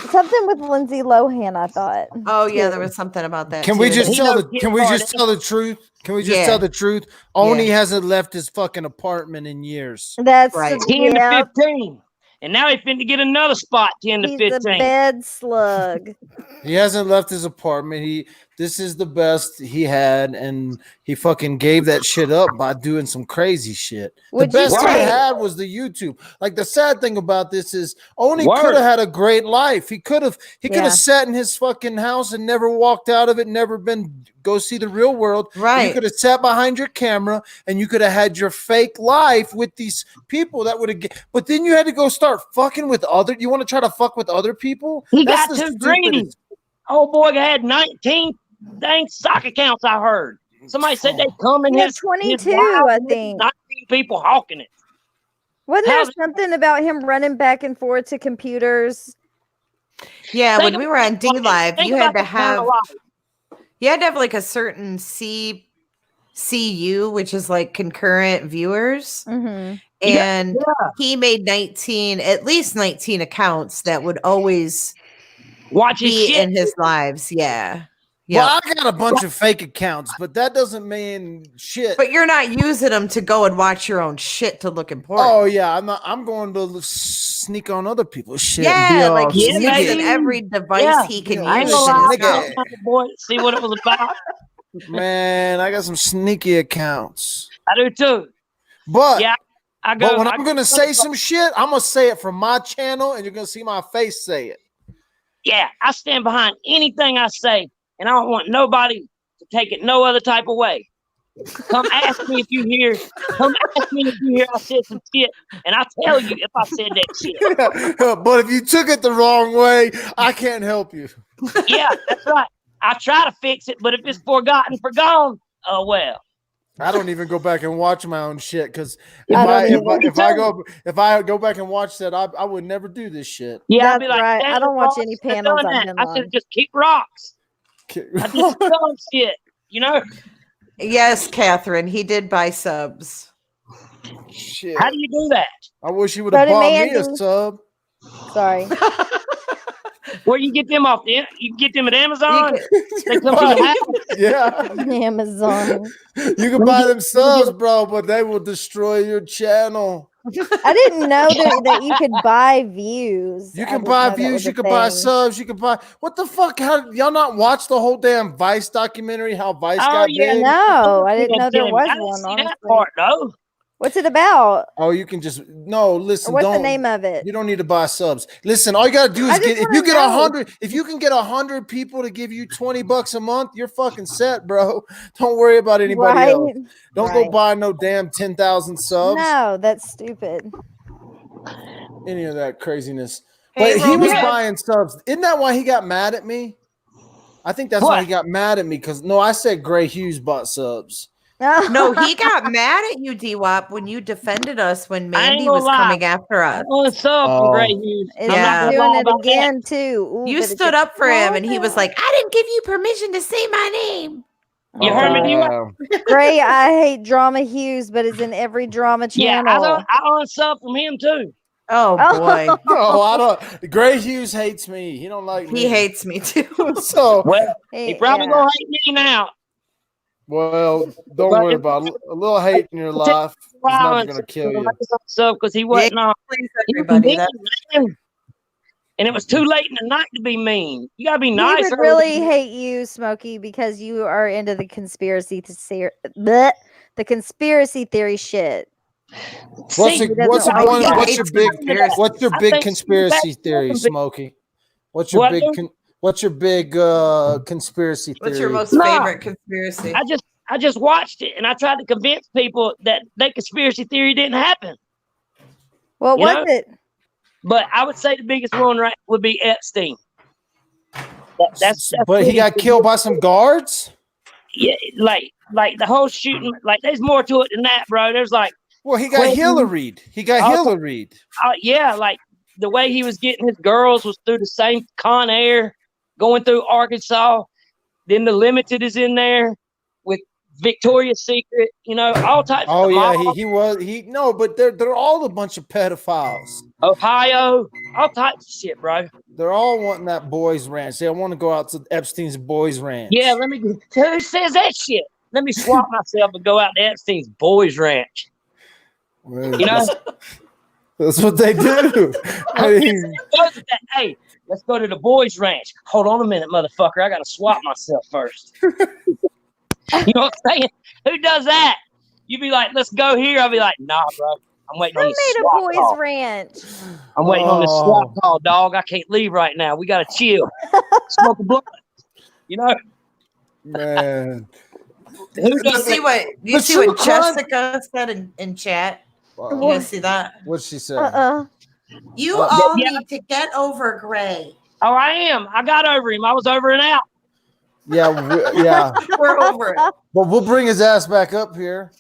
Something with Lindsay Lohan, I thought. Oh yeah, too. there was something about that. Can we too. just He tell knows the his Can we part. just tell the truth? Can we just Yeah. tell the truth? Oney hasn't left his fucking apartment in years. That's Right. 10 yeah, to 15. And now he finna get another spot 10 to he's 15. a bed slug. He hasn't left his apartment. This is the best he had, and he fucking gave that shit up by doing some crazy shit. Would the you best he say- had was the YouTube. Like, the sad thing about this is Oney Word. could have had a great life. He could have Yeah. sat in his fucking house and never walked out of it, never been go see the real world. Right. You could have sat behind your camera and you could have had your fake life with these people that would have but then you had to go start fucking with you want to try to fuck with other people? He That's got the too greedy. stupidest. Old boy had 19 dang stock accounts, I heard. Somebody said they come in He had his 22, his I live, think. 19 people hawking it. Wasn't How's there something about him running back and forth to computers? Yeah, Think when we were on D Live, Think you had about to the kind of have life. like a certain CU, which is like concurrent viewers. Mm-hmm. And Yeah. he made at least 19 accounts that would always Watch his be shit. in his lives. Yeah. Well, I got a bunch of fake accounts, but that doesn't mean shit. But you're not using them to go and watch your own shit to look important. Oh yeah, I'm going to sneak on other people's shit. and be yeah, all like he's Yeah, using baby. every device Yeah. he can I ain't use. gonna lie, in his I nigga. house. found the boy to see what it was about. Man, I got some sneaky accounts. I do too. But Yeah, I go. but when I I'm gonna go- say some shit, I'm gonna say it from my channel, and you're gonna see my face say it. Yeah, I stand behind anything I say, and I don't want nobody to take it no other type of way. Come ask me if you hear. Come ask me if you hear I said some shit, and I'll tell you if I said that shit. But if you took it the wrong way, I can't help you. Yeah, that's right. I try to fix it, but if it's forgotten, forgone, oh well. I don't even go back and watch my own shit because I if I go back and watch that, I would never do this shit. Yeah, I'd That's be like, right. I "Damn, don't watch Ross, any I should've panels done I've that. been I should on. just keep rocks. I did some dumb shit, you know? Yes, Catherine, he did buy subs. Shit. How do you do that? I wish you would So have did bought me a Mandy. sub. Sorry. Where you get them off? You can get them at Amazon. You They come to your house. Yeah. Amazon. You can buy them subs, bro, but they will destroy your channel. I didn't know that you could buy views. You I can didn't buy know that views, was you a can buy thing. subs, you can buy what the fuck? How y'all not watch the whole damn Vice documentary? How Vice Oh, got yeah. big? No, I didn't know there was I didn't one. see Honestly, that part though. what's it about? Oh, you can just no. Or Listen, what's the don't. name of it? You don't need to buy subs. Listen, all you gotta do I is just get. If wanna you get know. 100, if you can get 100 people to give you $20 a month, you're fucking set, bro. Don't worry about anybody Right. else. Don't go Right. buy no damn 10,000 subs. No, that's stupid. Any of that craziness. Hey, But he was Romeo. buying subs. Isn't that why he got mad at me? I think that's why What? he got mad at me because no, I said Gray Hughes bought subs. No, he got mad at you, Dwap, when you defended us when I ain't Mandy gonna was lie. coming after us. I'm on sub Oh. from Gray Hughes. It's I'm not Yeah. gonna doing lie it about that. again too. Ooh, You but it stood gets up for him, and he was smaller. like, "I didn't give you permission to say my name." You Oh, heard me, God. D-Wap? Gray, I hate Drama Hughes, but it's in every drama Yeah, channel. I unsub from him too. Oh boy, No, I don't. Gray Hughes hates me. He don't like me. he hates me too. So Well, he probably Yeah. gonna hate me now. well, don't But worry it- about it. A little hate in your life is never gonna kill you. Sub because he wasn't on. Please, He was everybody. mean, That, man. And it was too late in the night to be mean. You gotta be He nice. would really hate you, Smokey, because you are into the conspiracy the conspiracy theory shit. What's See, your what's doesn't your like one, that. what's your big Conspiracy. what's your I big think conspiracy that's theory, big. Smokey? What's your What, big dude? what's your big conspiracy theory? what's your most Nah. favorite conspiracy? I just watched it and I tried to convince people that conspiracy theory didn't happen. What You was know? it? But I would say the biggest one right would be Epstein. That's But he got killed by some guards? Yeah, like the whole shooting. Like there's more to it than that, bro. There's like, Well, he got Well, Hillaried. He got also- Hillaried. yeah, like the way he was getting his girls was through the same Con Air, going through Arkansas. Then the Limited is in there with Victoria's Secret. You know, all types. Oh of yeah, malls, no, but they're all a bunch of pedophiles. Ohio, all types of shit, bro. They're all wanting that boys' ranch. They want to go out to Epstein's boys' ranch. Yeah, who says that shit? Let me swap myself and go out to Epstein's boys' ranch. Well, You know, that's what they do. I mean, hey, let's go to the boys' ranch. Hold on a minute, motherfucker. I gotta swap myself first. You know what I'm saying? Who does that? You be like, let's go here. I'll be like, nah, bro. I'm waiting on Who this made a swap boys' call. ranch? I'm waiting on this swap Oh. call, dog. I can't leave right now. We gotta chill. Smoke a blunt. You know? man. Who You does see that? what you The see true what crime- Jessica said in chat? You Wow. guys see that? What'd she say? You Uh, all yeah. need to get over Gray. Oh, I am. I got over him. I was over and out. Yeah, yeah. We're over it. But we'll bring his ass back up here.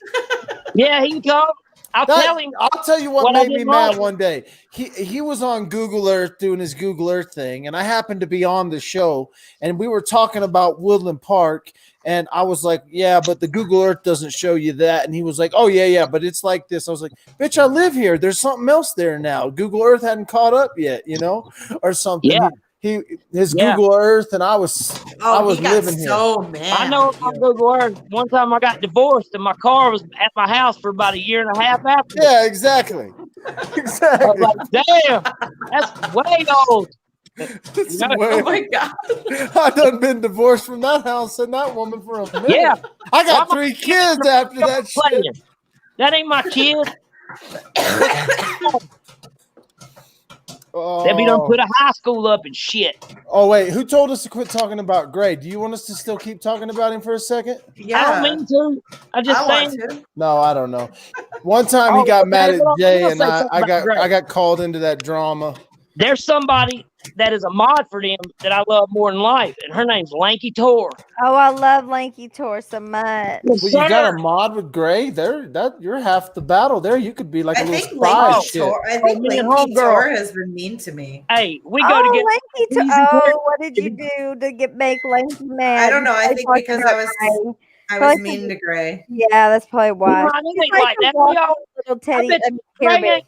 Yeah, he can come. I'll tell him. I'll tell you what what I made me did mad wrong. one day. He was on Google Earth doing his Google Earth thing, and I happened to be on the show, and we were talking about Woodland Park, and I was like, yeah, but the Google Earth doesn't show you that. And he was like, oh, yeah, but it's like this. I was like, bitch, I live here. There's something else there now. Google Earth hadn't caught up yet, or something. Yeah. His Yeah. Google Earth, and I was He got living here. so mad. I know on Google Earth. One time I got divorced and my car was at my house for about a year and a half after. Yeah, exactly. I was Exactly. like, damn, that's way old. It's You know? way- Oh my god. I done been divorced from that house and that woman for a minute. Yeah. I got Why 3 kids after that shit. Playing. That ain't my kid. They be done put a high school up and shit. Oh wait, who told us to quit talking about Gray? Do you want us to still keep talking about him for a second? Yeah. I don't mean to. I just I want saying. to. No, I don't know. One time Oh, he got okay, mad at well, Jay, we'll and say I something about got Gray. I got called into that drama. There's somebody that is a mod for them that I love more than life, and her name's Lanky Tor. Oh, I love Lanky Tor so much. Well, you got a mod with Gray there. That you're half the battle there. You could be like a little spy shit. I think Lanky Tor has been mean to me. Hey, we go to get Lanky Tor. Oh, what did you do to make Lanky mad? I don't know. I think because I was mean to Gray. Yeah, that's probably why. No, I think like that. Little Teddy. Gray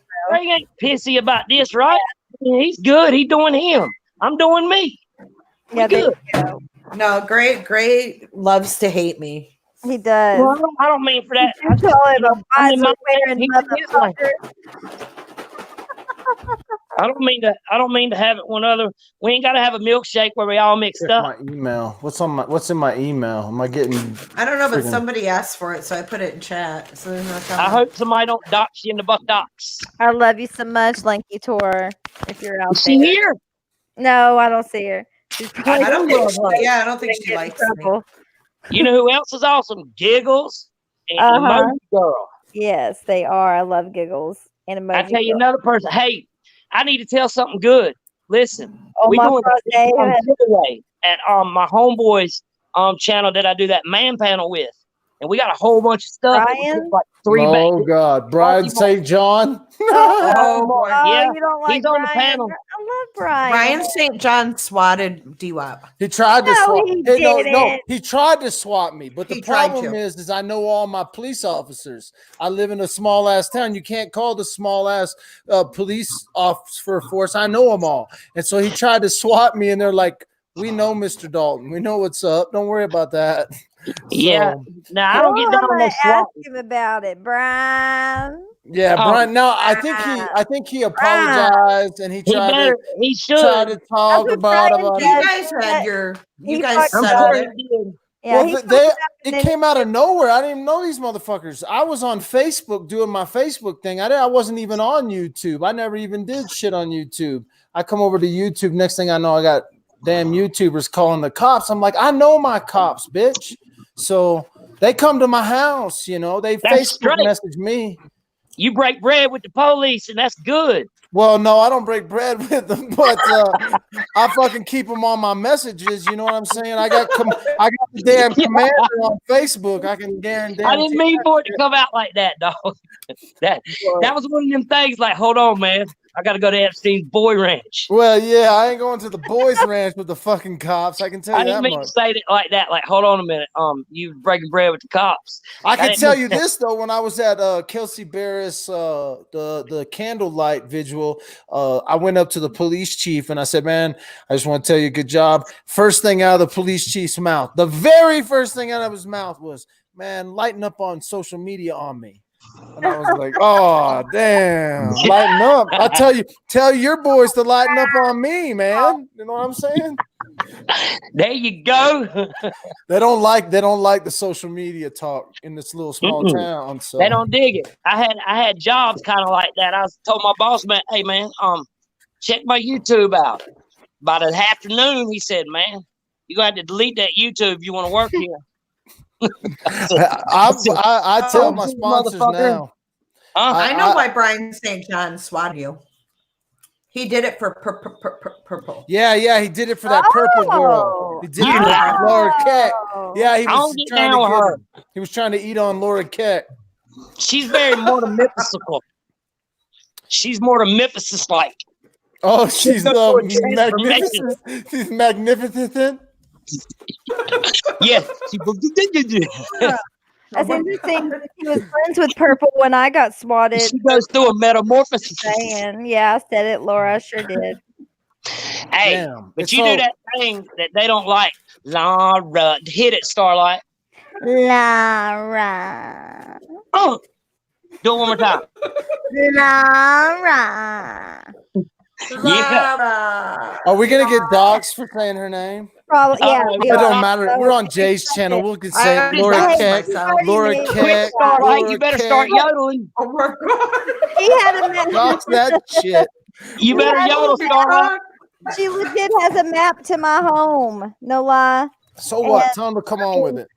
ain't pissy about this, right? He's good. He's doing him. I'm doing me. Yeah, good. No, Gray loves to hate me. He does. Well, I don't mean for that. I don't mean to have it one other. We ain't got to have a milkshake where we all mixed up. My email. What's in my email? Am I getting? I don't know, but somebody asked for it, so I put it in chat. So there's no comment. I hope somebody don't dox you in the buck dox. I love you so much, Lanky Tor. If you're out Is she here? No, I don't see her. I don't think she likes me. You know who else is awesome? Giggles and Emoji Girl. Yes, they are. I love Giggles and Emoji. I tell you another person. Hey, I need to tell something good. Listen, we doing a giveaway at my homeboy's channel that I do that man panel with, and we got a whole bunch of stuff. Brian? Like 3 Oh God, Brian St. John. Yeah, you don't like he's on the panel. I love Brian. Brian St. John swatted Dwap. He tried to swat. he No, didn't. he tried to swat me. But the He tried problem to. is I know all my police officers. I live in a small ass town. You can't call the small ass police officer force. I know them all. And so he tried to swat me, and they're like, "We know Mr. Dalton. We know what's up. Don't worry about that." Yeah. Now I don't get down on no ask swat. him about it, Brian. Yeah, Brian. No, I think he apologized, and he tried to talk about it. You guys had you guys settled it. Yeah, well, it came out of nowhere. I didn't even know these motherfuckers. I was on Facebook doing my Facebook thing. I wasn't even on YouTube. I never even did shit on YouTube. I come over to YouTube. Next thing I know, I got damn YouTubers calling the cops. I'm like, I know my cops, bitch. So they come to my house. You know, they Facebook message me. You break bread with the police, and that's good. Well, no, I don't break bread with them, but I fucking keep them on my messages. You know what I'm saying? I got the damn commander on Facebook. I can guarantee. I didn't mean for it to come out like that, dog. that was one of them things. Like, hold on, man. I got to go to Epstein's boy ranch. Well, yeah, I ain't going to the boys' ranch with the fucking cops. I can tell you that much. I didn't mean to say it like that. Like, hold on a minute. You breaking bread with the cops. I can tell you this though. When I was at Kelsey Barris, the candlelight vigil, I went up to the police chief and I said, "Man, I just want to tell you, good job." First thing out of the police chief's mouth, the very first thing out of his mouth was, "Man, lighten up on social media on me." And I was like, "Oh, damn, lighten up." I tell your boys to lighten up on me, man. You know what I'm saying? There you go. They don't like the social media talk in this little small town. So they don't dig it. I had jobs kind of like that. I told my boss, man, "Hey man, check my YouTube out." By the afternoon, he said, "Man, you're gonna have to delete that YouTube if you want to work here." I tell my sponsors now. I know why Brian St. John swatted you. He did it for purple. Yeah, he did it for that purple girl. He did it for Laura Keck. Yeah, he was trying to eat on Laura Keck. She's very more than mythical. She's more than Memphis like. Oh, she's magnificent. She's magnificent. Yes. That's interesting. He was friends with Purple when I got swatted. She goes through a metamorphosis. Yeah, I said it, Laura. I sure did. Hey, but you do that thing that they don't like. Laura, hit it, Starlight. Laura. Oh, do it one more time. Laura. Yeah. Are we gonna get dogs for saying her name? Probably, yeah. It don't matter. We're on Jay's channel. We can say Laura Keck. Laura Keck. You better start yodeling. Oh my God. He had a map. Dogs that shit. You better yodel, Starlight. She legit has a map to my home. No lie. So what? Tell them to come on with it.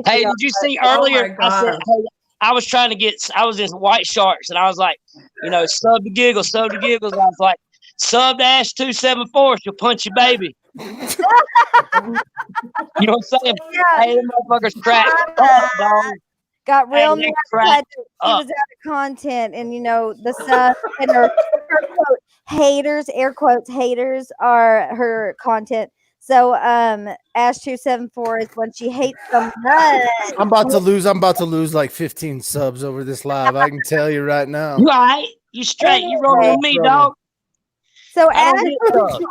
Hey, did you see earlier? I said, hey, I was trying to I was in white sharks, and I was like, sub to giggles. I was like, Sub Dash 274, she'll punch your baby. You know what I'm saying? Yeah. Hey, them motherfuckers crack up, dog. Got real Hey, mad. they crack She was out of content, and the sub and her quote haters, air quotes haters, are her content. So Ash 274 is when she hates so much. I'm about to lose like 15 subs over this live. I can tell you right now. You all right? You straight? You rolling with me, dog? So I Ash don't get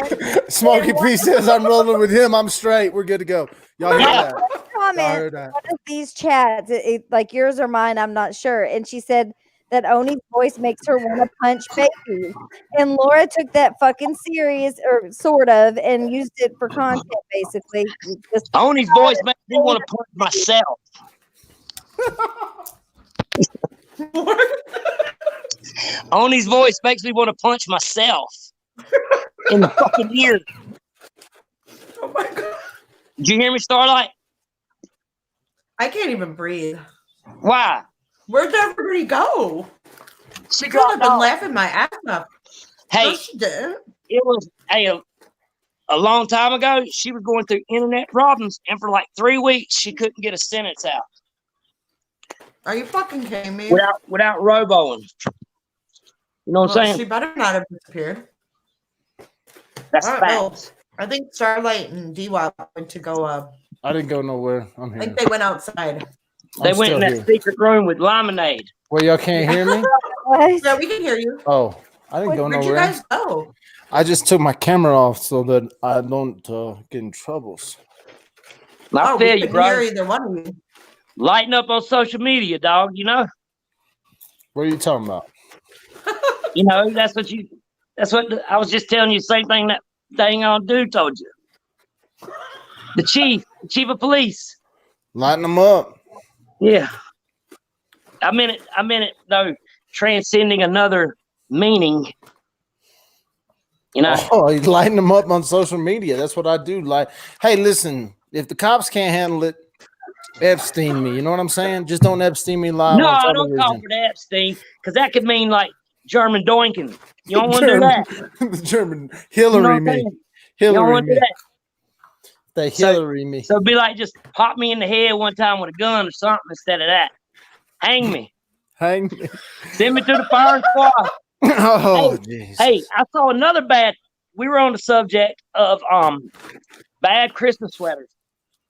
comment, Smokey P says I'm rolling with him. I'm straight. We're good to go. Y'all hear that? Y'all comment heard that? one of these chats, like yours or mine, I'm not sure. And she said that Oney's voice makes her want to punch babies. And Laura took that fucking serious, or sort of, and used it for content, basically. Oney's voice makes me want to punch myself. Oney's voice makes me want to punch myself in the fucking ear. Oh my god! Did you hear me, Starlight? I can't even breathe. Why? Where'd everybody go? She Girl, I've been off. laughing my ass off. Hey, No, she didn't. it was a long time ago. She was going through internet problems, and for like 3 weeks, she couldn't get a sentence out Are you fucking kidding me? without roboing. You know what I'm saying? She better not have disappeared. That's I don't know. facts. I think Starlight and Dwap went to go. I didn't go nowhere. I'm I here. think they went outside. They I'm went in still that here. secret room with lemonade. Well, y'all can't hear me? What? Yeah, we can hear you. Oh, I didn't go Where'd you nowhere. guys go? I just took my camera off so that I don't get in troubles. I we feel you, couldn't bro. hear either one of you. Lighten up on social media, dog. You know. What are you talking about? You know, that's what I was just telling you. Same thing that dang on dude told you. The chief of police. Lighten them up. Yeah. I meant it though, transcending another meaning. You know. Oh, he's lighting them up on social media. That's what I do. Like, hey, listen, if the cops can't handle it, Epstein me. You know what I'm saying? Just don't Epstein me live No, on I television. don't call for the Epstein, because that could mean like German doinking. You don't want to do that. The German You know what Hillary I'm me. saying? You don't Hillary want to do me. that. They So- Hillary me. So it'd be like just pop me in the head one time with a gun or something instead of that. Hang me. Hang me. Send me to the firing squad. Oh, jeez. Hey, I saw another bad. We were on the subject of bad Christmas sweaters,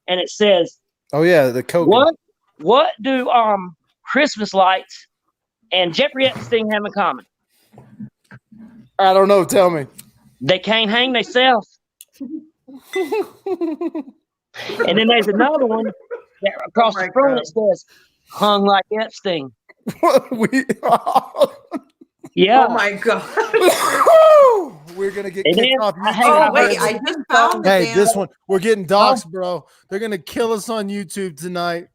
and it says, Oh yeah, the Coke. what do Christmas lights and Jeffrey Epstein have in common? I don't know. Tell me. They can't hang themselves. And then there's another one that across the front that says, hung like Epstein. Yeah. Oh my god. We're gonna get And kicked then off I YouTube. hang Oh out wait, with- I just found the Hey, damn- this one, we're getting doxxed, bro. They're gonna kill us on YouTube tonight.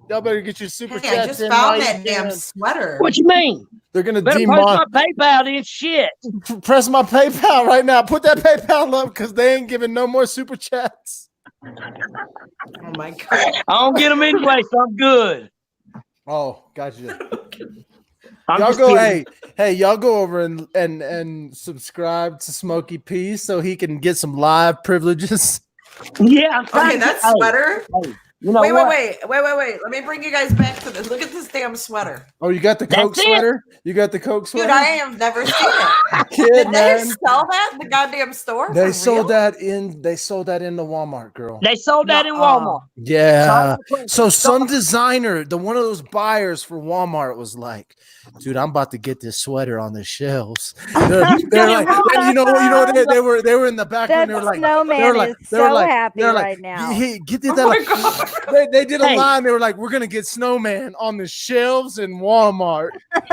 Y'all better get your super Hey, I chats just in. found while that you damn can. sweater. What you mean? They're gonna Better post my PayPal then shit. press my PayPal right now. Put that PayPal up because they ain't giving no more super chats. Oh my god. I don't get them anyway, so I'm good. Oh, gotcha. I'm Y'all just go, kidding. hey, y'all go over and subscribe to Smokey P so he can get some live privileges. Yeah, I'm trying Okay, to that hey, sweater. hey, you know Wait. what? Let me bring you guys back to this. Look at this damn sweater. Oh, you got the Coke That's it. sweater? You got the Coke sweater? Dude, I have never seen it. Kid, Did they man. sell that in the goddamn store? They for sold real? that in the Walmart, girl. They sold that in Nuh-uh. Walmart. Yeah. So some So- designer, one of those buyers for Walmart was like, dude, I'm about to get this sweater on the shelves. They're like, and you know what? They were in the back That room. They were like, snowman is so happy right now. Hey, get this Oh my god. They did a Hey. line. They were like, we're gonna get snowman on the shelves in Walmart.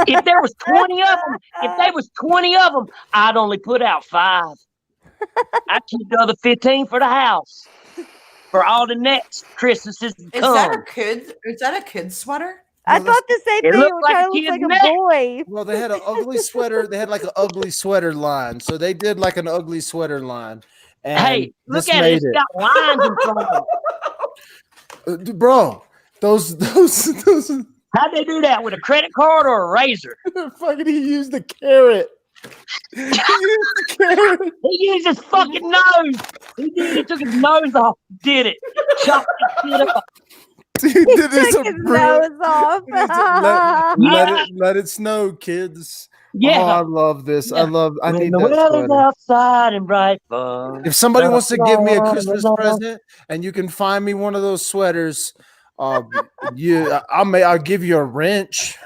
If there was 20 of them, I'd only put out 5. I'd keep the other 15 for the house. For all the next Christmases to Is come. that a kid's sweater? I thought the same It thing. looked It like kind a of looks kid's like a neck. boy. Well, they had an ugly sweater. They had like an ugly sweater line. So they did like an ugly sweater line. And Hey, look this at it. made It's got lines in front of it. Bro, those How'd they do that? With a credit card or a razor? fucking he used the carrot. He used his fucking nose. He took his nose off. Did it. Chopped that shit up. He did this Took his nose off. let it snow, kids. Yeah. Oh, I love this. Yeah. I When need the that weather's sweater. outside and bright fun. If somebody wants to give me a Christmas present and you can find me one of those sweaters, I'll give you a wrench.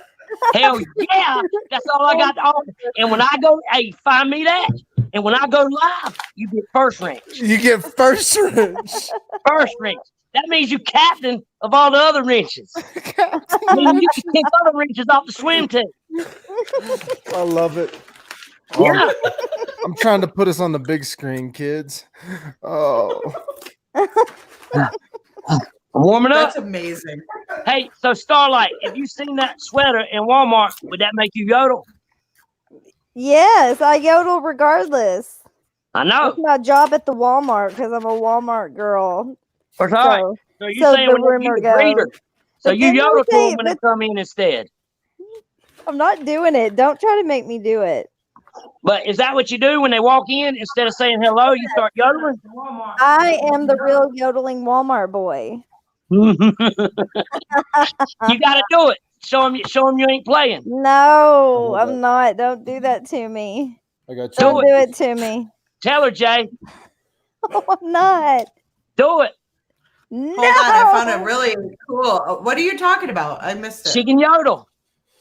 Hell yeah, that's all I got to offer. And when I go, hey, find me that. And when I go live, you get first wrench. You get first wrench. First wrench. That means you captain of all the other wrenches. I mean, you can kick other wrenches off the swim team. I love it. Yeah. I'm trying to put us on the big screen, kids. Oh. I'm warming up. That's amazing. Hey, so Starlight, if you seen that sweater in Walmart, would that make you yodel? Yes, I yodel regardless. I know. That's my job at the Walmart because I'm a Walmart girl. That's all right. So you're saying the when you rumor the breeder. goes. So But you then yodel to they say- them when they come in instead. I'm not doing it. Don't try to make me do it. But is that what you do when they walk in? Instead of saying hello, you start yodeling? I am the real yodeling Walmart boy. You got to do it. Show them you ain't playing. No, I'm not. Don't do that to me. I got you. Don't do it to me. Tell her, Jay. Oh, I'm not. Do it. No. Hold on, I found it really cool. What are you talking about? I missed it. She can yodel.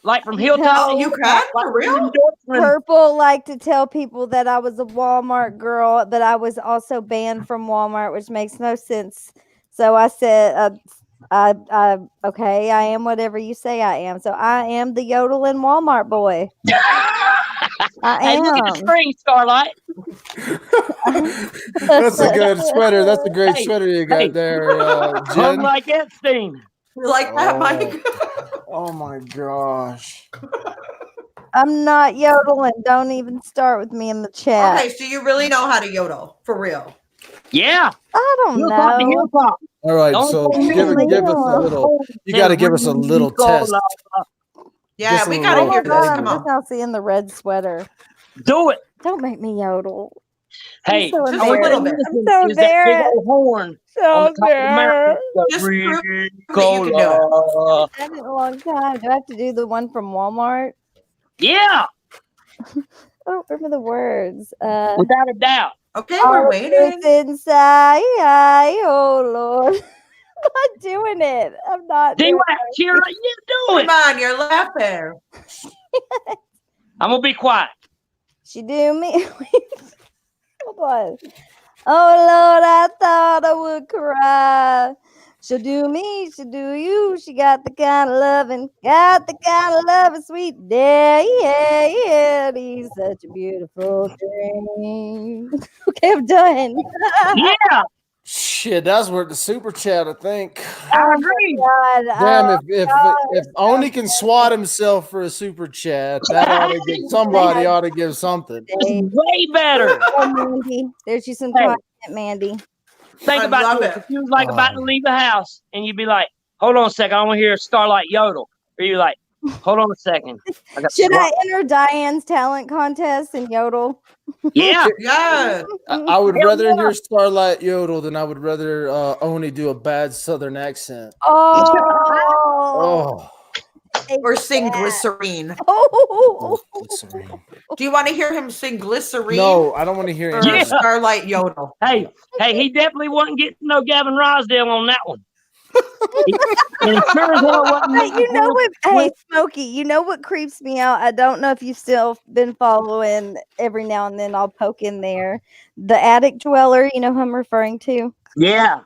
Like from hilltop to you hilltop. can? For real? Purple liked to tell people that I was a Walmart girl, but I was also banned from Walmart, which makes no sense. So I said, okay, I am whatever you say I am. So I am the yodeling Walmart boy. I Hey, am. look at the screen, Starlight. That's a good sweater. That's a great Hey, sweater you got there, Hung Jen. like Epstein. You like that, Mike? Oh my gosh. I'm not yodeling. Don't even start with me in the chat. Okay, so you really know how to yodel for real? Yeah. I don't Hilltop to know. hilltop. All right, Don't so say give us a little. You got to give us a little test. Yeah, Just a we gotta little hear Hold on, this. I'm Come just on. now seeing the red sweater. Do it. Don't make me yodel. Hey, so Just a little bit. I'm so is that big embarrassed. old horn So on the top of the mountain. Just prove that you can do it. Ricola. I've done it in a long time. Do I have to do the one from Walmart? Yeah, I don't remember the words. without a doubt. Okay, All we're of waiting. it's inside. Oh Lord. I'm not doing it. I'm not See doing what? Cheer up. You do it. Come on, you're laughing. I'm going to be quiet. She do me. Hold on. Oh Lord, I thought I would cry. She'll do me, she'll do you. She got the kind of loving, sweet daddy. Such a beautiful thing. Okay, I'm done. Yeah, Shit, that's worth the super chat, I think. I agree. God, Damn, if Oney can swat himself for a super chat, that ought to give somebody ought to give something. Hey, Way better. Mandy. There's you some Hey. content, Mandy. Think I about love this. it. If you was like about to leave the house and you'd be like, hold on a second, I want to hear a Starlight yodel. Or you're like, hold on a second. I got Should I swat. enter Diane's talent contest and yodel? Yeah. Yeah. I would Hell rather yeah. hear Starlight yodel than I would rather Oney do a bad Southern accent. Oh, Oh, Or sing Glycerine. oh. Glycerine. Do you want to hear him sing Glycerine? No, I don't want to hear Or any Yeah. of that. Starlight Yodel? Hey, he definitely wasn't getting no Gavin Rosdale on that one. And sure as hell wasn't Hey, you know what? Hey, Well- Smokey, you know what creeps me out? I don't know if you've still been following. Every now and then I'll poke in there. The attic dweller, you know who I'm referring to? Yeah.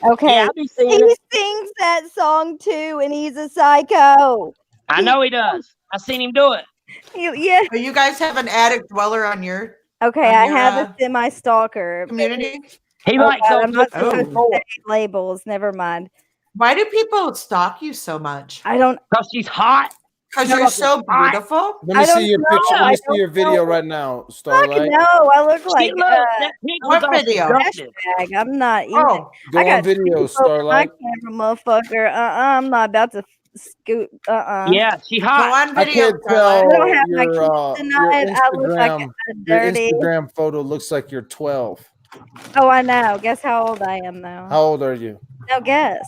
Okay. Yeah, I be seeing He it. sings that song too, and he's a psycho. I know he does. I seen him do it. Yeah. Do you guys have an attic dweller on your Okay, On I your, have a semi-stalker. community? He Oh, likes God, those I'm not little supposed to boys. say labels. Never mind. Why do people stalk you so much? I don't. Because she's hot. Because You're you're so hot. beautiful. Let me I don't see your know. picture. Let I me see don't your video know. right now, Fuck Starlight. no, I look like See, look, that picture's what all video? seductive. bag. I'm not even. Oh, Go I got on video, people on my Starlight. camera, motherfucker. I'm not about to scoot. Yeah, she Go hot. on I video, can't Starlight. I don't tell have my your kids tonight. I look like Instagram. a Your dirty. Instagram photo looks like you're 12. Oh, I know. Guess how old I am though. How old are you? No, guess.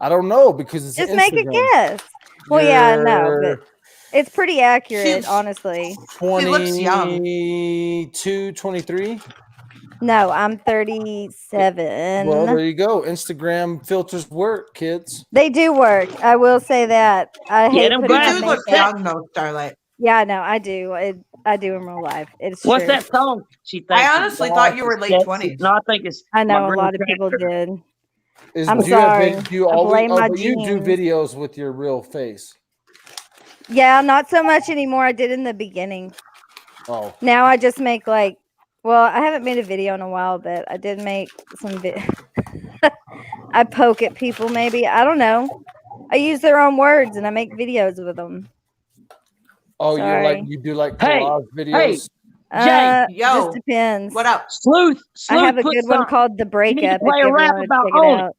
I don't know because it's Just Instagram. make a guess. Well, yeah, I know, but You're it's pretty accurate, She- honestly. She looks young. 22, 23. No, I'm 37. Well, there you go. Instagram filters work, kids. They do work. I will say that. I Yeah, hate them putting You on do glasses. look makeup. young though, Starlight. Yeah, I know. I do. I do in real life. It's What's true. that song? She thinks I she's honestly bald, thought you were she's late sexy. 20s. No, I think it's I know my a green lot of people tractor. did. Is, I'm do you have sorry. vid- do you I always? blame my But you do genes. videos with your real face. Yeah, not so much anymore. I did in the beginning. Oh, Now I just make like, well, I haven't made a video in a while, but I did make some. I poke at people, maybe. I don't know. I use their own words and I make videos with them. oh, Sorry. you do like Hey, collage videos. Jay, Yo, just depends. what up? Sleuth I have a put good one something. called The You need to Breakup. play If a you rap ever want to about check it Oney. out.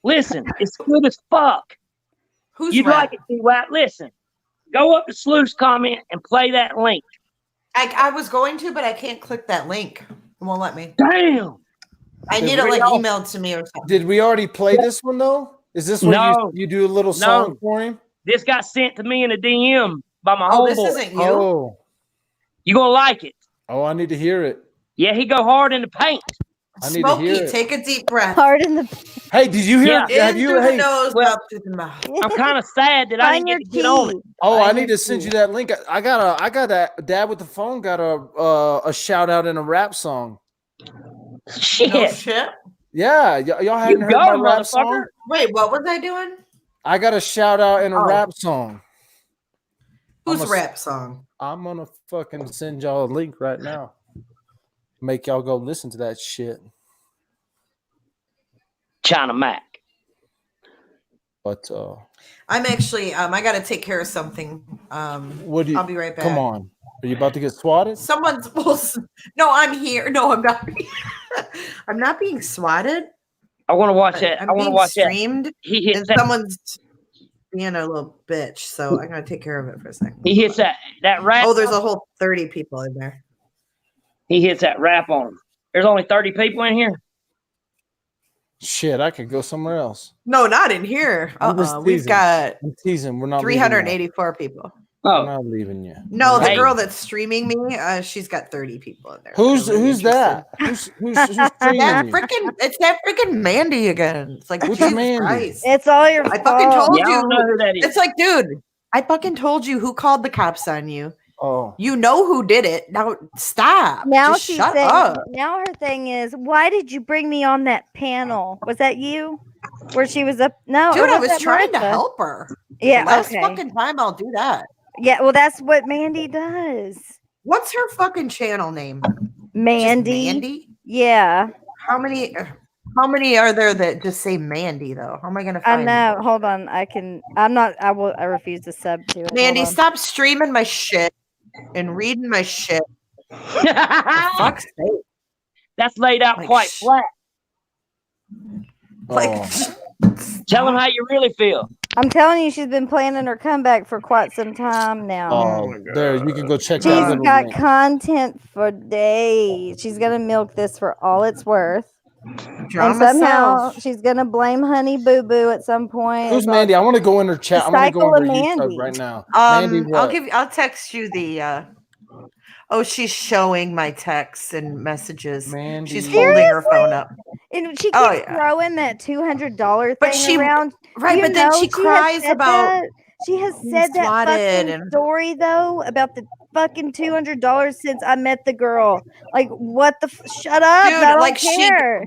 Listen, it's good as fuck. Who's You'd rap? like it, Dwap. Listen, go up to Sleuth's comment and play that link. I was going to, but I can't click that link. It won't let me. Damn. I Did need it we like all- emailed to me or something. Did we already play this one though? Is this where No. you do a little No. song for him? This got sent to me in a DM by my Oh, this homeboy. isn't you? Oh, You gonna like it? oh, I need to hear it. Yeah, he go hard in the paint. I need to hear Smokey, it. take a deep breath. Hard in the Hey, did you hear? Yeah. Have In you? through the Hey, nose, well- out through the mouth. I'm kind of sad that I find didn't your get to get on it. key. oh, Find I your need to send key. you that link. I got a dad with the phone got a shout out in a rap song. Shit. No shit. Yeah, y'all hadn't You heard go, my rap motherfucker. song. Wait, what was I doing? I got a shout out in a Oh. rap song. Whose I'm a- rap song? I'm gonna fucking send y'all a link right now. Make y'all go listen to that shit. China Mac. But I'm actually I gotta take care of something. what do you? I'll be right back. Come on, are you about to get swatted? Someone's no, I'm here. No, I'm not. I'm not being swatted. I want to watch that. I'm I want to being watch that. streamed, He hits and that. someone's being a little bitch. So I'm gonna take care of it for a second. He hits that rap. Oh, there's a whole 30 people in there. He hits that rap on him. There's only 30 people in here. Shit, I could go somewhere else. No, not in here. I'm just We've teasing. got I'm teasing. We're not leaving you. 384 people. We're Oh, not leaving you. No, the Hey. girl that's streaming me, she's got 30 people in there. Who's They're really that? interested. Who's That streaming you? it's that freaking Mandy again. It's like Which Jesus Mandy? Christ. It's all your I fault. fucking told yeah, I don't know who that is. It's like, dude, I fucking told you who called the cops on you. Oh, You know who did it. Now stop. Now Just she's shut saying. up. Now her thing is, why did you bring me on that panel? Was that you? Where she was up? No, Dude, or I was that trying to Martha? help her. Yeah, Last okay. fucking time I'll do that. Yeah, well, that's what Mandy does. What's her fucking channel name? Just Mandy. Mandy? Yeah, How many are there that just say Mandy though? How am I gonna I find know. them? Hold on. I can. I'm not. I will. I refuse to sub to it. Mandy, Hold on. stop streaming my shit and reading my shit. For fuck's sake. That's laid out Like, quite flat. Like, oh. Tell him how you really feel. I'm telling you, she's been planning her comeback for quite some time now. Oh, there you can go check She's that little got link. content for days. She's gonna milk this for all it's worth. Drama And somehow self. she's gonna blame Honey Boo Boo at some point. Who's It's all- Mandy? I want to go in her chat. The I'm gonna go cycle in of her YouTube Mandy. right now. Mandy, what? I'll text you the oh, she's showing my texts and messages. Mandy. She's holding her phone up. And she keeps Oh, yeah. throwing that $200 But thing she- around. Right, You but then know she has cries said about that. She has being said that swatted fucking and- story though about the fucking $200 since I met the girl. Like, what the? Shut up! dude, I don't like care.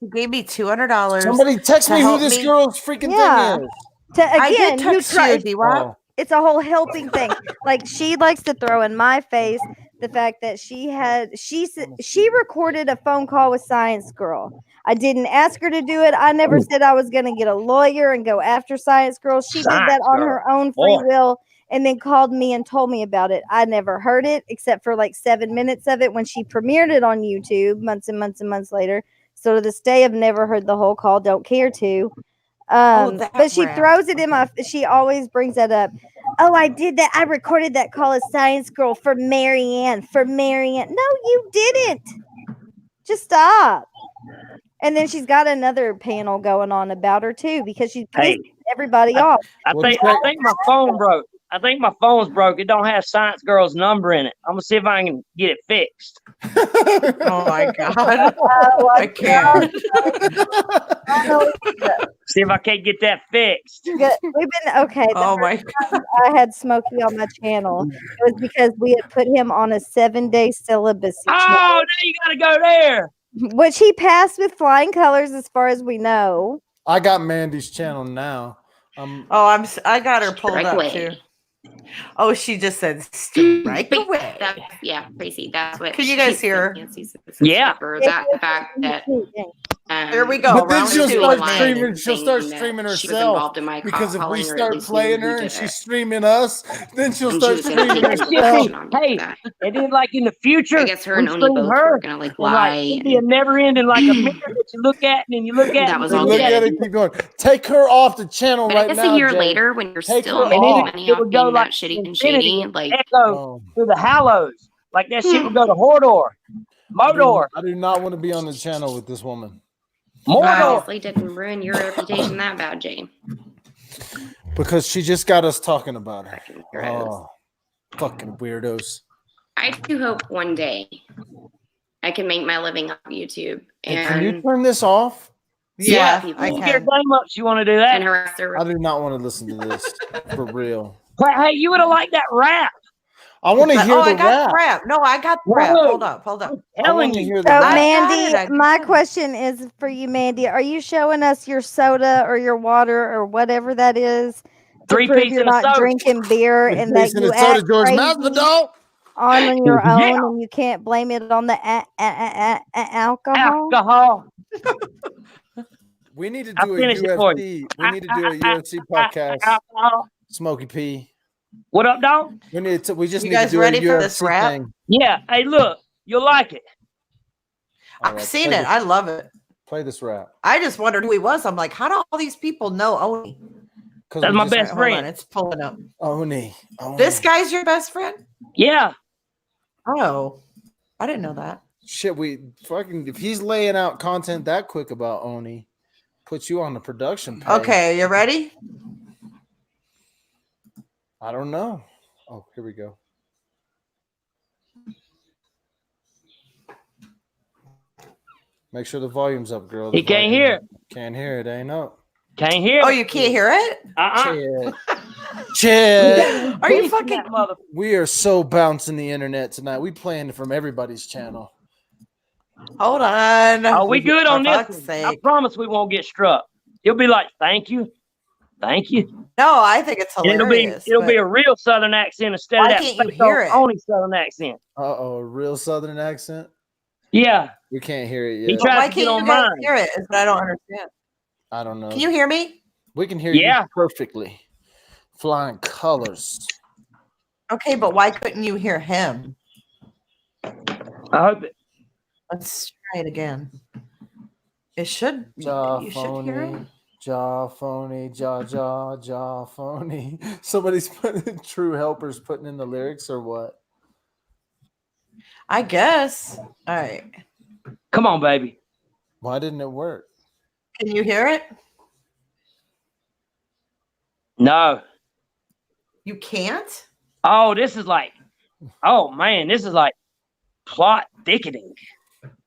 she gave me $200. Somebody text to me who help this me. gir's freaking Yeah. thing is. I Again, did you text try. you, D-Wop. Oh. It's a whole helping thing. Like, she likes to throw in my face the fact that she recorded a phone call with Science Girl. I didn't ask her to do it. I never said I was going to get a lawyer and go after Science Girl. She did that Science on Girl. her own free Boy. will and then called me and told me about it. I never heard it except for like 7 minutes of it when she premiered it on YouTube months and months and months later. So to this day, I've never heard the whole call. Don't care to. that But she rap. throws it in my. She always brings that up. Oh, I did that. I recorded that call as Science Girl for Marianne. For Marianne. No, you didn't. Just stop. And then she's got another panel going on about her too because she's pissed everybody off. I think my phone broke. I think my phone's broke. It don't have Science Girl's number in it. I'm gonna see if I can get it fixed. Oh my god. I can't. See if I can't get that fixed. We've been okay. Oh my god. I had Smokey on my channel. It was because we had put him on a 7-day celibacy. Oh, now you gotta go there. Which he passed with flying colors, as far as we know. I got Mandy's channel now. I got her pulled Strike up away. too. Oh, she just said strike away. Yeah, crazy. That's what. Can you guys hear her? Yeah. That fact that. Here we go. But then round she'll two start with Mandy. streaming. She'll start streaming herself because if we start playing her and she's streaming us, then she'll start streaming herself. Hey, and then like in the future, I guess her and Oney both were gonna like lie. It'd be a never ending like a mirror that you look at and then you look at. That was You all look good. at it, keep going. Take her off the channel But I right guess now. a year Jay. later, when you're Take still her making off. money It off would go being like that shitty and infinity, shady, like echo through the Hallows. Like that shit would go to Mordor. Mordor. I do not want to be on the channel with this woman. Mordor. obviously didn't ruin your reputation that bad, Jay. Because she just got us talking about her. Fucking weirdos. Oh, fucking weirdos. I do hope one day I can make my living off YouTube Hey, can you and turn this off? Yeah, people I You can. get game ups, you want to do that? and harass their I do not want to listen to this for real. Hey, you would have liked that rap. I want to hear Oh, the I got rap. rap. No, I got the rap. Whoa. Hold up. I want Telling to you. hear the So, rap. got Mandy, it. I my did. question is for you, Mandy. Are you showing us your soda or your water or whatever that is to Three prove piece you're and a not soda. drinking beer and that Jason you and soda, act George crazy Masvidal. on your own Yeah. and you can't blame it on the alcohol? Alcohol. We need to I'll do a finish it for UFC. We need to do a UFC podcast. Alcohol. Smokey P. What up, dog? We need to. We just You need to guys do ready a for this UFC rap? thing. Yeah. Hey, look, you'll like it. All I've right, seen play it. this- I love it. Play this rap. I just wondered who he was. I'm like, how do all these people know Oney? That's my best Hold on, friend. it's pulling up. Oney. This guy's your best friend? Yeah. Oh, I didn't know that. Shit, we fucking. If he's laying out content that quick about Oney, puts you on the production pay. Okay, you ready? I don't know. Oh, here we go. Make sure the volume's up, girl. He can't hear it. Can't hear it. Ain't up. Can't hear Oh, it. you can't hear it? Chad. Are you Beasting fucking? that mother- We are so bouncing the internet tonight. We playing from everybody's channel. Hold on. Are we good on For this? fuck's one? I sake. promise we won't get struck. He'll be like, "Thank you, thank you." No, I think it's And hilarious. it'll be but a real Southern accent instead of Why that can't you fake hear it? Oney Southern accent. Uh-oh, real Southern accent. Yeah, We can't hear it He yet. tried- why to can't get you on guys mine. hear it? Is what I don't understand. I don't know. Can you hear me? We can hear Yeah. you perfectly. Flying colors. Okay, but why couldn't you hear him? I hope it. Let's try it again. It should. Jaw You should hear phony. it. Jaw phony. Jaw phony. Somebody's putting True Helpers putting in the lyrics or what? I guess. All right. Come on, baby. Why didn't it work? Can you hear it? No. You can't? Oh, this is like. Oh man, this is like plot thickening.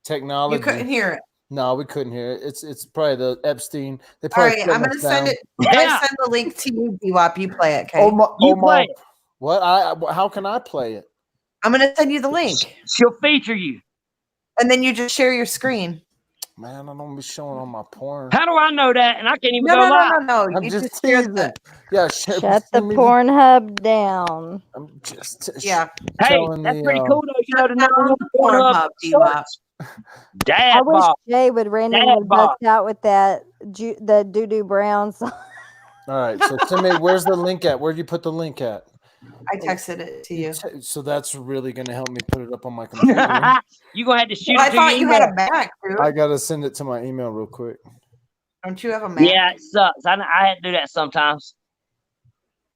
Technology. You couldn't hear it. No, we couldn't hear it. It's probably the Epstein. They All probably right, shut I'm us gonna send down. it. I Yeah. send the link to you, Dwap. You play it, okay? Oh my! You Oh my! play it. What? How can I play it? I'm gonna send you the link, She'll feature you. and then you just share your screen. Man, I don't be showing on my porn. How do I know that? And I can't even No, go no, live. no, no, no. I'm You just share teasing. the. Yeah, Shut the send me Pornhub down. I'm just Yeah. Hey, telling that's the, pretty cool though. You know the Shut number down one the Pornhub, Dwap. I Dad wish bod. Jay would randomly Dad bod. bust out with that the Doo Brown song. All right, so send me. Where's the link at? Where'd you put the link at? I texted it to you. So that's really gonna help me put it up on my computer. You gonna have to shoot Well, I it to thought your you had email. a Mac, dude. I gotta send it to my email real quick. Don't you have a Mac? Yeah, it sucks. I had to do that sometimes.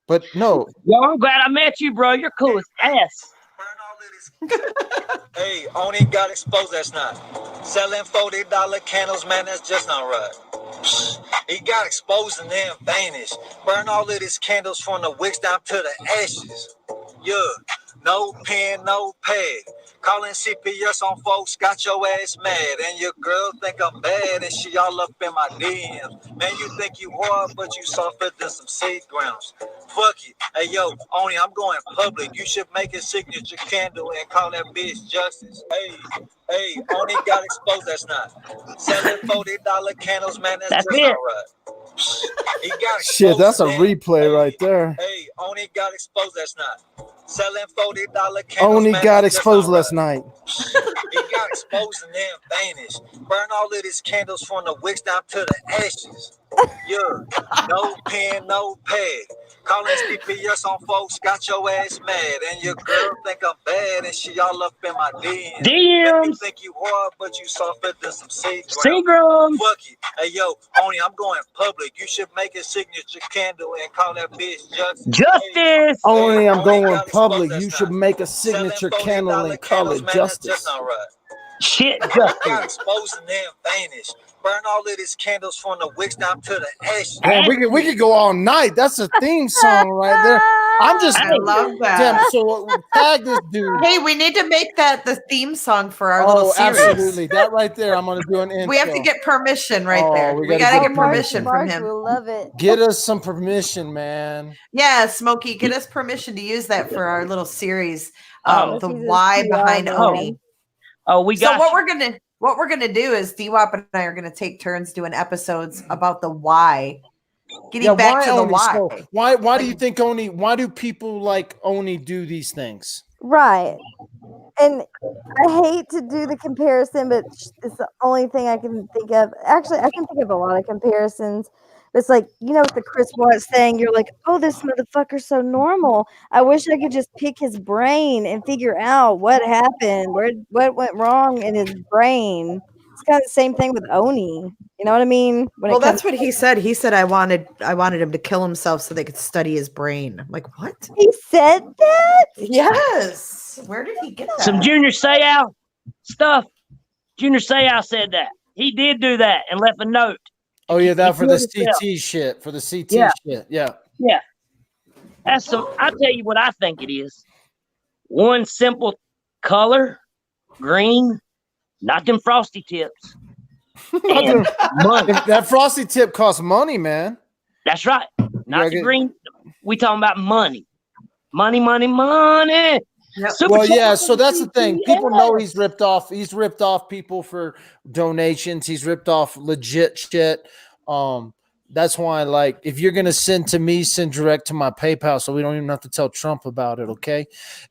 But no. Yo, I'm glad I met you, bro. You're cool as ass. Hey, Oney got exposed last night. Selling $40 candles, man, that's just not right. He got exposed and then vanished. Burn all of his candles from the wicks down to the ashes. Yeah, no pen, no pad. Calling CPS on folks, got your ass mad. And your girl think I'm bad and she all up in my DMs. Man, you think you hard, but you softer than some seed grounds. Fuck it. Hey, yo, Oney, I'm going public. You should make a signature candle and call that bitch Justice. Hey, Oney got exposed last night. Selling $40 candles, man, that's just not right. He got exposed. Shit, that's a replay right there. Hey, Oney got exposed last night. Selling $40 candles. Oney man, got that's just exposed not last right. night. He got exposed and then vanished. Burn all of his candles from the wicks down to the ashes. Yeah, no pen, no pad. Calling CPS on folks, got your ass mad. And your girl think I'm bad and she all up in my DMs. Let me think you hard, but you softer than some Seagrams. Fuck it. Hey, yo, Oney, I'm going public. You should make a signature candle and call that bitch Justice. Justice! Oney, I'm going public. You should make a signature candle and call it Justice. That's not right. Shit, Justice. Got exposed and then vanished. Burn all of his candles from the wicks down to the ashes. Man, we could go all night. That's a theme song right there. I'm just I love that. Damn, so tag this dude. Hey, we need to make that the theme song for our little series. Absolutely. That right there. I'm gonna do an intro. We have to get permission right there. We gotta gotta get permission from him. We'll love it. Get us some permission, man. Yeah, Smokey, get us permission to use that for our little series. Oh, the why behind Oney. Oh, we got. So what we're gonna do is Dwap and I are gonna take turns doing episodes about the why. Getting back to the Oney? why. So why do you think Oney? Why do people like Oney do these things? Right. And I hate to do the comparison, but it's the only thing I can think of. Actually, I can think of a lot of comparisons. It's like, you know, with the Chris Watts thing, you're like, oh, this motherfucker's so normal. I wish I could just pick his brain and figure out what happened, what went wrong in his brain. It's kind of the same thing with Oney. You know what I mean? Well, that's what he said. He said I wanted him to kill himself so they could study his brain. I'm like, what? He said that? Yes. Where did he get that? Some Junior Seau stuff. Junior Seau said that. He did do that and left a note. Oh yeah, that for the CT shit. For the CT shit. Yeah. Yeah. That's some. I'll tell you what I think it is. One simple color, green, not them frosty tips. And money. That frosty tip costs money, man. That's right. Not the green. We talking about money. Money. Yep. Well, yeah, so that's the thing. People know he's ripped off. He's ripped off people for donations. He's ripped off legit shit. That's why, like, if you're gonna send to me, send direct to my PayPal, so we don't even have to tell Trump about it, okay?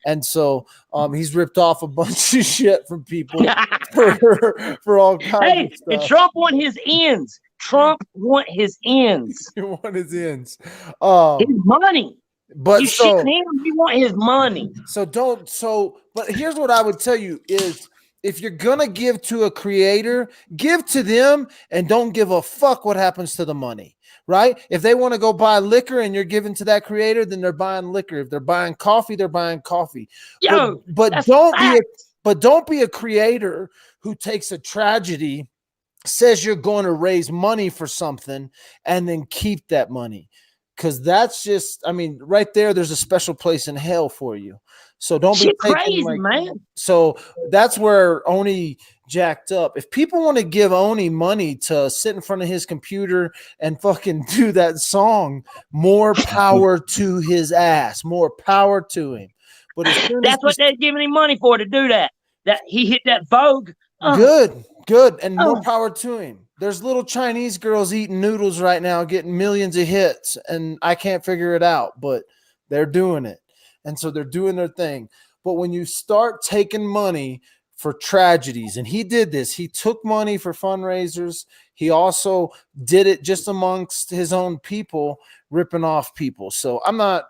And so, he's ripped off a bunch of shit from people for all kinds of stuff. And Trump want his ends. Trump want his ends. You want his ends. His money. But you shitting him, you want his money. But here's what I would tell you is, if you're gonna give to a creator, give to them and don't give a fuck what happens to the money, right? If they want to go buy liquor and you're giving to that creator, then they're buying liquor. If they're buying coffee, they're buying coffee. Yo, but don't be a creator who takes a tragedy, says you're going to raise money for something, and then keep that money. Because that's just, I mean, right there's a special place in hell for you. So don't be crazy, man. So that's where Oney jacked up. If people want to give Oney money to sit in front of his computer and fucking do that song, more power to his ass. More power to him. But that's what they're giving him money for, to do that. That he hit that Vogue. Good. And more power to him. There's little Chinese girls eating noodles right now, getting millions of hits, and I can't figure it out, but they're doing it. And so they're doing their thing. But when you start taking money for tragedies, and he did this, he took money for fundraisers. He also did it just amongst his own people, ripping off people. So I'm not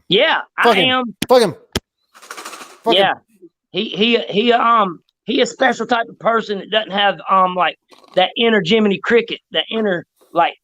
Yeah, fuck I him. am. Fuck him. Yeah. He he a special type of person that doesn't have like that inner Jiminy Cricket, that inner like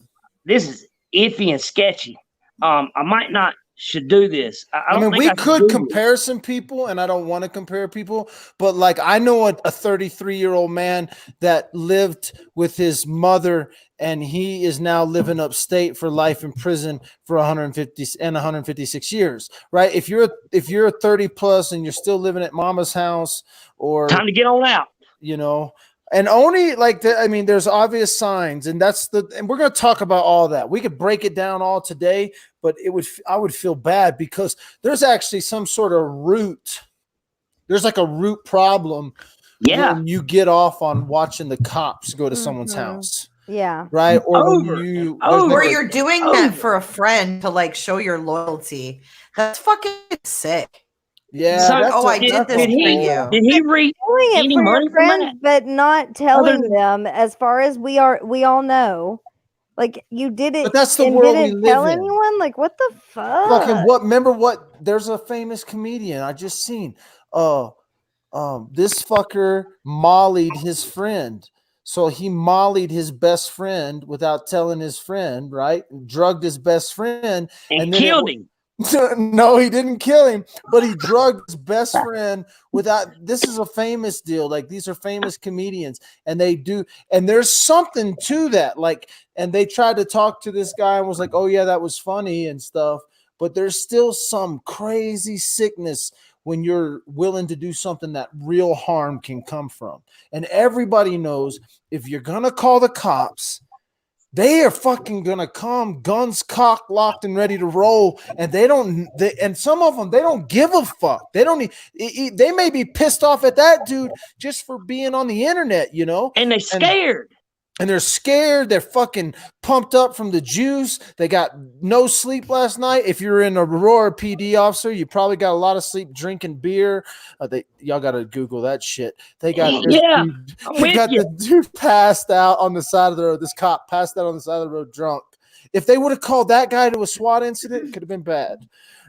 this is iffy and sketchy. I might not should do this. I don't mean, think we I could compare some people, and I don't want to compare people, but like I know a 33-year-old man that lived with his mother, and he is now living upstate for life in prison for 156 years. Right? If you're a 30 plus and you're still living at mama's house, or time to get on out. You know. And Oney, like, I mean, there's obvious signs, and and we're going to talk about all that. We could break it down all today, but I would feel bad because there's actually some sort of root. There's like a root problem. Yeah. When you get off on watching the cops go to someone's house. Yeah. Right. Or or you're doing that for a friend to like show your loyalty. That's fucking sick. Yeah. So, I did this for you. Did he read doing it any for money your from friends, that? but not telling them? As far as we all know, like you did it. But that's the and world we didn't live tell in. anyone. Like what the fuck? Fucking what? Remember what? There's a famous comedian I just seen. This fucker mollied his friend. So he mollied his best friend without telling his friend, right? Drugged his best friend and then killed him. No, he didn't kill him, but he drugged his best friend without. This is a famous deal. Like these are famous comedians, and they do. And there's something to that. Like, and they tried to talk to this guy and was like, "Oh yeah, that was funny and stuff." But there's still some crazy sickness when you're willing to do something that real harm can come from. And everybody knows if you're gonna call the cops, they are fucking gonna come, guns cocked, locked, and ready to roll. And and some of them, they don't give a fuck. They don't. They may be pissed off at that dude just for being on the internet, you know. And they scared. And they're scared. They're fucking pumped up from the juice. They got no sleep last night. If you're an Aurora PD officer, you probably got a lot of sleep drinking beer. Y'all got to Google that shit. They got the dude passed out on the side of the road. This cop passed out on the side of the road drunk. If they would have called that guy to a SWAT incident, it could have been bad.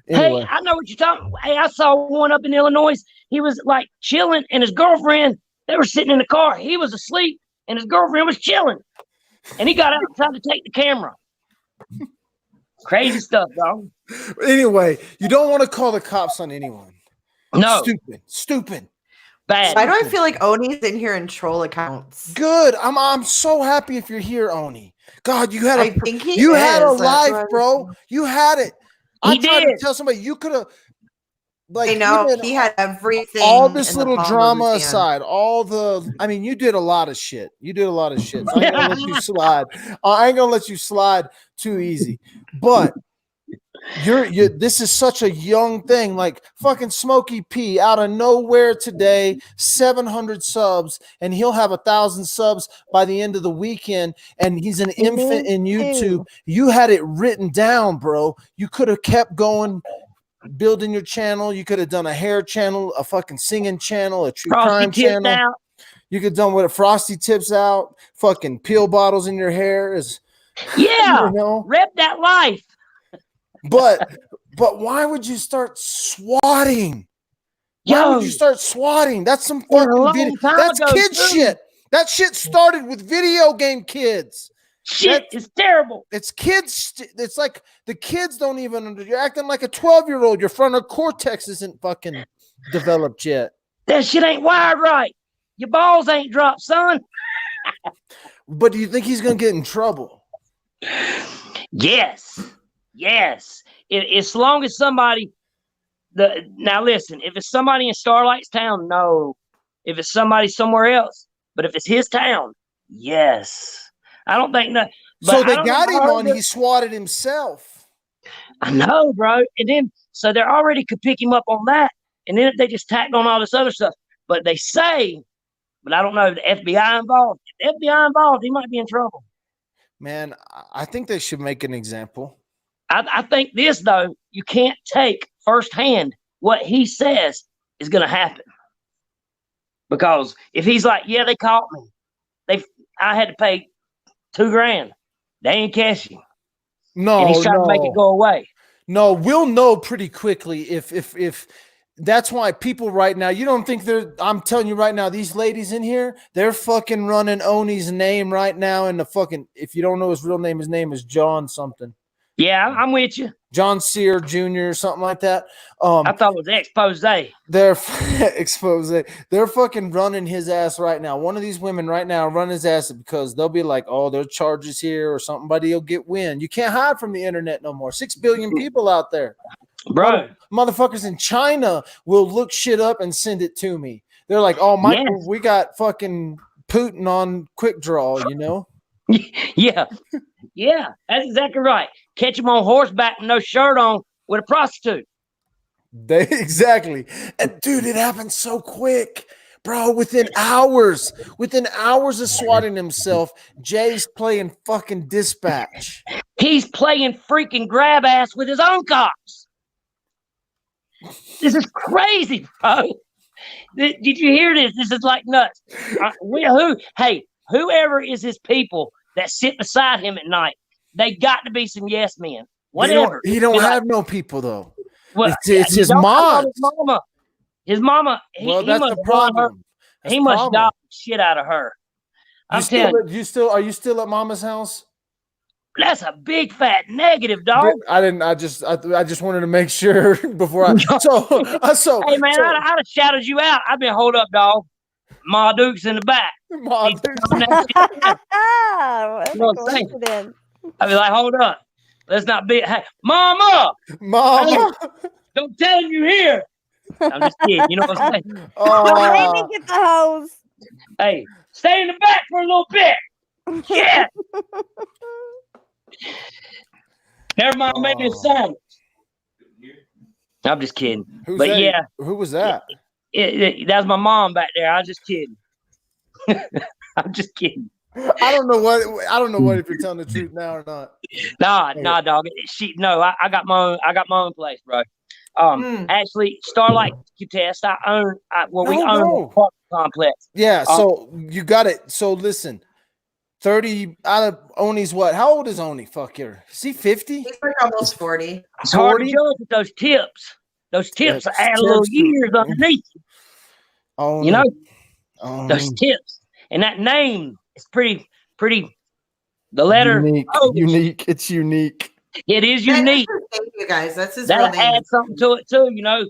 Anyway. Hey, I know what you're talking about. Hey, I saw one up in Illinois. He was like chilling, and his girlfriend, they were sitting in the car. He was asleep. And his girlfriend was chilling. And he got out and tried to take the camera. Crazy stuff, dog. Anyway, you don't want to call the cops on anyone. No. Stupid. Bad. Why do I feel like Oney's in here in troll accounts? Good. I'm so happy if you're here, Oney. God, you had a life, bro. You had it. I tried to tell somebody you could have. Like, I know he had everything. All this little drama aside, you did a lot of shit. So I ain't gonna let you slide. I ain't gonna let you slide too easy. But this is such a young thing. Like fucking Smokey P out of nowhere today, 700 subs, and he'll have 1,000 subs by the end of the weekend. And he's an infant in YouTube. You had it written down, bro. You could have kept going. Building your channel, you could have done a hair channel, a fucking singing channel, a true crime channel. Out. You could have done with a Frosty tips out, fucking peel bottles in your hair is rep that life. But why would you start swatting? Why would you start swatting? That's some fucking video. That's kid shit. That shit started with video game kids. Shit is terrible. It's kids. It's like the kids don't even. You're acting like a 12-year-old. Your frontal cortex isn't fucking developed yet. That shit ain't wired right. Your balls ain't dropped, son. But do you think he's gonna get in trouble? Yes. As long as somebody. Now listen. If it's somebody in Starlight's town, no. If it's somebody somewhere else, but if it's his town, yes. I don't think that. So they got him on. He swatted himself. I know, bro. And then, so they're already could pick him up on that. And then they just tacked on all this other stuff. But they say, but I don't know if the FBI involved. If the FBI involved, he might be in trouble. Man, I think they should make an example. I think this, though, you can't take firsthand what he says is going to happen. Because if he's like, yeah, they caught me. I had to pay $2,000. They ain't catch him. No, and he's trying to make it go away. No, we'll know pretty quickly if that's why people right now, you don't think I'm telling you right now, these ladies in here, they're fucking running Oney's name right now in the fucking, if you don't know his real name, his name is John something. Yeah, I'm with you. John Sear Jr. or something like that. I thought it was expose. They're expose. They're fucking running his ass right now. One of these women right now run his ass because they'll be like, oh, there's charges here or somebody will get wind. You can't hide from the internet no more. 6 billion people out there. Bro. Motherfuckers in China will look shit up and send it to me. They're like, oh, Michael, we got fucking Putin on quick draw, you know? Yeah. Yeah, that's exactly right. Catch him on horseback with no shirt on with a prostitute. Exactly. And dude, it happened so quick. Bro, within hours of swatting himself, Jay's playing fucking dispatch. He's playing freaking grab ass with his own cops. This is crazy, bro. Did you hear this? This is like nuts. Whoever is his people that sit beside him at night, they got to be some yes men. Whatever. He don't have no people though. Well, it's his mom. His mama. Well, that's the problem. He must dog shit out of her. Are you still at mama's house? That's a big fat negative, dog. I just wanted to make sure before I. So hey man, I'd have shouted you out. I've been hold up, dog. Ma Duke's in the back. Ma Duke's. I'd be like, hold up. Let's not be. Hey, Mama. Hey, don't tell him you're here. I'm just kidding. You know what I'm saying? Let me get the hose. Hey, stay in the back for a little bit. Yeah. Never mind, maybe it's silence. I'm just kidding. Who was that? That's my mom back there. I was just kidding. I'm just kidding. I don't know what if you're telling the truth now or not. Nah, dog. I got my own place, bro. Actually, Starlight Test. We own the apartment complex. Yeah, so you got it. So listen, 30 out of Oney's what? How old is Oney? Fuck here. Is he 50? He's like almost 40. It's hard to judge with those tips. Those tips add a little years underneath. Oh, you know, those tips and that name is pretty. The letter unique. It's unique. It is unique. Thank you guys. That's his That'll real name. add something to it too. You know,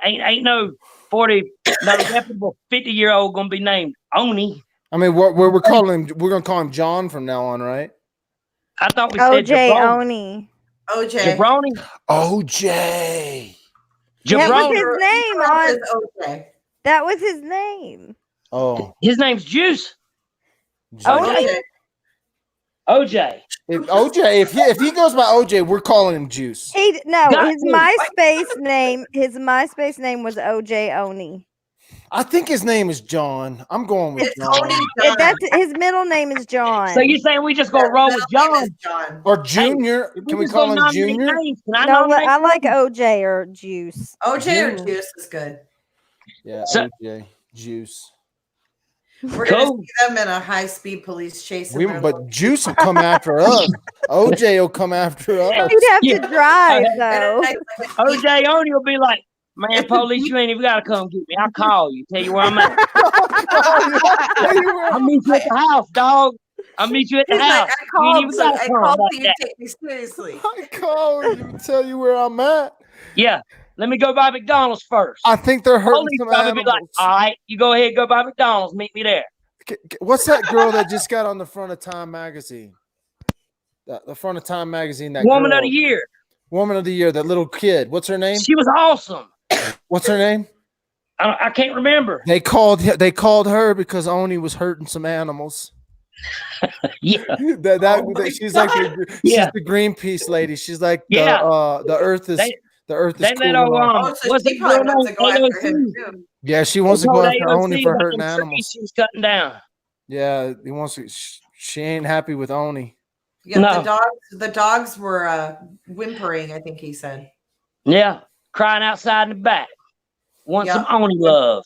ain't no 40, no reputable 50-year-old gonna be named Oney. I mean, we're calling him. We're gonna call him John from now on, right? I thought we said OJ Oney. Jabroni. OJ. That was his name. OJ. That was his name. Oh, his name's Juice. OJ. OJ. If he goes by OJ, we're calling him Juice. His MySpace name was OJ Oney. I think his name is John. I'm going with John. That's his middle name is John. So you're saying we just gonna roll with John or Junior? Hey, can we call him Junior? I like OJ or Juice. OJ or Juice is good. Yeah, OJ Juice. We're gonna see them in a high-speed police chase. But Juice will come after us. OJ will come after us. You'd have to drive though. OJ Oney will be like, man, police, you ain't even gotta come get me. I'll call you, tell you where I'm at. I'll meet you at the house, dog. I'll meet you at the house. I called you to take me seriously. I call you, tell you where I'm at. Yeah. Let me go by McDonald's first. I think they're hurting some animals. Be like, all right, you go ahead, go by McDonald's, meet me there. What's that girl that just got on the front of Time magazine? The front of Time magazine. That Woman girl. of the Year. Woman of the Year. That little kid. What's her name? She was awesome. What's her name? I can't remember. They called her because Oney was hurting some animals. Yeah. She's like she's the Greenpeace lady. She's like the Earth is. The Earth is cool. Yeah, she wants to go after Oney for hurting animals. She's cutting down. Yeah, he wants to. She ain't happy with Oney. Yeah, no. The dogs were whimpering. I think he said. Yeah, crying outside in the back. Want some Oney love.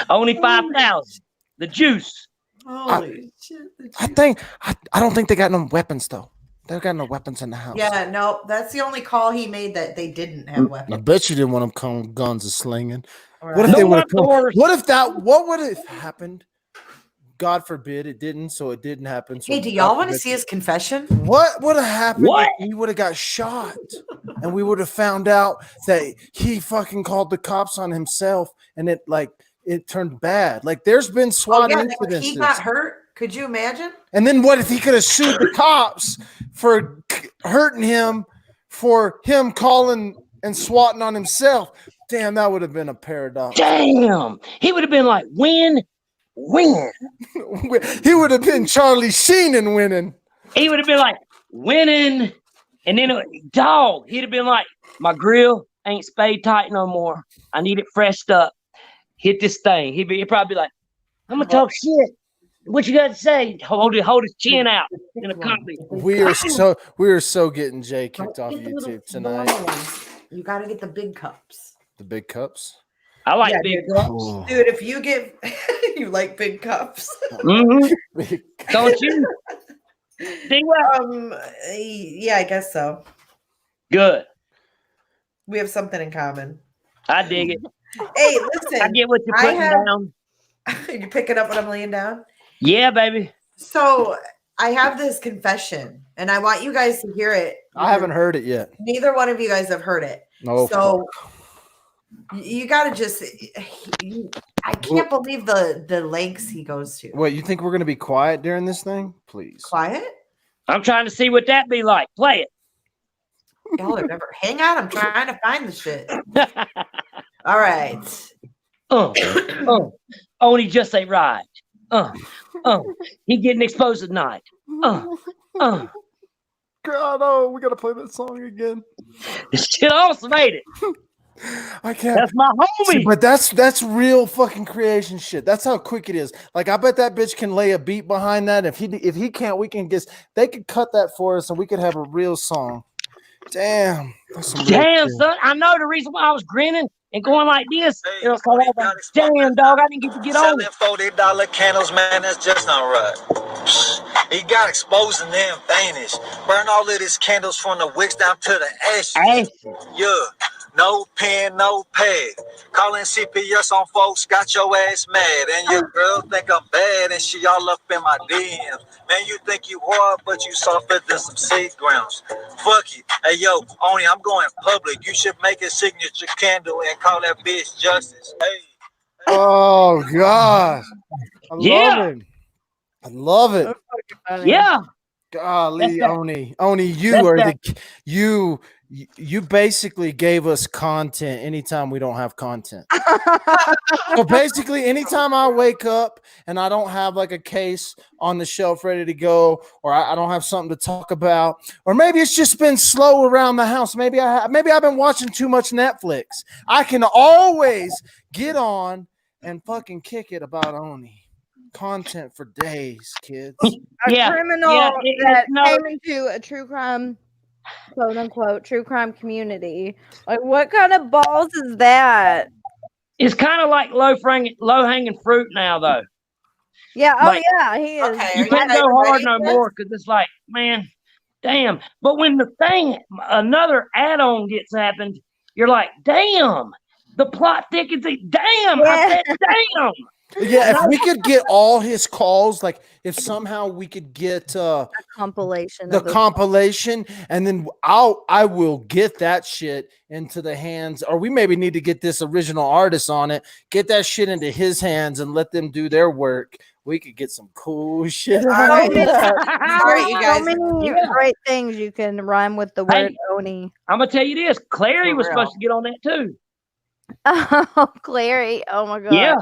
Oney 5,000. The Juice. Holy shit! I don't think they got no weapons though. They got no weapons in the house. Yeah, no, that's the only call he made that they didn't have weapons. I bet you didn't want them guns a slinging. Right. What if they would have come? doors. What would have happened? God forbid it didn't, so it didn't happen. So Hey, do y'all want to see his confession? What would have happened What? if he would have got shot and we would have found out that he fucking called the cops on himself and it turned bad? Like there's been swatting incidences. He got hurt. Could you imagine? And then what if he could have sued the cops for hurting him for him calling and swatting on himself? Damn, that would have been a paradox. Damn. He would have been like, win. He would have been Charlie Sheen and winning. He would have been like, winning. And then, dog, he'd have been like, my grill ain't spade tight no more. I need it freshed up. Hit this thing. He'd probably be like, I'm going to talk shit. What you got to say? Hold his chin out in a copy. We are so getting Jay kicked off YouTube tonight. You got to get the big cups. The big cups? I like big cups. Oh. Dude, if you get you like big cups. Mm-hmm. Don't you? See what? Yeah, I guess so. Good. We have something in common. I dig it. Hey, listen. I get what you're putting down. You picking up what I'm laying down? Yeah, baby. So I have this confession, and I want you guys to hear it. I haven't heard it yet. Neither one of you guys have heard it. No. So you got to just. I can't believe the lengths he goes to. What, you think we're going to be quiet during this thing? Please. Quiet? I'm trying to see what that be like. Play it. Y'all are never. Hang on, I'm trying to find the shit. All right. Oney just ain't right. He getting exposed tonight. God, oh, we got to play that song again. This shit awesome, ain't it? I can't. That's my homie. See, but that's real fucking creation shit. That's how quick it is. Like I bet that bitch can lay a beat behind that. If he can't, we can guess. They could cut that for us, and we could have a real song. Damn. Damn, son. I know the reason why I was grinning and going like this. It was like, damn, dog, I didn't get to get on. Selling $40 candles, man, that's just not right. He got exposed and then vanished. Burn all of his candles from the wicks down to the ashes. Yeah. No pen, no pad. Calling CPS on folks, got your ass mad. And your girl think I'm bad and she all up in my DMs. Man, you think you hard, but you softer than some seed grounds. Fuck you. Hey, yo, Oney, I'm going public. You should make a signature candle and call that bitch Justice. Hey. Oh, God. I love it. I love it. Yeah. Golly, Oney. Oney, you basically gave us content anytime we don't have content. So basically, anytime I wake up and I don't have like a case on the shelf ready to go, or I don't have something to talk about, or maybe it's just been slow around the house. Maybe I've been watching too much Netflix. I can always get on and fucking kick it about Oney. Content for days, kids. A criminal that came into a true crime, quote unquote, true crime community. Like, what kind of balls is that? It's kind of like low hanging fruit now, though. Yeah. Like, yeah, he is. Okay, you can't go hard no more because it's like, man, damn. But when another add-on gets happened, you're like, damn. The plot thickens. Damn. I said, damn. Yeah, if we could get all his calls, like if somehow we could get a compilation, and then I will get that shit into the hands, or we maybe need to get this original artist on it, get that shit into his hands and let them do their work. We could get some cool shit. All right, you guys. So many Yeah. great things you can rhyme with the word Oney. I'm gonna tell you this. Clary was supposed to get on that too. Oh, Clary. Oh my God. Yeah.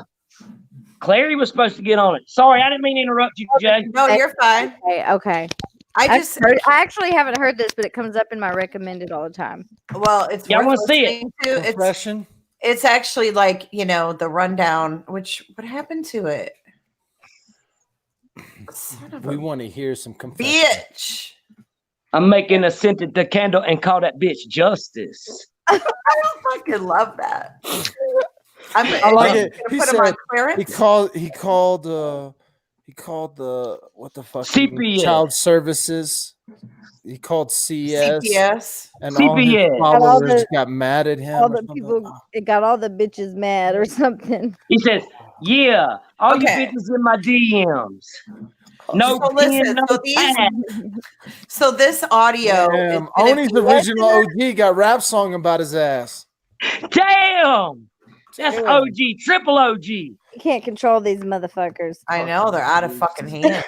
Clary was supposed to get on it. Sorry, I didn't mean to interrupt you, Jay. No, you're fine. Okay. I actually haven't heard this, but it comes up in my recommended all the time. Well, it's I worth want to see it. listening to. It's actually like, the rundown. What happened to it? We want to hear some confession. Bitch. I'm making a scented the candle and call that bitch Justice. I fucking love that. I like it. He said He called the what the fuck? CPS. Child services. He called CS. CPS. And all his CPS. followers got mad at him. All the people, it got all the bitches mad or something. He says, "Yeah, all you Okay. bitches in my DMs. No So pin, listen, no so these- tag." So this audio. Damn, Oney's original OG got rap song about his ass. Damn, that's Damn. OG, triple OG. You can't control these motherfuckers. I know they're out of fucking hand.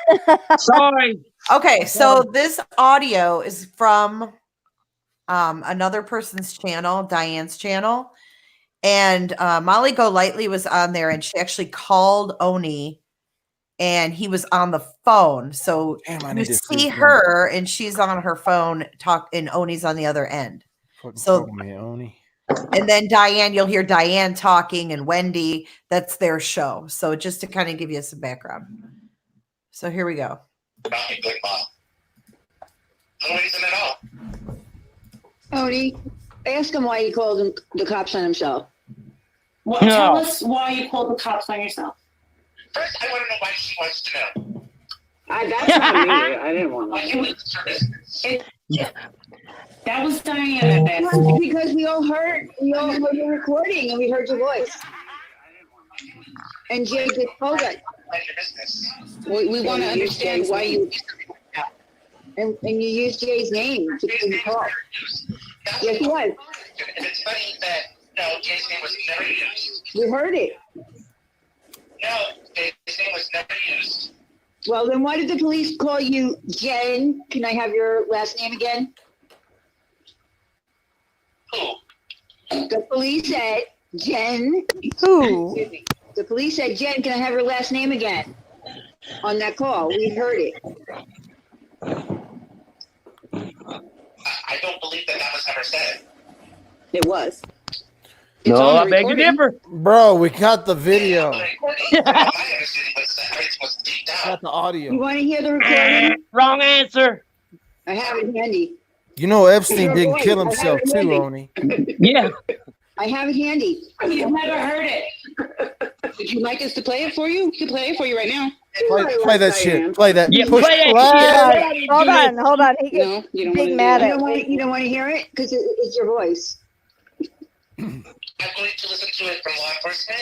Sorry. Okay, so this audio is from another person's channel, Diane's channel, and Molly Golightly was on there, and she actually called Oney, and he was on the phone. So you see her, and she's on her phone, and Oney's on the other end. So me, Oney. And then Diane, you'll hear Diane talking, and Wendy. That's their show. So just to kind of give you some background. So here we go. No reason at all. Oney, ask him why he called the cops on himself. Well, tell us why you called the cops on yourself. First, I want to know why she wants to know. That's not me. I didn't want to. That was Diane. Because we all heard the recording and we heard your voice. And Jay just told us. We want to understand why you. And you used Jay's name to call. Yes, he was. And it's funny that Jay's name was never used. We heard it. No, Jay's name was never used. Well, then why did the police call you Jen? Can I have your last name again? Who? The police said Jen. Who? The police said Jen. Can I have her last name again? On that call, we heard it. I don't believe that was ever said. It was. No, I beg to differ. Bro, we got the video. My understanding was that everything was deep Got the audio. You want to hear the recording? Wrong answer. I have it handy. You know Epstein didn't kill himself too, Oney. Yeah. I have it handy. You've never heard it. Would you like us to play it for you? We can play it for you right now. Play that shit. Play that. Yeah, Push play that play. shit. Hold on. He No, gets you don't big want mad to. at You don't want to hear it because it's your voice. I'm going to listen to it from law enforcement.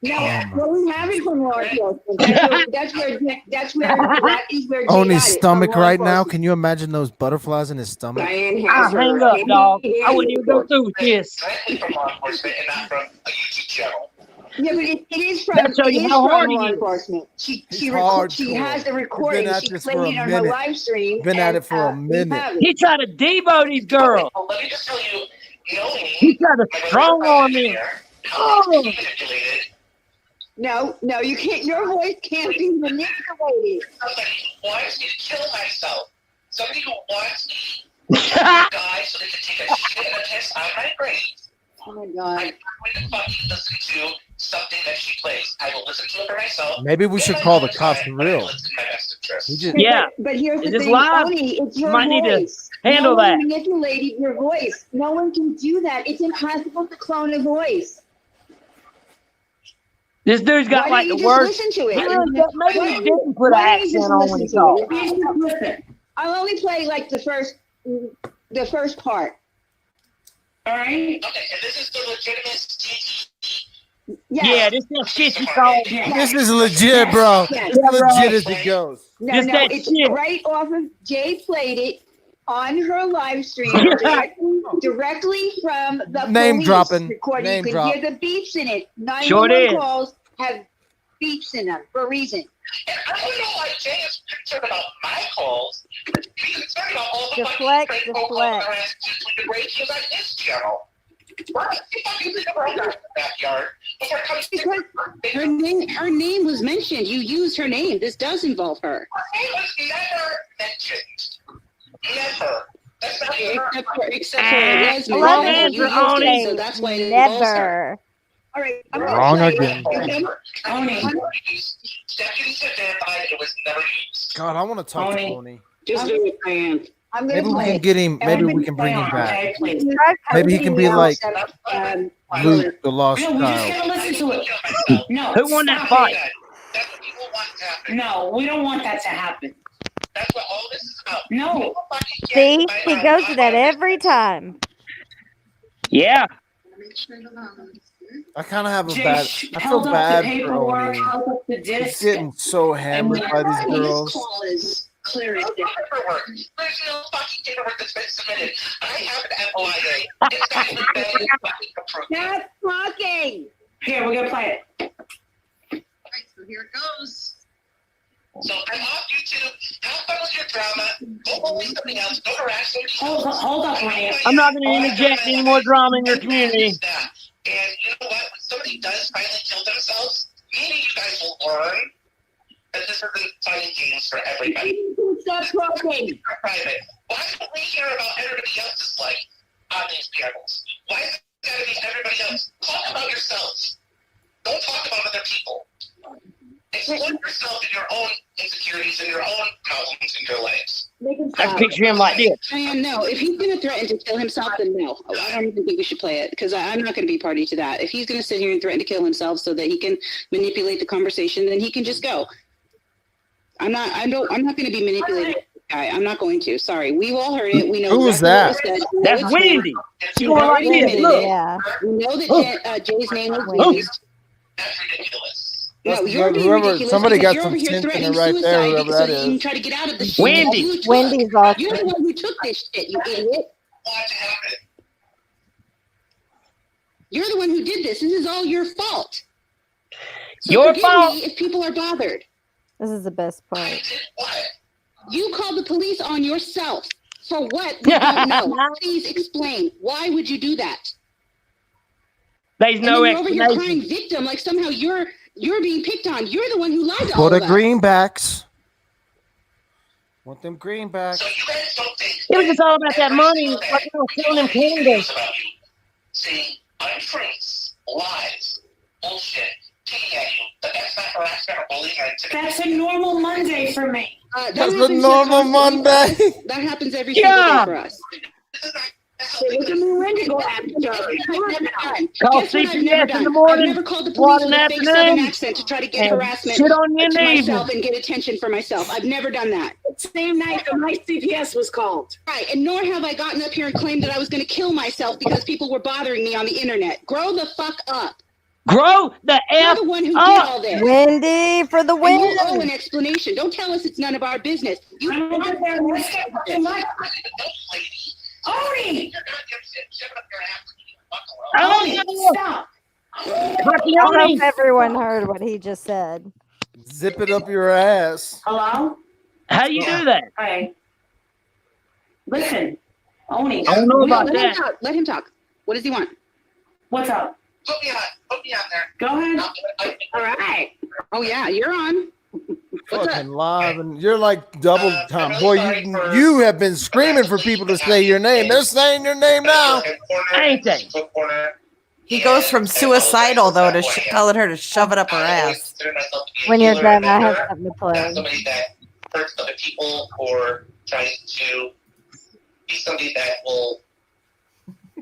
No, well, we have it from law enforcement. That's where that is where Jay Oney's got it, stomach from law right now. enforcement. Can you imagine those butterflies in his stomach? Diane I'll has her hang up, dog. I wouldn't even go report. through with this. Directly from law enforcement and not from a YouTube channel. Yeah, but it is from, That'll show you how hard law he is. enforcement. She hardcore. has the He's recording. been at She this played for a it on her minute. live stream. Been at and, it for a we minute. have it. He tried to debo these girls. Well, let me just tell you, knowing He tried to strong arm me. how it's manipulated. No, you can't. Your voice can't be manipulated. Somebody who wants me to kill myself. Somebody who wants me to die so they can take a shit and a piss on my grave. Oh my I'm God. not going to fucking listen to something that she plays. I will listen to it for myself. Maybe we should call the cops for real. It's in my best interest. He just, Yeah. But here's Is the this thing, live? Oney, it's your Might need to voice. handle no one that. manipulated your voice. No one can do that. It's impossible to clone a voice. This dude's got Why like don't the you just worst. listen to it? Maybe he didn't put an Why don't you accent just on when he listen talked. to it? Listen. I'll only play like the first part. All right. Okay, and this is the legitimate Yeah, this is shit you called. this is legit, bro. Yes. It's legit as it goes. No, Just that it's shit. right off of Jay played it on her live stream directly from the Name police dropping. recording. Name you can drop. hear the beeps in it. 911 Sure did. calls have beeps in them for a reason. And I don't know why Jay is concerned about my calls. He's concerned about all the Deflect, fucking phone calls deflect. that are asked to the radios on his channel. What? You fucking leave her in the backyard before it comes to Her name was mentioned. You used her name. This does involve her. Her name was never mentioned. Never. That's not even her. Except for it was Wrong mentioned. You answer, used it, Oney. so that's why it involves her. Never. All right. Wrong again. Deputies have verified it was never used. God, I want to talk to Oney. Oney. Just do it, Diane. I'm Maybe we can get him. Maybe we can bring him back. Please. Maybe he can be like Luke, the lost No, we just child. gotta listen to it. No. Who won that stop fight? it. That's what people want happen. No, we don't want that to happen. That's what all this is about. No. See, he goes to that every time. Yeah. I kind of have a Jay bad. I feel held up the bad for paperwork, Oney. held up the He's disc. getting so hammered by these His girls. call is clear as day. Paperwork. There's no fucking paperwork that's been submitted. I have an FOIA. It's not even been fucking approved. That's fucking. Here, we're gonna play it. Alright, so here it goes. So I'm off YouTube. Have fun with your drama. Go bully something else. Go harass somebody else. Hold up, Ryan. I'm not going to interject any more drama in your community. And you know what? When somebody does finally kill themselves, maybe you guys will learn that this isn't fighting games for everybody. Stop talking. Private. Why don't we hear about everybody else's life on these panels? Why is it got to be everybody else? Talk about yourselves. Don't talk about other people. Exploit yourself in your own insecurities and your own problems in your lives. I picture him like this. Diane, no. If he's going to threaten to kill himself, then no. I don't even think we should play it because I'm not going to be party to that. If he's going to sit here and threaten to kill himself so that he can manipulate the conversation, then he can just go. I'm not going to be manipulated. Guy, I'm not going to. Sorry, we've all heard it. We know. Who was that? That's Wendy. She's going like this. Look. Yeah. We know that Jay's name was used. That's ridiculous. No, That's you're being whoever. ridiculous Somebody because got you're some over here sense in threatening it right there. suicide Whoever so that that you can is. try to get out of the shit. Wendy. You took. Wendy's awesome. You're the one who took this shit, you idiot. What happened? You're the one who did this. This is all your fault. So Your forgive fault. me if people are bothered. This is the best part. What? You called the police on yourself. For what? We don't know. Please explain. Why would you do that? There's And no then you're over here crying explanation. victim, like somehow you're being picked on. You're the one who lied to For all the of us. greenbacks. Want them greenbacks? So you guys don't think It was just all about that money. Like, you know, killing them candles. See, untruths, lies, bullshit, picking at you, but that's not harassment or bullying or intimidation. That's a normal Monday for me. That's a normal Monday. That happens every single Yeah. day for us. This is not Call CPS in the morning, I've never called the SWAT police in with the a fake southern afternoon, accent to try to get and harassment sit on your to knees. myself and get attention for myself. I've never done that. Same night that my CPS was called. Right, and nor have I gotten up here and claimed that I was going to kill myself because people were bothering me on the internet. Grow the fuck up. Grow the You're F the one who did up. all this. Wendy for the And you owe win. an explanation. Don't tell us it's none of our business. You Oney! Stop! Fucking I Oney. hope everyone heard what he just said. Zip it up your ass. Hello? How you do that? Hey. Listen, Oney. I don't know about let him that. talk. Let him talk. What does he want? What's up? Put me on there. Go ahead. All right. Oh yeah, you're on. What's up? Fucking live, and you're like double time, boy. You have been screaming for people to say your name. They're saying your name now. Ain't they? He goes from suicidal though to telling her to shove it up her ass. When you're done, I have something to play. Somebody that hurts other people or tries to be somebody that will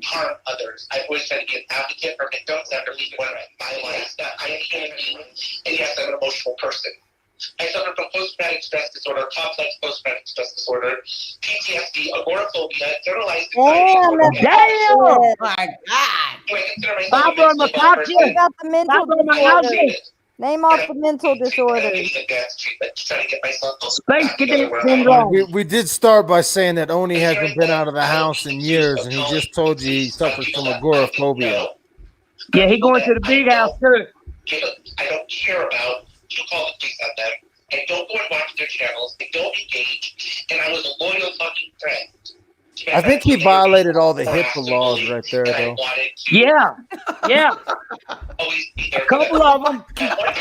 harm others. I've always tried to be an advocate for victims. After leaving one of my life, that I am a human being, and yes, I'm an emotional person. I suffer from post-traumatic stress disorder, complex post-traumatic stress disorder, PTSD, agoraphobia, generalized anxiety disorder. Damn! My God. I consider myself a Barbara mentally ill person. McCarthy. About the mental Barbara disorders. McCarthy. Name off the mental disorders. Space cadet syndrome. We did start by saying that Oney hasn't been out of the house in years, and he just told you he suffers from agoraphobia. Yeah, he going to the big house too. I don't care about. You call the police on them. I don't go and watch their channels. I don't engage. And I was a loyal fucking friend. I think he violated all the HIPAA laws right there, though. Yeah, yeah. A couple of them.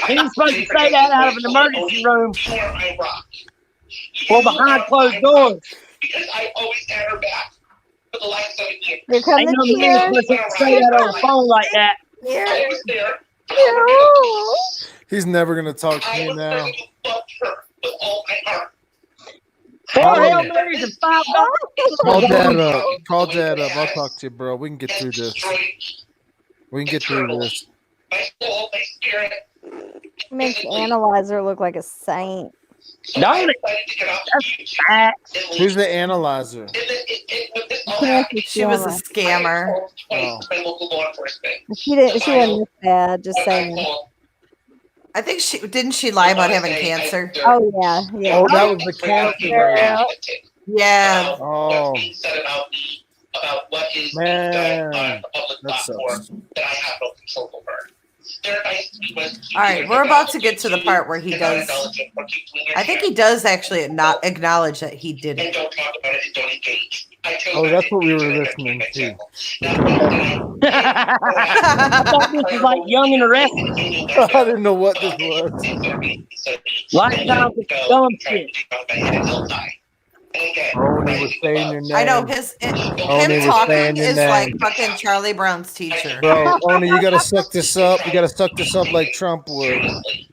He was supposed to say that out of an emergency room or behind closed doors. Because I always had her back for the last 7 years. You're coming Ain't no here. man supposed to say that on the phone like that. I was there. He's never gonna talk to me now. I loved her with all my heart. 4 Hail Marys and $5. Call Dad up. Call Dad up. I'll talk to you, bro. We can get through this. We can get through this. my soul, my spirit. Makes Analyzer look like a saint. So I decided to get off YouTube. Who's the analyzer? She was a scammer. My local law enforcement. She didn't. She wasn't this bad. Just saying. I think she lie about having cancer. Oh yeah, yeah. Oh, that was the cancer. Yeah. Oh. Being said about me, about what is Man, being done on a public that platform sucks. that I have no control over. Their advice to me was All right, we're about to get to the part where he does. I think he does actually not acknowledge that he did and it. don't talk about it and don't engage. I chose Oh, not that's to what we were engage listening my to. channel. I thought this was like Young and the Restless. I didn't know what this was. Lifetime for dumb shit. Oney was saying your name. I know Oney him was talking saying your is like name. fucking Charlie Brown's teacher. Bro, Oney, you gotta suck this up. You gotta suck this up like Trump would.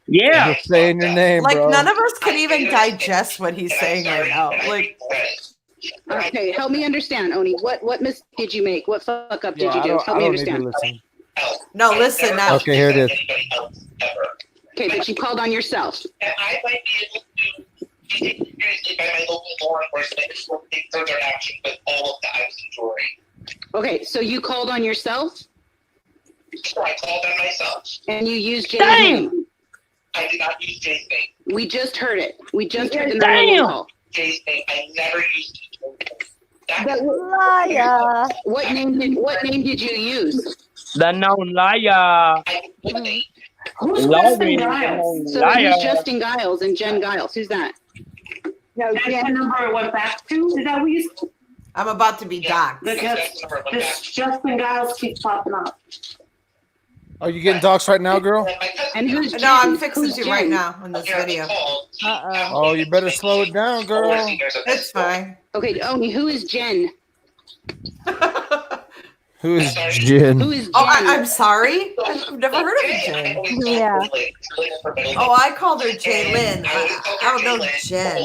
Yeah. He's saying your name, Like bro. none of us can even digest what he's saying right now. Like, Okay, help me understand, Oney. What mistake did you make? What fuck up did Yeah, you do? I Help me don't need to understand. listen. no, listen now. Okay, here it is. Okay, but you called on yourself. And I might be able to be taken seriously by my local law enforcement if we'll take further action with all of that I was enduring. Okay, so you called on yourself So I called on myself. and you used Jay's Damn! name. I did not use Jay's name. We just heard it. We just heard the Damn! 911 call. Jay's name. I never used Jay's name. But liar. What name did you use? The known liar. I would say Who's Liar. Justin Giles? So Liar. who's Justin Giles and Jen Giles? Who's that? No, that's the number it went back to. Is that what you said? I'm about to be doxxed. Because this Justin Giles keeps popping up. Are you getting doxxed right now, girl? And who's Jen? No, I'm fixing Who's to Jen? right now in this video. Uh-oh. Oh, you better slow it down, girl. It's fine. Okay, Oney, who is Jen? Who is Jen? Who is Jen? Oh, I'm sorry. I've never heard of Jen. Yeah. Oh, I called her Jaylyn. I don't know Jen.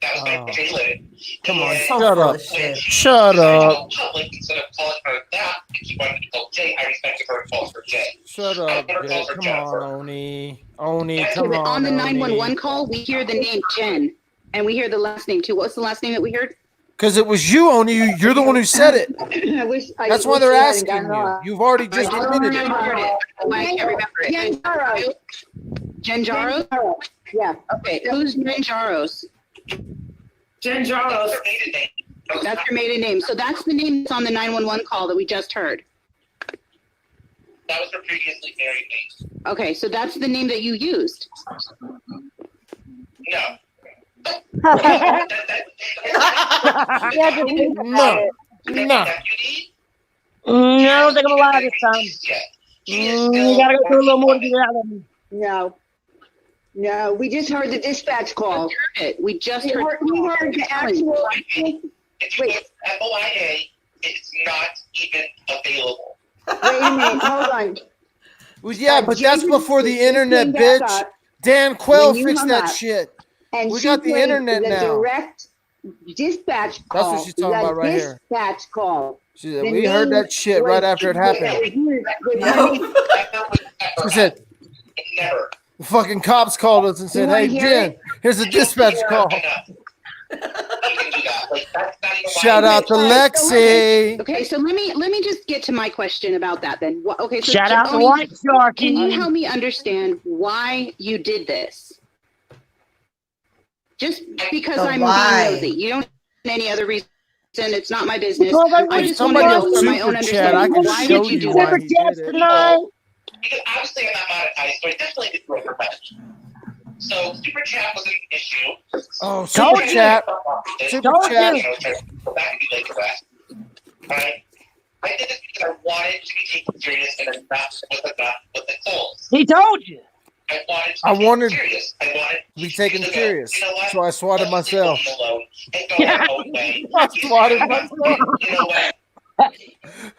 That was my Jaylen. Come on, So shut full up. of shit. Shut up. Public, instead of calling her that, if she wanted to be called Jay, I respected her and called her Jay. Shut up, Jay. Come on, Oney. Oney, Okay, come but on the Oney. 911 call, we hear the name Jen, and we hear the last name too. What's the last name that we heard? Because it was you, Oney. You're the one who said it. That's why they're asking you. You've already just admitted it. I can't remember it. Jen Giles. Jen Jaros? Yeah. Okay, who's Jen Jaros? Jen Giles. That's her maiden name. So that's the name that's on the 911 call that we just heard. That was her previously married name. Okay, so that's the name that you used. No. Yeah, just think about it. No. I don't think I'm alive this time. You gotta go through a little more to get out of me. No. No, we just heard the dispatch call. We just We heard. heard the actual. If you put FOIA, it's not even available. Wait a minute, hold on. Well, yeah, but that's before the internet, bitch. Dan Quayle When you fixed hung that up, shit. And We she got the played internet the now. direct dispatch That's call. what she's talking about right here. Dispatch call. She said, we heard that shit right after it happened. She said, Never. the fucking cops called us and said, hey, Jen, here's a dispatch call. Shout out to Lexi. Okay, so let me just get to my question about that then. Okay, so Shout out to Oney, White Sharky. Can you help me understand why you did this? Just because The I'm why. being nosy. You don't need any other reason. It's not my business. Because I I want just want somebody to else know for my own super chat, I understanding. can Why show did you you do why that? Super he chats did it. tonight. Because obviously I'm not monetized, so I definitely did work for money. So super chat was an issue. Oh, Told super you. chat. Super Told chat. you. Go back and be late for that. Right? I did this because I wanted to be taken serious and enough with the calls. He told you. I wanted to be serious. I wanted to be taken to go, serious. you know what? So I swatted Let's leave myself. him alone and go our own way. I swatted myself. You know what?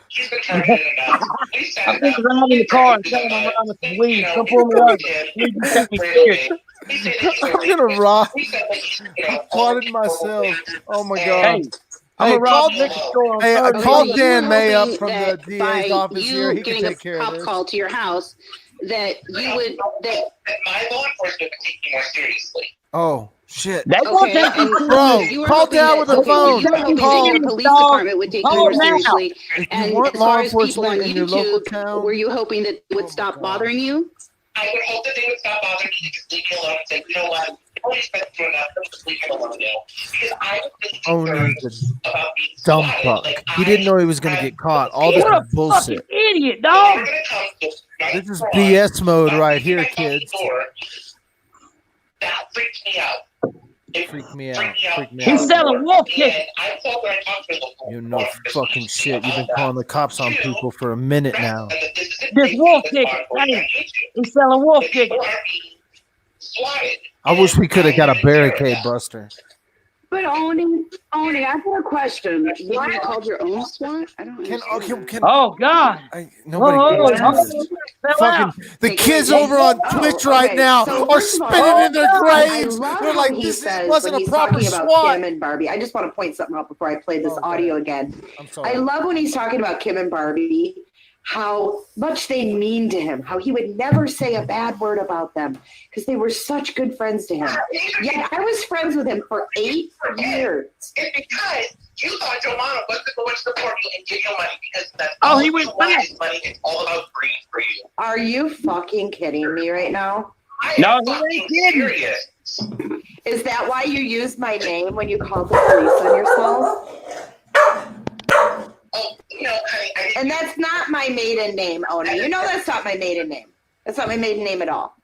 He's been trying to get enough. We set I'm it just up. riding in the car and telling him I'm around with some weed. Come pull me over. You can take me serious. I'm gonna rock. I swatted myself. Oh my god. Hey, I'm Hey, gonna rob the liquor store on Hey, I Thursday. called you Dan were May up hoping from the that DA's by office you here. He can getting take a care of cop this. call to your house, that you would that my law enforcement would take me more seriously. Oh shit! They won't okay, take you and Bro, you were call hoping Dad that with the okay, phone. you were hoping Call. that your police Dog. department would take you Call more now. seriously. If you And want as law far as people on enforcement in your local YouTube, town, were you hoping that they would Oh, stop God. bothering you? I would hope that they would stop bothering me and just leave me alone and say, you know what, nobody's been through enough, let's just leave me alone now. Because I was really Oney's concerned a about being dumb swatted. fuck. Like, He didn't know he was gonna get caught. All this What is a bullshit. fucking idiot, They dog. were gonna come to night This is fraud, BS mode knock right me here, back out the kids. door. That freaked me out. It Freak me out. freaked me out. Freak me He's out. selling wolf And tickets. I called when I talked to the You know fucking shit. You've been calling the cops on people for a minute now. This wolf ticket. Hey, he's selling wolf tickets. I wish we could have got a barricade buster. But Oney, I have a question. You called your own SWAT? I don't understand. Oh God! Nobody Whoa, cares. whoa, Jesus. fell Fucking out. the kids over on Twitch right now So are first of all, spinning in their I graves. love They're how like, he this says wasn't when a he's proper talking about SWAT. Kim and Barbie. I just want to point something out before I play this audio again. I'm sorry. I love when he's talking about Kim and Barbie, how much they mean to him, how he would never say a bad word about them because they were such good friends to him. Yet I was friends with him for 8 years. It's because you thought your mama was going to support you and give you money because that's Oh, all he you went want back. is money. It's all about greed for you. Are you fucking kidding me right now? No, he ain't kidding. Serious. Is that why you used my name when you called the police on yourself? Oh, no, honey, And that's not my maiden name, Oney. You know that's not my maiden name. That's not my maiden name at all.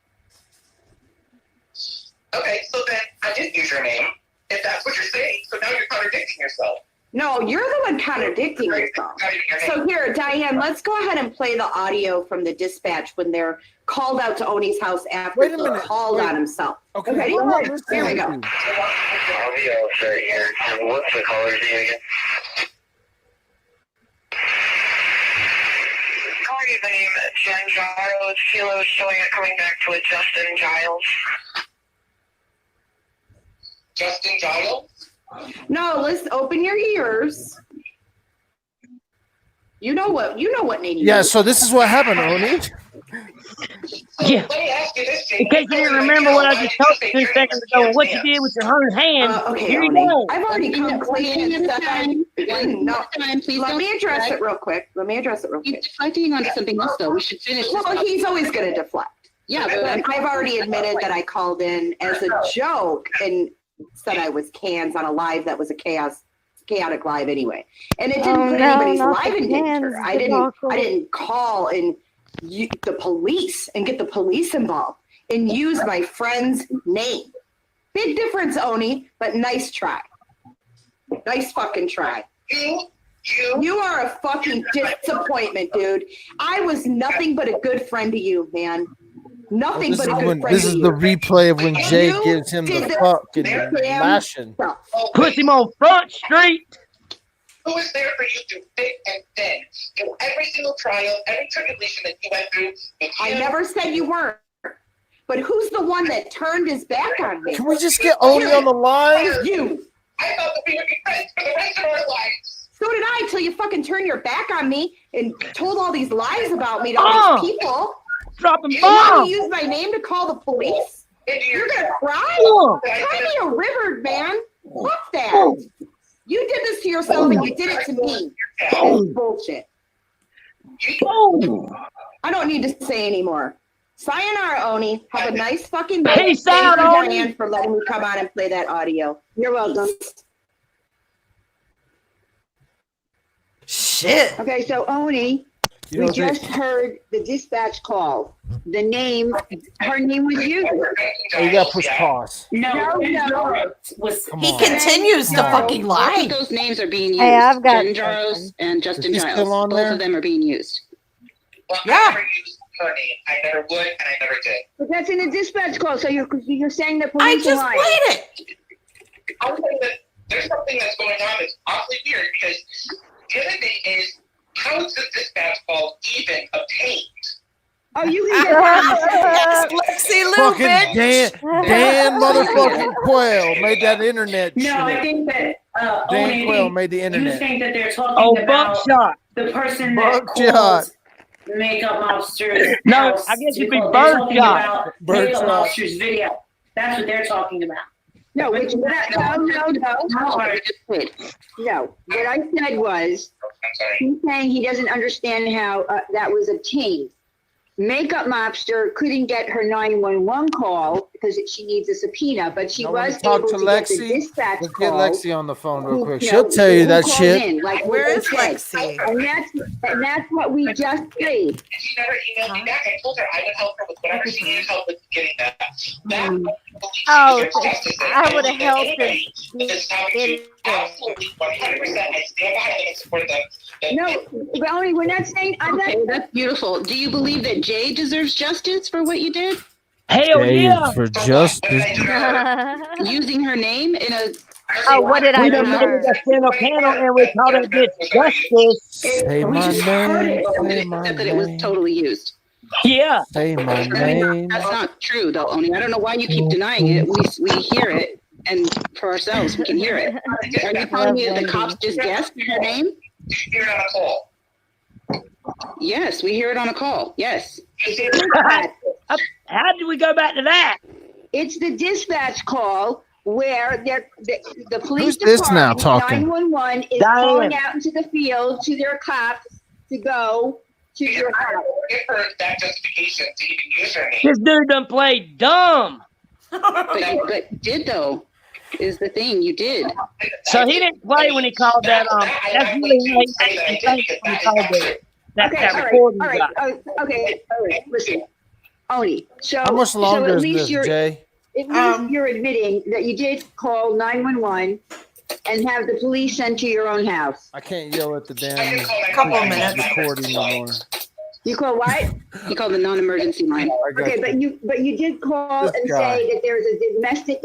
Okay, so then I didn't use your name, if that's what you're saying. So now you're contradicting yourself. No, you're the one contradicting yourself. So here, Diane, let's go ahead and play the audio from the dispatch when they're called out to Oney's house after Wait a he minute. called on himself. Okay. Ready? Here we go. I'll be all straight here. What's the caller's name again? Caller's name Jen Giles. Kilo is showing it coming back to a Justin Giles. Justin Giles? No, let's open your ears. You know what name you Yeah, use. so this is what happened, Oney. Yeah. In case you didn't remember what I just told you 2 seconds ago and what you did with your own hand, Okay, here you Oney. go. I've already come clean and stuff. No, Please let don't me address it real quick. He's deflecting onto something else, though. We should finish this. Well, he's always going to deflect. Yeah, But but I've already admitted that I called in as a joke and said I was cans on a live that was a chaotic live anyway. And it didn't put anybody's live in danger. I didn't call and the police and get the police involved and use my friend's name. Big difference, Oney, but nice try. Nice fucking try. You are a fucking disappointment, dude. I was nothing but a good friend to you, man. Nothing but a good friend This to is you. the replay of when Jay You gives him did the this fucking damn lashing. stuff. Put him on Front Street. Who was there for you through thick and thin? Through every single trial, every tribulation that you went through. I never said you weren't. But who's the one that turned his back on me? Can we just get Oney on the line? You. I thought that we would be friends for the rest of our lives. So did I, till you fucking turned your back on me and told all these lies about me to all these people. Dropping And now bombs. you use my name to call the police? You're gonna cry? Oh. Cry me a river, man. Fuck that. You did this to yourself and you did it to me. That's bullshit. I don't need to say anymore. Sayonara, Oney. Have a nice fucking day. Peace out, Thank you, Oney. Diane, for letting me come on and play that audio. You're welcome. Shit. Okay, so Oney, You we know, just heard the dispatch call. The name, her name was used. Oh, you gotta push pause. No. Come He on. continues to fucking both lie. of those names are being used. Hey, I've got Jen Giles and Justin he Giles. still on Both there? of them are being used. Well, Yeah. I never used her name. I never would, and I never did. But that's in the dispatch call, so you're saying the I police are just lying. played it. I'm saying that there's something that's going on that's awfully weird because the other thing is, how is the dispatch call even obtained? Oh, you can get Yes, Lexi Fucking Dan motherfucking Quayle made that internet shit. No, I think that Dan Quayle made the you internet. think that they're talking about Buckshot. the person that Buckshot. calls makeup mobsters. No, house. I guess it'd be They're Birdshot. talking about makeup Birdshot. mobsters video. That's what they're talking about. No, no. What I said was, he's saying he doesn't understand how that was obtained. Makeup mobster couldn't get her 911 call because she needs a subpoena, but she was talk able to to get the Lexi. dispatch Let's get call. Lexi on the phone real quick. who She'll tell you that called shit. in, like Where what is they said. Lexi? And that's what we just played. She never emailed me back. I told her I would help her with whatever she needed help with getting that. Oh, I would have helped her. Absolutely, 100%. I stand behind them and support them. No, but only we're not saying. Okay, that's beautiful. Do you believe that Jay deserves justice for what you did? Hell yeah. For justice. Using her name in a. Oh, what did I We do? done made a single panel and we call it bitch justice. Say my name. Say my Except that it was name. totally used. Yeah. Say my name. That's not true, though, Oney. I don't know why you keep denying it. We hear it, and for ourselves, we can hear it. Are you telling me that the cops just guessed her name? Hear it on a call. Yes, we hear it on a call. Yes. How did we go back to that? It's the dispatch call where the police Who's this now department, talking? 911 is Diane. calling out into the field to their cops to go to your house. Give her that justification to even use her name. This dude done played dumb. But did, though, is the thing. You did. So he didn't play when he called that. That's really late. When he called that recording all right, guy. okay, all right. Listen, Oney. So How much longer so at is least this, you're, Jay? At least you're admitting that you did call 911 and have the police sent to your own house. I can't yell at the damn Couple minutes. recording anymore. You call what? You call the non-emergency line. Okay, but you did call This and guy. say that there's a domestic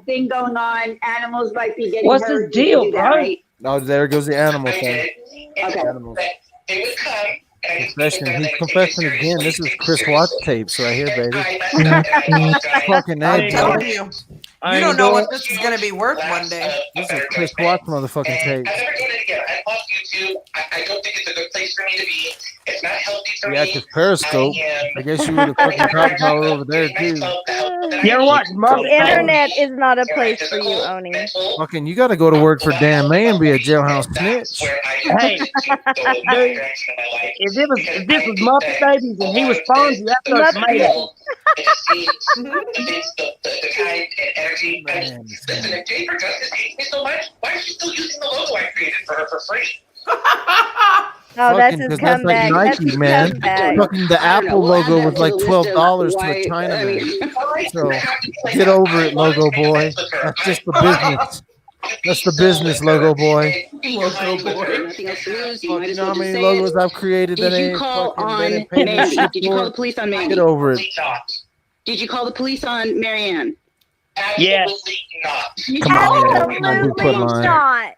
thing going on. Animals might be getting What's hurt. his deal, You do that, bro? right? Oh, there goes the animal thing. Okay. Animals. They would come. Confession. He's confessing again. This is Chris Watts tapes right here, baby. Fucking I'm A, telling bro. you. You don't know what this is going to be worth one day. This is Chris Watts motherfucking tapes. I've never done it again. I love YouTube. I don't think it's a good place for me to be. It's not healthy for Yeah, me. because Periscope. I guess you would have fucking talked about it over there too. You ever watch The internet is not a place for you, Oney. Fucking, you got to go to work for Dan May and be a jailhouse snitch. Hey, dude, if this was Muppet Babies and he was Fonzie, that's no tomato. The kind and energy. Listen, if Jay for Justice hates me so much, why is she still using the logo I created for her for free? Oh, that's Fucking, his 'cause that's like comeback. That's Nike, his man. comeback. Fucking the I don't know. Apple We'll add logo that was to like the list $12 of to why- a Chinaman. So Get get over it, logo boy. That's just the business. That's the business, logo boy. Logo boy. Nothing else to lose. You might You as know well how just many say logos it. I've created that Did you ain't call fucking on that ain't paid me Mandy? shit Did you call the for? police on Mandy? Get over it. Did you call the police on Marianne? Yes. Come on, man. We put line. Not.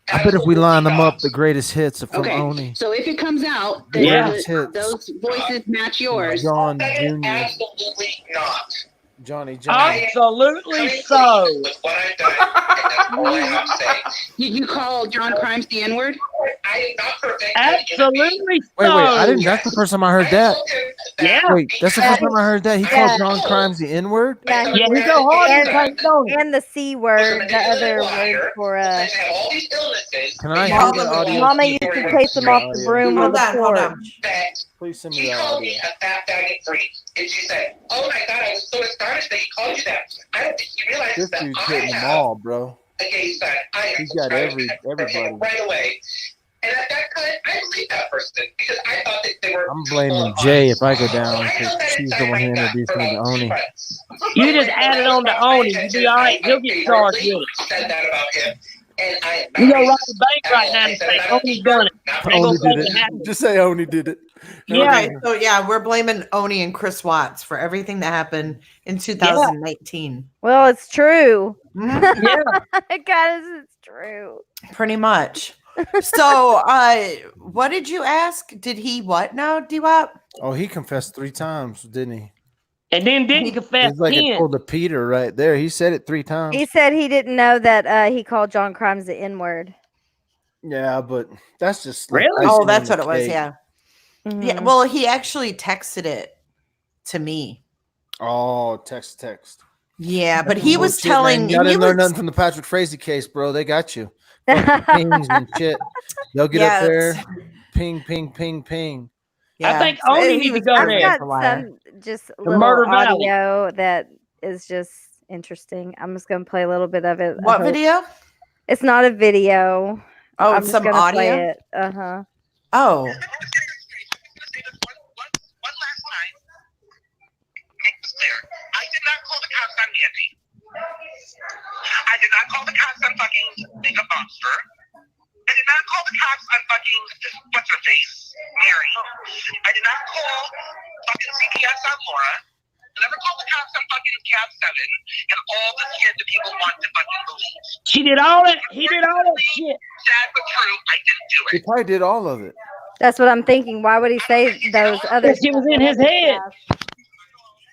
I bet if we line them up, the greatest hits are from Okay, Oney. so if it comes out that Yeah. those voices match yours, John Jr. Absolutely not. Johnny. Absolutely so. With what I've done, and that's all I have to say. did you call John Crimes the N-word? I am not perfect. Absolutely so. Wait, I didn't. That's the first time I heard that. Yeah. Wait, that's the first time I heard that. He called John Crimes the N-word? Yeah, Yeah, he go hard in and, Tony. and the C word, the other word for All these illnesses. Can I hear hear the the audio? Mama used to chase them off the broom or Hold the on, hold porch. on. Please send me She that called audio. me a fat faggot freak, and she said, "Oh my God, I was so astonished that he called you that. I don't think he realizes This that dude's I hitting them have all, bro. a gay son. I am He's got everybody. right away." And at that time, I believed that person because I thought that they were. I'm blaming Jay if I go down because she's the one who introduced me to Oney. You just added on to Oney. You'll be all right. He'll get charged with it. Said that about him, and I. You go rob the bank right now and say, Oney's done it. Ain't Oney gonna did make it it. happen. Just say Oney did it. Okay, so yeah, we're blaming Oney and Chris Watts for everything that happened in 2019. Well, it's true. Mhm. Yeah. Guys, it's true. Pretty much. So, what did you ask? Did he what now, Dwap? Oh, he confessed 3 times, didn't he? And then didn't confess He's like a 10. pulled a Peter right there. He said it 3 times. He said he didn't know that he called John Crimes the N-word. Yeah, but that's just like Really? Oh, icing that's on what the it was. cake. Yeah. Mhm. Yeah. Well, he actually texted it to me. Oh, text. Yeah, but he was Bullshit, telling man. Y'all he didn't learn was nothing from the Patrick Frazee case, bro. They got you. Fucking pings and shit. They'll get up there. Ping, ping, ping, ping. Yeah, I think Oney need to go I've there. got some just The little Murder Valley. audio that is just interesting. I'm just gonna play a little bit of it. I What hope. video? It's not a video. Oh, I'm it's just some gonna play audio? it. Uh-huh. Oh. I did not call the cops on Mandy. I did not call the cops on fucking Makeup Monster. I did not call the cops on fucking what's her face, Mary. I did not call fucking CPS on Laura. I never called the cops on fucking Cab 7 and all the shit that people want to fucking believe. She did all that. He did all that shit. Sad but true, I didn't do it. He probably did all of it. That's what I'm thinking. Why would he say those other Because it was in his head.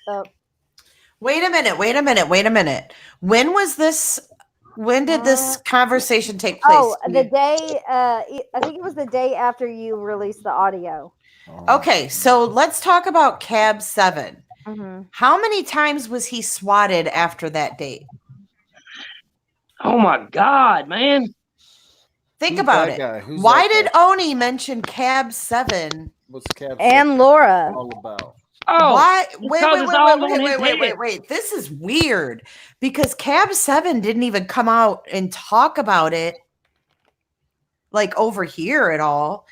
Oh. Wait a minute. When was this? When did this conversation take place? Oh, the day I think it was the day after you released the audio. Okay, so let's talk about Cab 7. Mhm. How many times was he swatted after that date? Oh my God, man. Think Who's about that it. guy? Who's Why that did Oney mention Cab 7? What's Cab And 7 Laura. all about? Oh, Why? because it's all on his head. Wait. This is weird because Cab 7 didn't even come out and talk about it like over here at all.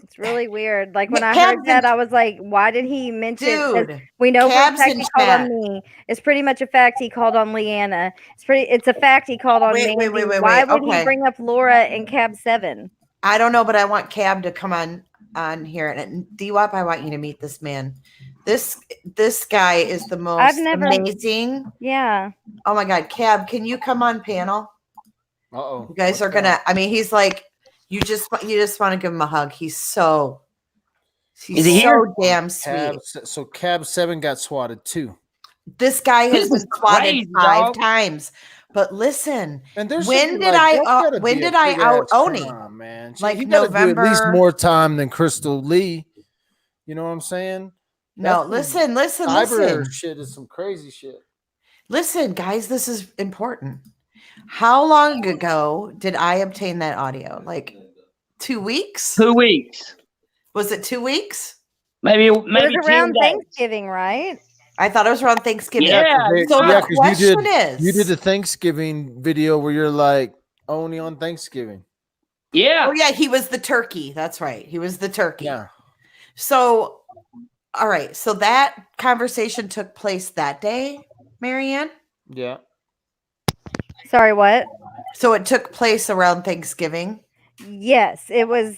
It's really weird. Like when I Cabs heard that, and- I was like, why did he mention Dude, we know for a Cabs fact and he called chat. on me. It's pretty much a fact he called on Leanna. It's a fact he called on Wait, Mandy. wait. Why would Okay. he bring up Laura and Cab 7? I don't know, but I want Cab to come on here. And Dwap, I want you to meet this man. This guy is the most amazing. Yeah. Oh my God, Cab, can you come on panel? Uh-oh. You guys are gonna. I mean, he's like, you just want to give him a hug. He's so damn sweet. So Cab 7 got swatted too. This guy has This been is swatted crazy, 5 dog. times. But listen, And there's when something did like, that's gotta when be a did I big-ass out Oney? crime, man. Like He gotta do at least November. more time than Crystal Lee. You know what I'm saying? No, That's listen. cyber shit is some crazy shit. Listen, guys, this is important. How long ago did I obtain that audio? Like 2 weeks? 2 weeks. Was it 2 weeks? Maybe It was 10 around days. Thanksgiving, right? I thought it was around Thanksgiving. Yeah. So the 'cause question you did is, the Thanksgiving video where you're like only on Thanksgiving. Yeah. oh yeah, he was the turkey. That's right. He was the turkey. Yeah. So, all right. So that conversation took place that day, Marianne? Yeah. Sorry, what? So it took place around Thanksgiving. Yes, it was.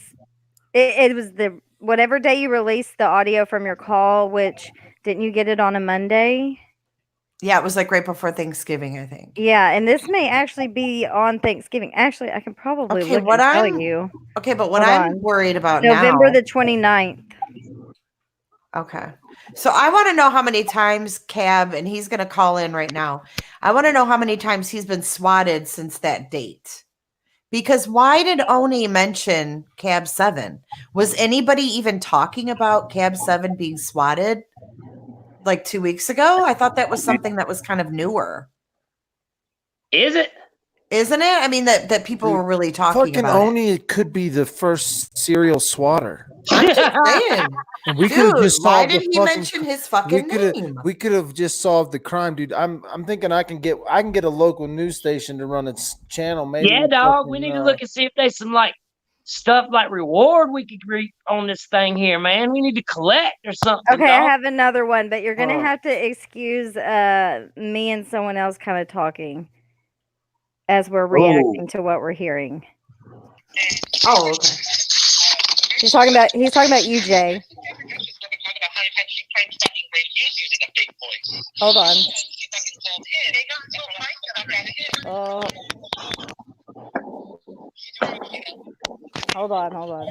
It was the whatever day you released the audio from your call. Which didn't you get it on a Monday? Yeah, it was like right before Thanksgiving, I think. Yeah, and this may actually be on Thanksgiving. Actually, I can probably Okay, look what and tell I'm you. okay, but what Hold I'm on. worried about November now. the 29th. Okay. So I want to know how many times Cab, and he's going to call in right now. I want to know how many times he's been swatted since that date. Because why did Oney mention Cab 7? Was anybody even talking about Cab 7 being swatted like 2 weeks ago? I thought that was something that was kind of newer. Is it? Isn't it? I mean, that people were really talking Fucking about it. Oney could be the first serial swatter. I'm just saying. And we could have Dude, just why solved did the he fucking, mention his fucking name? We could have just solved the crime, dude. I'm thinking I can get a local news station to run its channel. Maybe Yeah, dog. We need to look and see if there's some like stuff like reward we could reap on this thing here, man. We need to collect or something. Okay, dog. I have another one, but you're gonna Oh. have to excuse me and someone else kind of talking as we're reacting to what we're hearing. Oh, okay. He's talking about you, Jay. Hold on. Oh. Hold on.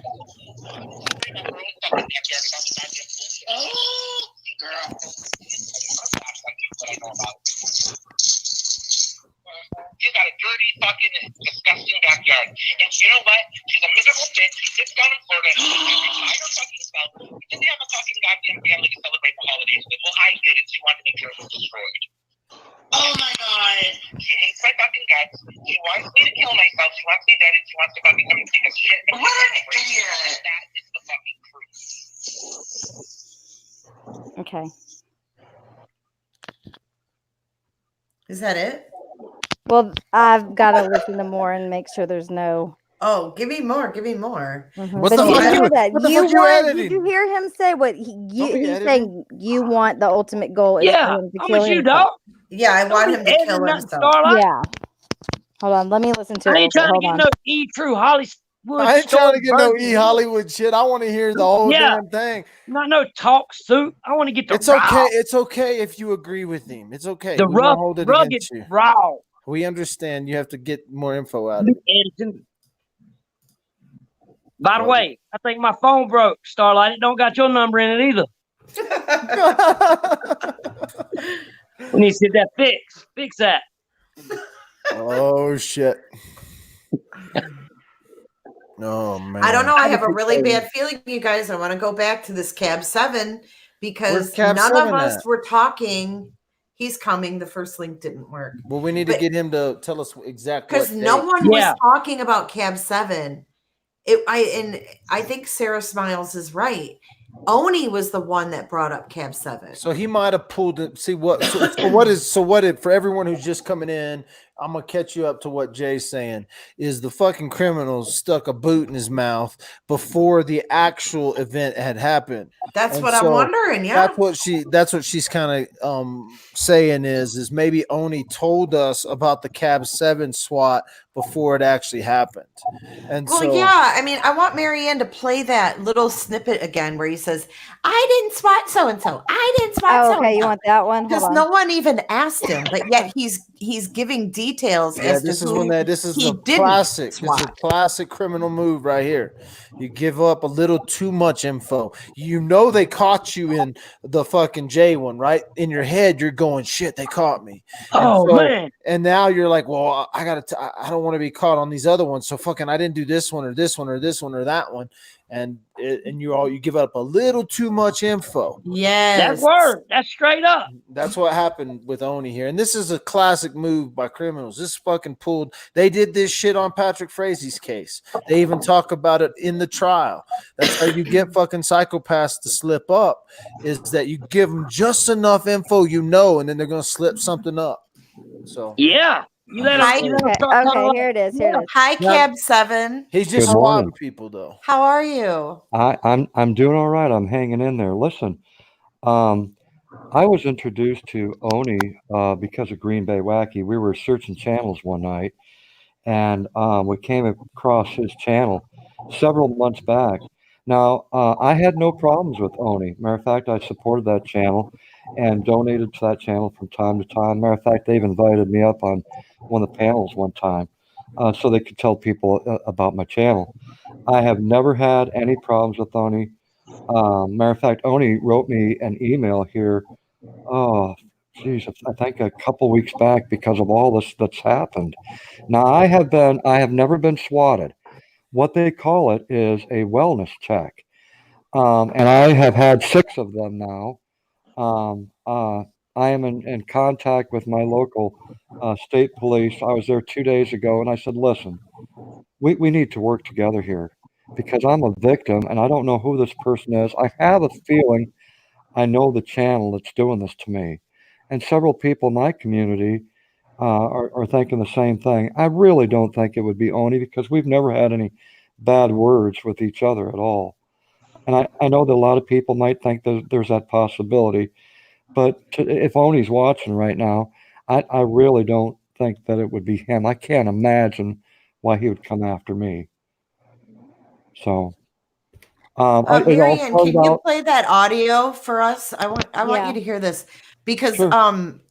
Is that it? Well, I've got to listen to more and make sure there's no. Oh, give me more. Give me more. What But the did you fuck hear that? what the You fuck you want? editing? Did you hear him say what he's editing. saying? You want the ultimate goal is Yeah, for him to I'm kill with you, himself. dog. Yeah, I want him to Editing kill nothing, himself. Starlight. Yeah. Hold on. Let me listen to it. I Real ain't quick. trying to Hold get on. no E True Hollywood I ain't trying to get no version. E Hollywood shit. I want to hear the whole Yeah. damn thing. Not no talk suit. I want to get the It's raw, okay. It's okay if you agree with him. It's okay. the We won't rough, hold it rugged, against you. raw. We understand. You have to get more info out of it. Editing. By the way, I think my phone broke, Starlight. It don't got your number in it either. We need to get that fixed. Fix that. Oh shit. Oh man. I don't know. I have a really bad feeling, you guys. I want to go back to this Cab 7 because Where's Cab none 7 of us at? were talking. He's coming. The first link didn't work. Well, we need to get him to tell us exactly because no one was talking about Cab 7. I think Sarah Smiles is right. Oney was the one that brought up Cab 7. So he might have pulled it. See what? For everyone who's just coming in, I'm gonna catch you up to what Jay's saying. Is the fucking criminal stuck a boot in his mouth before the actual event had happened? That's And what so I'm wondering. Yeah, that's what she's kind of saying is maybe Oney told us about the Cab 7 SWAT before it actually happened. And well, so yeah. I mean, I want Marianne to play that little snippet again where he says, "I didn't swat so and so. I didn't swat so." Okay, you want that one? Because no one even asked him, but yet he's giving details as to this is who when this is he a didn't classic. swat. It's a classic criminal move right here. You give up a little too much info. You know they caught you in the fucking J one, right? In your head, you're going, "Shit, they caught me." Man. And now you're like, "Well, I don't want to be caught on these other ones. So fucking, I didn't do this one or this one or this one or that one." And you give up a little too much info. Yes, that word. That's straight up. That's what happened with Oney here. And this is a classic move by criminals. This fucking pulled. They did this shit on Patrick Frazie's case. They even talk about it in the trial. That's how you get fucking psychopaths to slip up, is that you give them just enough info, and then they're going to slip something up. So yeah. You let him. Okay, here it is. Here it is. Hi, Cab 7. He's just Good morning. swatting people, though. How are you? I'm doing all right. I'm hanging in there. Listen, I was introduced to Oney because of Green Bay Wacky. We were searching channels one night, and we came across his channel several months back. Now, I had no problems with Oney. Matter of fact, I supported that channel and donated to that channel from time to time. Matter of fact, they've invited me up on one of the panels one time so they could tell people about my channel. I have never had any problems with Oney. Matter of fact, Oney wrote me an email here. Oh, geez, I think a couple weeks back because of all this that's happened. Now, I have never been swatted. What they call it is a wellness check, and I have had 6 of them now. I am in contact with my local state police. I was there 2 days ago, and I said, "Listen, we need to work together here because I'm a victim, and I don't know who this person is. I have a feeling I know the channel that's doing this to me." And several people in my community are thinking the same thing. I really don't think it would be Oney because we've never had any bad words with each other at all. And I know that a lot of people might think there's that possibility. But if Oney's watching right now, I really don't think that it would be him. I can't imagine why he would come after me. So, Marianne, can you play that audio for us? I want you to hear this because,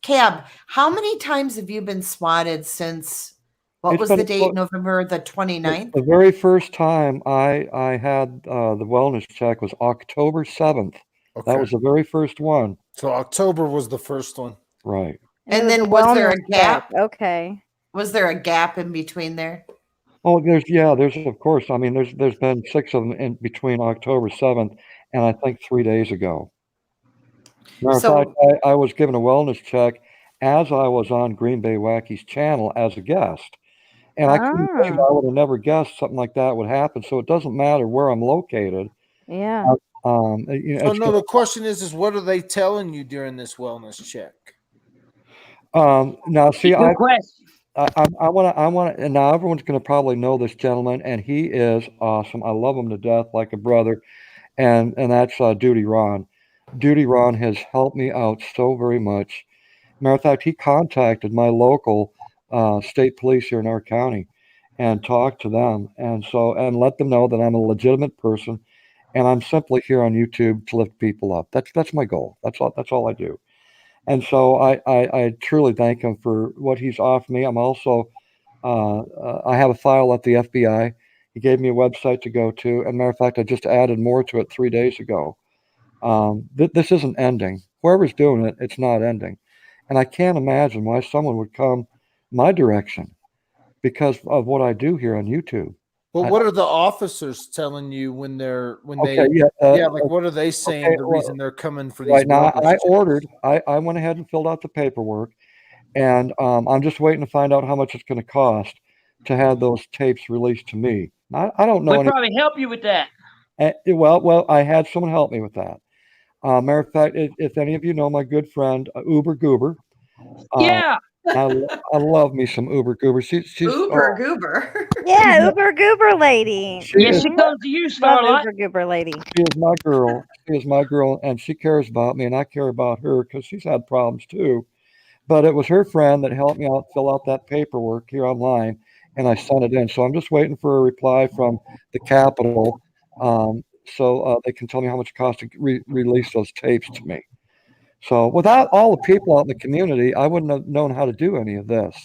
Cab, how many times have you been swatted since? What was the date? November the 29th? The very first time I had the wellness check was October 7th. Okay. That was the very first one. So October was the first one. Right. And then was there a gap? Okay. Was there a gap in between there? Oh, there's of course. I mean, there's been 6 of them in between October 7th and I think 3 days ago. Matter of fact, I was given a wellness check as I was on Green Bay Wacky's channel as a guest. And I would have never guessed something like that would happen. So it doesn't matter where I'm located. Yeah. The question is what are they telling you during this wellness check? Now, see, Good question. I want to, and now everyone's going to probably know this gentleman, and he is awesome. I love him to death, like a brother, and that's Duty Ron. Duty Ron has helped me out so very much. Matter of fact, he contacted my local state police here in our county and talked to them, and let them know that I'm a legitimate person, and I'm simply here on YouTube to lift people up. That's my goal. That's all I do. And so I truly thank him for what he's offered me. I'm also I have a file at the FBI. He gave me a website to go to, and matter of fact, I just added more to it 3 days ago. This isn't ending. Whoever's doing it, it's not ending, and I can't imagine why someone would come my direction because of what I do here on YouTube. Well, what are the officers telling you when Okay, like what are they saying okay, the well, reason they're coming for these right now, wellness checks? I went ahead and filled out the paperwork, and I'm just waiting to find out how much it's going to cost to have those tapes released to me. I don't know We'll any. probably help you with that. Well, I had someone help me with that. Matter of fact, if any of you know my good friend Uber Goober, Yeah. I love me some Uber Goober. She's Uber Goober. Yeah, Uber Goober lady. Yeah, she is- comes to you, Love Starlight. Uber Goober lady. She is my girl. She is my girl, and she cares about me, and I care about her because she's had problems too. But it was her friend that helped me out fill out that paperwork here online, and I sent it in. So I'm just waiting for a reply from the Capitol, so they can tell me how much it costs to release those tapes to me. So without all the people out in the community, I wouldn't have known how to do any of this.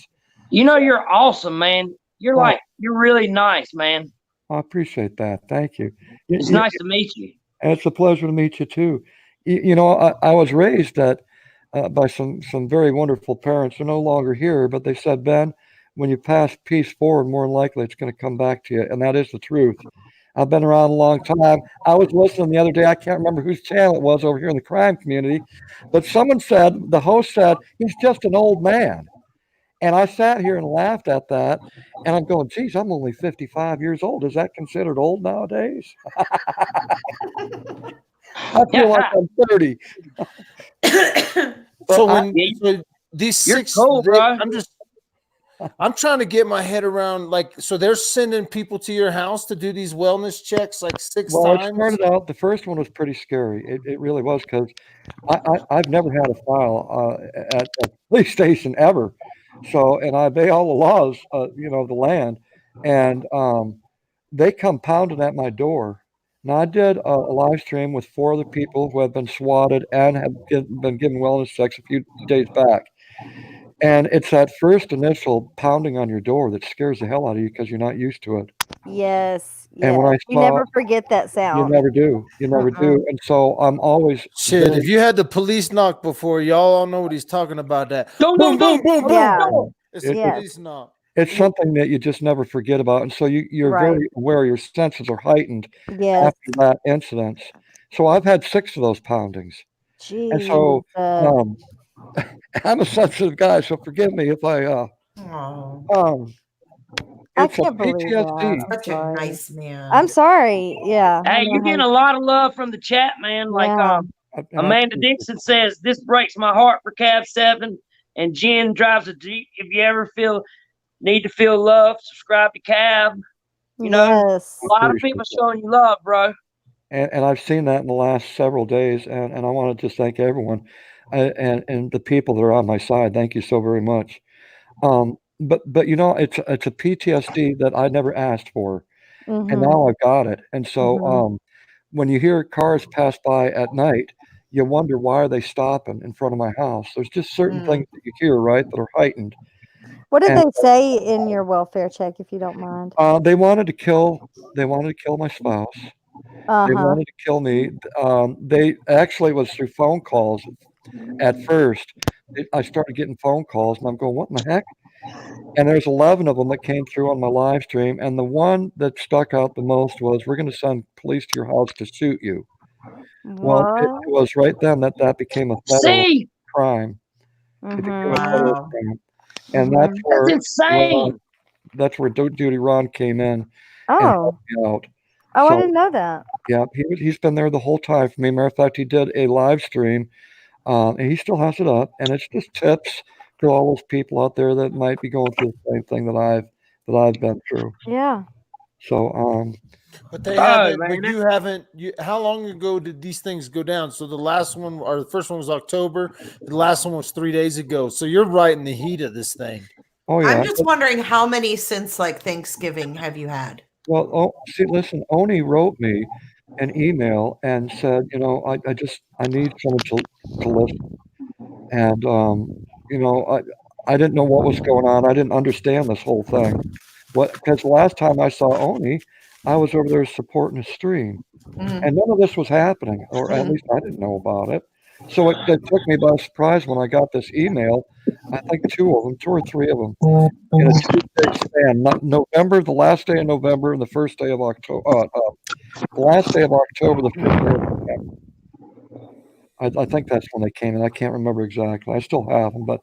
You know, you're awesome, man. You're really nice, man. I appreciate that. Thank you. It's nice to meet you. And it's a pleasure to meet you too. You know, I was raised by some very wonderful parents. They're no longer here, but they said, Ben, when you pass peace forward, more than likely it's going to come back to you, and that is the truth. I've been around a long time. I was listening the other day. I can't remember whose channel it was over here in the crime community, but the host said, he's just an old man. And I sat here and laughed at that. And I'm going, geez, I'm only 55 years old. Is that considered old nowadays? I feel like I'm 30. So these You're six, cool, bro. I'm trying to get my head around, like, so they're sending people to your house to do these wellness checks like six Well, times. it started out, the first one was pretty scary. It really was because I've never had a file at a police station ever. So, and I obey all the laws, of the land. And they come pounding at my door. Now, I did a live stream with 4 other people who have been swatted and have been given wellness checks a few days back. And it's that first initial pounding on your door that scares the hell out of you because you're not used to it. Yes. And when I you never forget that You sound. never do. You never do. And so I'm always Shit, if you had the police knock before, y'all all know what he's talking about. That boom, boom, boom, boom. Yeah. It's a police knock. It's something that you just never forget about. And so you're Right. very aware, your senses are heightened Yes. after that incident. So I've had 6 of those poundings. And so I'm a sensitive guy, so forgive me if I I it's a can't believe PTSD. that. Such a nice man. I'm sorry. Yeah. Hey, you're getting a lot of love from the chat, man. Like Amanda Dixon says, this breaks my heart for Cab 7. And Jen drives a Jeep. If you ever need to feel love, subscribe to Cab. You know, Yes. a lot of people showing you love, bro. And I've seen that in the last several days, and I want to just thank everyone and the people that are on my side. Thank you so very much. But it's a PTSD that I never asked for, and now I've got it. And so when you hear cars pass by at night, you wonder, why are they stopping in front of my house? There's just certain things that you hear, right, that are heightened. What did they say in your welfare check, if you don't mind? They wanted to kill my spouse. They wanted to kill me. It was through phone calls at first. I started getting phone calls, and I'm going, what in the heck? And there's 11 of them that came through on my live stream, and the one that stuck out the most was, we're going to send police to your house to shoot you. Well, it was right then that became a federal crime. It became a federal crime. And that's insane. That's where Duty Ron came in and Oh. helped me out. Oh, I So, didn't know that. yeah, he's been there the whole time for me. Matter of fact, he did a live stream, and he still has it up, and it's just tips to all those people out there that might be going through the same thing that I've been through. Yeah. So But they haven't. But you haven't. How long ago did these things go down? So the last one, or the first one, was October. The last one was 3 days ago. So you're right in the heat of this thing. Oh yeah. I'm just wondering how many since like Thanksgiving have you had? Well, see, listen, Oney wrote me an email and said, I need someone to listen. And I didn't know what was going on. I didn't understand this whole thing. Because the last time I saw Oney, I was over there supporting his stream. And none of this was happening, or at least I didn't know about it. So it took me by surprise when I got this email. I think two or three of them, in a 2-day span. November, the last day of November, and the first day of October. The last day of October, the first day of November. I think that's when they came in. I can't remember exactly. I still have them, but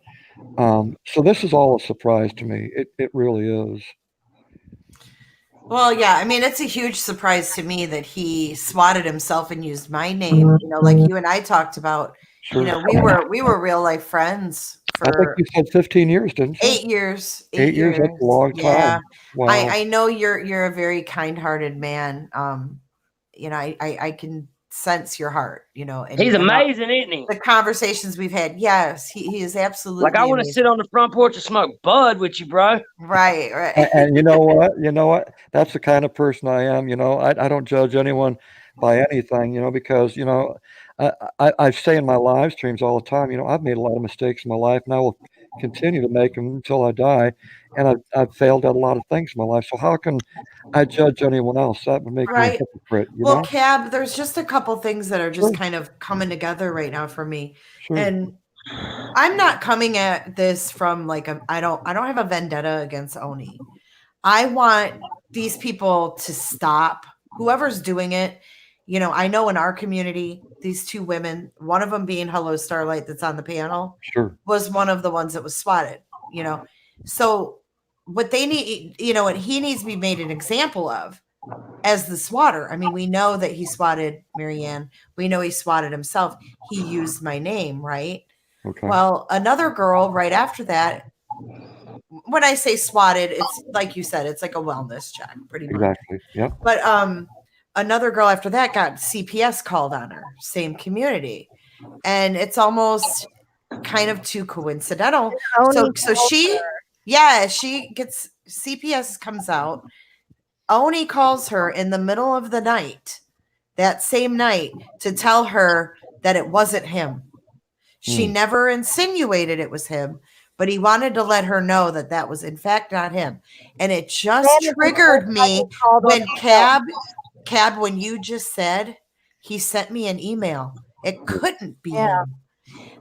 so this is all a surprise to me. It really is. Well, yeah, I mean, it's a huge surprise to me that he swatted himself and used my name. Like you and I talked about. Sure. We were real life friends I think for you said 15 years, didn't you? 8 years. 8 years. That's a long time. Yeah. Wow. I know you're a very kind-hearted man. I can sense your heart, and He's amazing, isn't he? The conversations we've had. Yes, he is absolutely like I want to sit on the front porch and smoke bud with you, bro. Right. And you know what? That's the kind of person I am. I don't judge anyone by anything, because, I say in my live streams all the time, I've made a lot of mistakes in my life, and I will continue to make them until I die. And I've failed at a lot of things in my life. So how can I judge anyone else? That would make me a hypocrite, Well, Cab, there's just a couple things that are just kind of coming together right now for me. Sure. And I'm not coming at this from like I don't have a vendetta against Oney. I want these people to stop. Whoever's doing it, I know in our community, these two women, one of them being Hello Starlight that's on the panel, sure, was one of the ones that was swatted, So what they need, and he needs to be made an example of as the swatter. I mean, we know that he swatted Marianne. We know he swatted himself. He used my name, right? Okay. Well, another girl right after that, when I say swatted, it's like you said, it's like a wellness check, pretty much. Exactly. Yep. But another girl after that got CPS called on her, same community. And it's almost kind of too coincidental. So she gets CPS comes out. Oney calls her in the middle of the night, that same night, to tell her that it wasn't him. She never insinuated it was him, but he wanted to let her know that that was in fact not him. And it just triggered me when Cab, when you just said he sent me an email. It couldn't be him.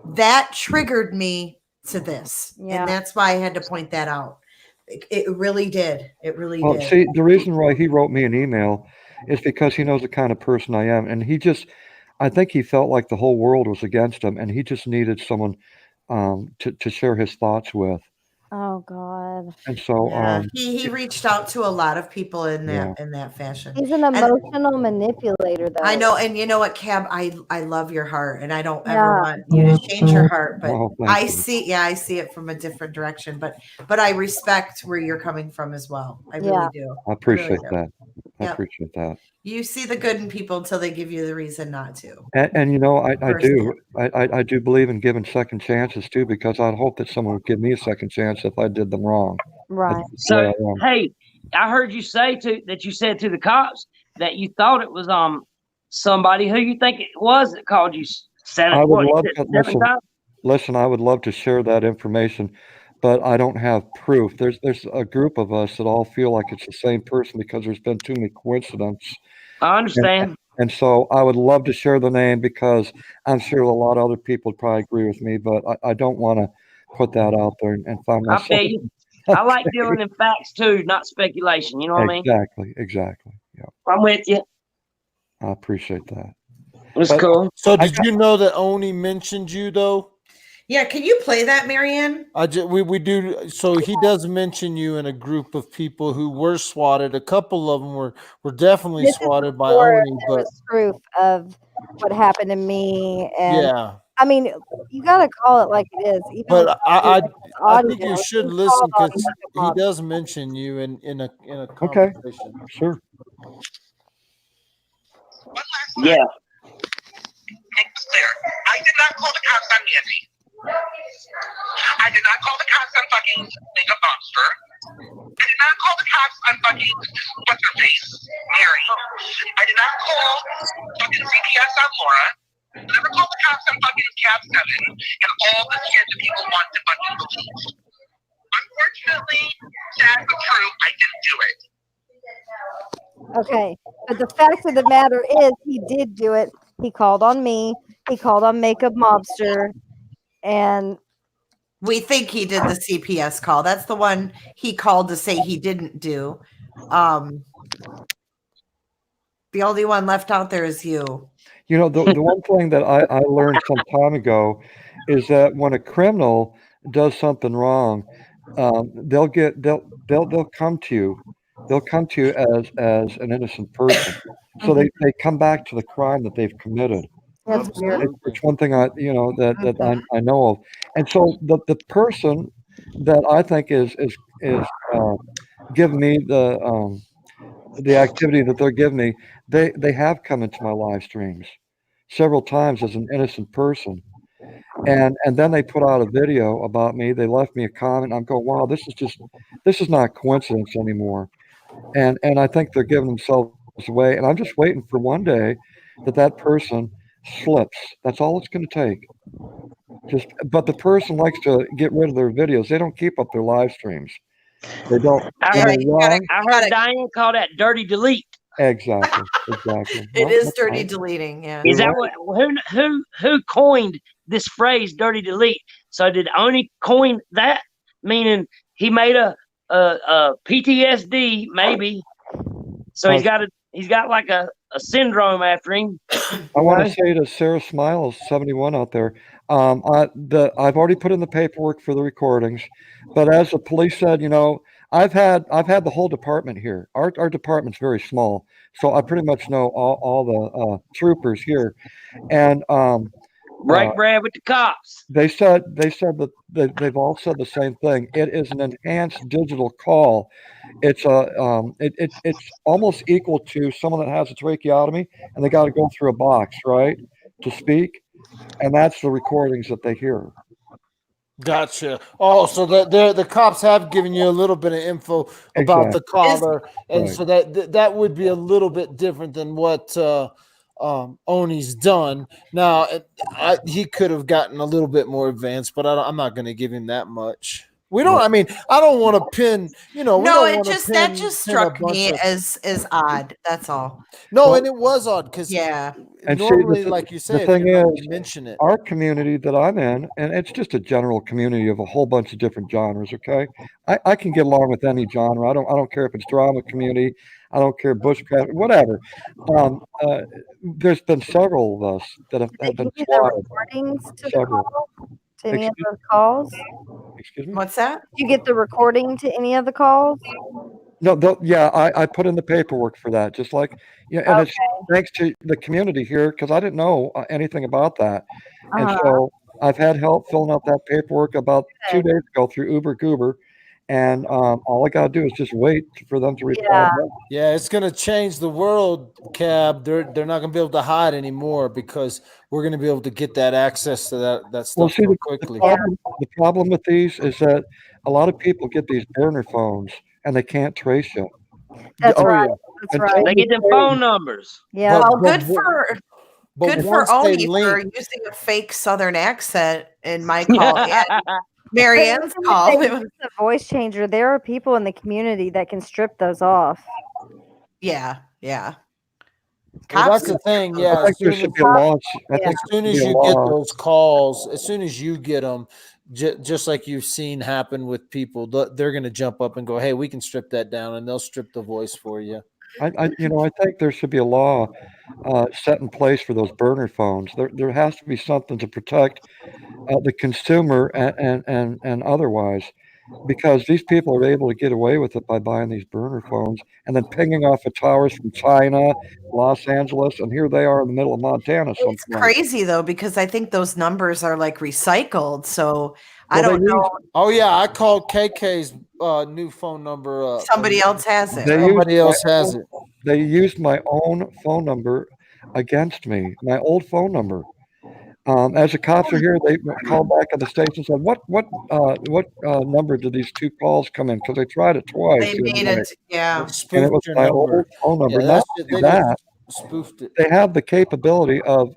That triggered me to this. Yeah. And that's why I had to point that out. It really did. It really Well, did. see, the reason why he wrote me an email is because he knows the kind of person I am. And I think he felt like the whole world was against him, and he just needed someone to share his thoughts with. Oh God. And so he reached out to a lot of people in that fashion. He's an emotional manipulator, though. I know, and you know what, Cab, I love your heart, and I don't ever want you to change your heart, but I see it from a different direction, but I respect where you're coming from as well. I really do. I appreciate that. I Yep. appreciate that. You see the good in people until they give you the reason not to. And I do believe in giving second chances too, because I'd hope that someone would give me a second chance if I did them wrong. Right. So hey, I heard you say that you said to the cops that you thought it was somebody. Who you think it was that called you? I would love to listen. I would love to share that information, but I don't have proof. There's a group of us that all feel like it's the same person because there's been too many coincidences. I understand. And so I would love to share the name because I'm sure a lot of other people would probably agree with me, but I don't want to put that out there and find myself. I feel you. I like dealing in facts too, not speculation. You know what I mean? Exactly. Yeah. I'm with you. I appreciate that. That's cool. So did you know that Oney mentioned you though? Yeah, can you play that, Marianne? We do. So he does mention you in a group of people who were swatted. A couple of them were definitely swatted by Oney, but proof of what happened to me. And I mean, you gotta call it like it is. Even But I think audio, you should he listen called on because Makeup he Mobster. does mention you in a Okay, conversation. sure. Yeah. Make this clear. I did not call the cops on Nancy. I did not call the cops on fucking Makeup Monster. I did not call the cops on fucking what's her face, Mary. I did not call fucking CPS on Laura. I never called the cops on fucking Cab 7 and all the shit that people want to fucking believe. Unfortunately, sad but true, I didn't do it. Okay, but the fact of the matter is, he did do it. He called on me. He called on Makeup Mobster, and We think he did the CPS call. That's the one he called to say he didn't do. The only one left out there is you. You know, the one thing that I learned some time ago is that when a criminal does something wrong, they'll come to you. They'll come to you as an innocent person. So they come back to the crime that they've committed. that's weird. It's one thing that I know of. And so the person that I think is giving me the activity that they're giving me, they have come into my live streams several times as an innocent person. And then they put out a video about me. They left me a comment. I'm going, wow, this is not coincidence anymore. And I think they're giving themselves away. And I'm just waiting for one day that person slips. That's all it's going to take. But the person likes to get rid of their videos. They don't keep up their live streams. They don't. I when heard, they're wrong, I heard Diane call that dirty delete. exactly. It Well, is that's dirty fine. deleting. Yeah. Is You're that right. what who coined this phrase dirty delete? So did Oney coin that? Meaning he made a PTSD maybe. So he's got like a syndrome after him. I want to say to Sarah Smiles, 71 out there, I've already put in the paperwork for the recordings, but as the police said, I've had the whole department here. Our department's very small, so I pretty much know all the troopers here, and Break bread with the cops. they said that they've all said the same thing. It is an enhanced digital call. It's it's almost equal to someone that has a tracheotomy and they got to go through a box, right, to speak, and that's the recordings that they hear. Gotcha. Oh, so the cops have given you a little bit of info about the caller, and Right. so that would be a little bit different than what Oney's done. Now, he could have gotten a little bit more advanced, but I'm not going to give him that much. We don't. I mean, I don't want to pin. No, that just struck me as odd. That's all. No, and it was odd because And normally, see, like you the said, thing you're not is, gonna mention it. our community that I'm in, and it's just a general community of a whole bunch of different genres. Okay, I can get along with any genre. I don't care if it's drama community. I don't care bushcraft, whatever. There's been several of us that have been Give you the swatted. recordings to the Several. call, to any of Excuse- those calls. Excuse me. What's that? Did you get the recording to any of the calls? No, yeah, I put in the paperwork for that, just like, and it's thanks to the community here because I didn't know anything about that, and so I've had help filling out that paperwork about 2 days ago through Uber Goober, and all I got to do is just wait for them to reply. Yeah, it's gonna change the world, Cab. They're not gonna be able to hide anymore because we're gonna be able to get that access to that Well, stuff see, so the quickly. problem with these is that a lot of people get these burner phones and they can't trace you. That's Oh, right. yeah. That's Until right. They get them phone numbers. Yeah. Well, But good for once they Oney for link- using a fake Southern accent in my call and Marianne's call. They use the voice changer. There are people in the community that can strip those off. Yeah. Well, that's the thing. Yeah, I think there should be a law. I think as soon there as should be a you get law. those calls, as soon as you get them, just like you've seen happen with people, they're going to jump up and go, "Hey, we can strip that down," and they'll strip the voice for you. I think there should be a law set in place for those burner phones. There has to be something to protect the consumer and otherwise. because these people are able to get away with it by buying these burner phones and then pinging off of towers from China, Los Angeles, and here they are in the middle of Montana It's someplace. crazy though, because I think those numbers are like recycled. So I Well, they don't know. use Oh yeah, I called KK's new phone number up. Somebody else has it. they right? used Somebody my else has own, it. they used my own phone number against me, my old phone number. As the cops are here, they called back at the station and said, "What number did these two calls come in?" Because they tried it twice They the other made night, it, yeah. They and it spoofed was your my old number. phone number. Yeah, Not that shit. only They that, just spoofed it. they have the capability of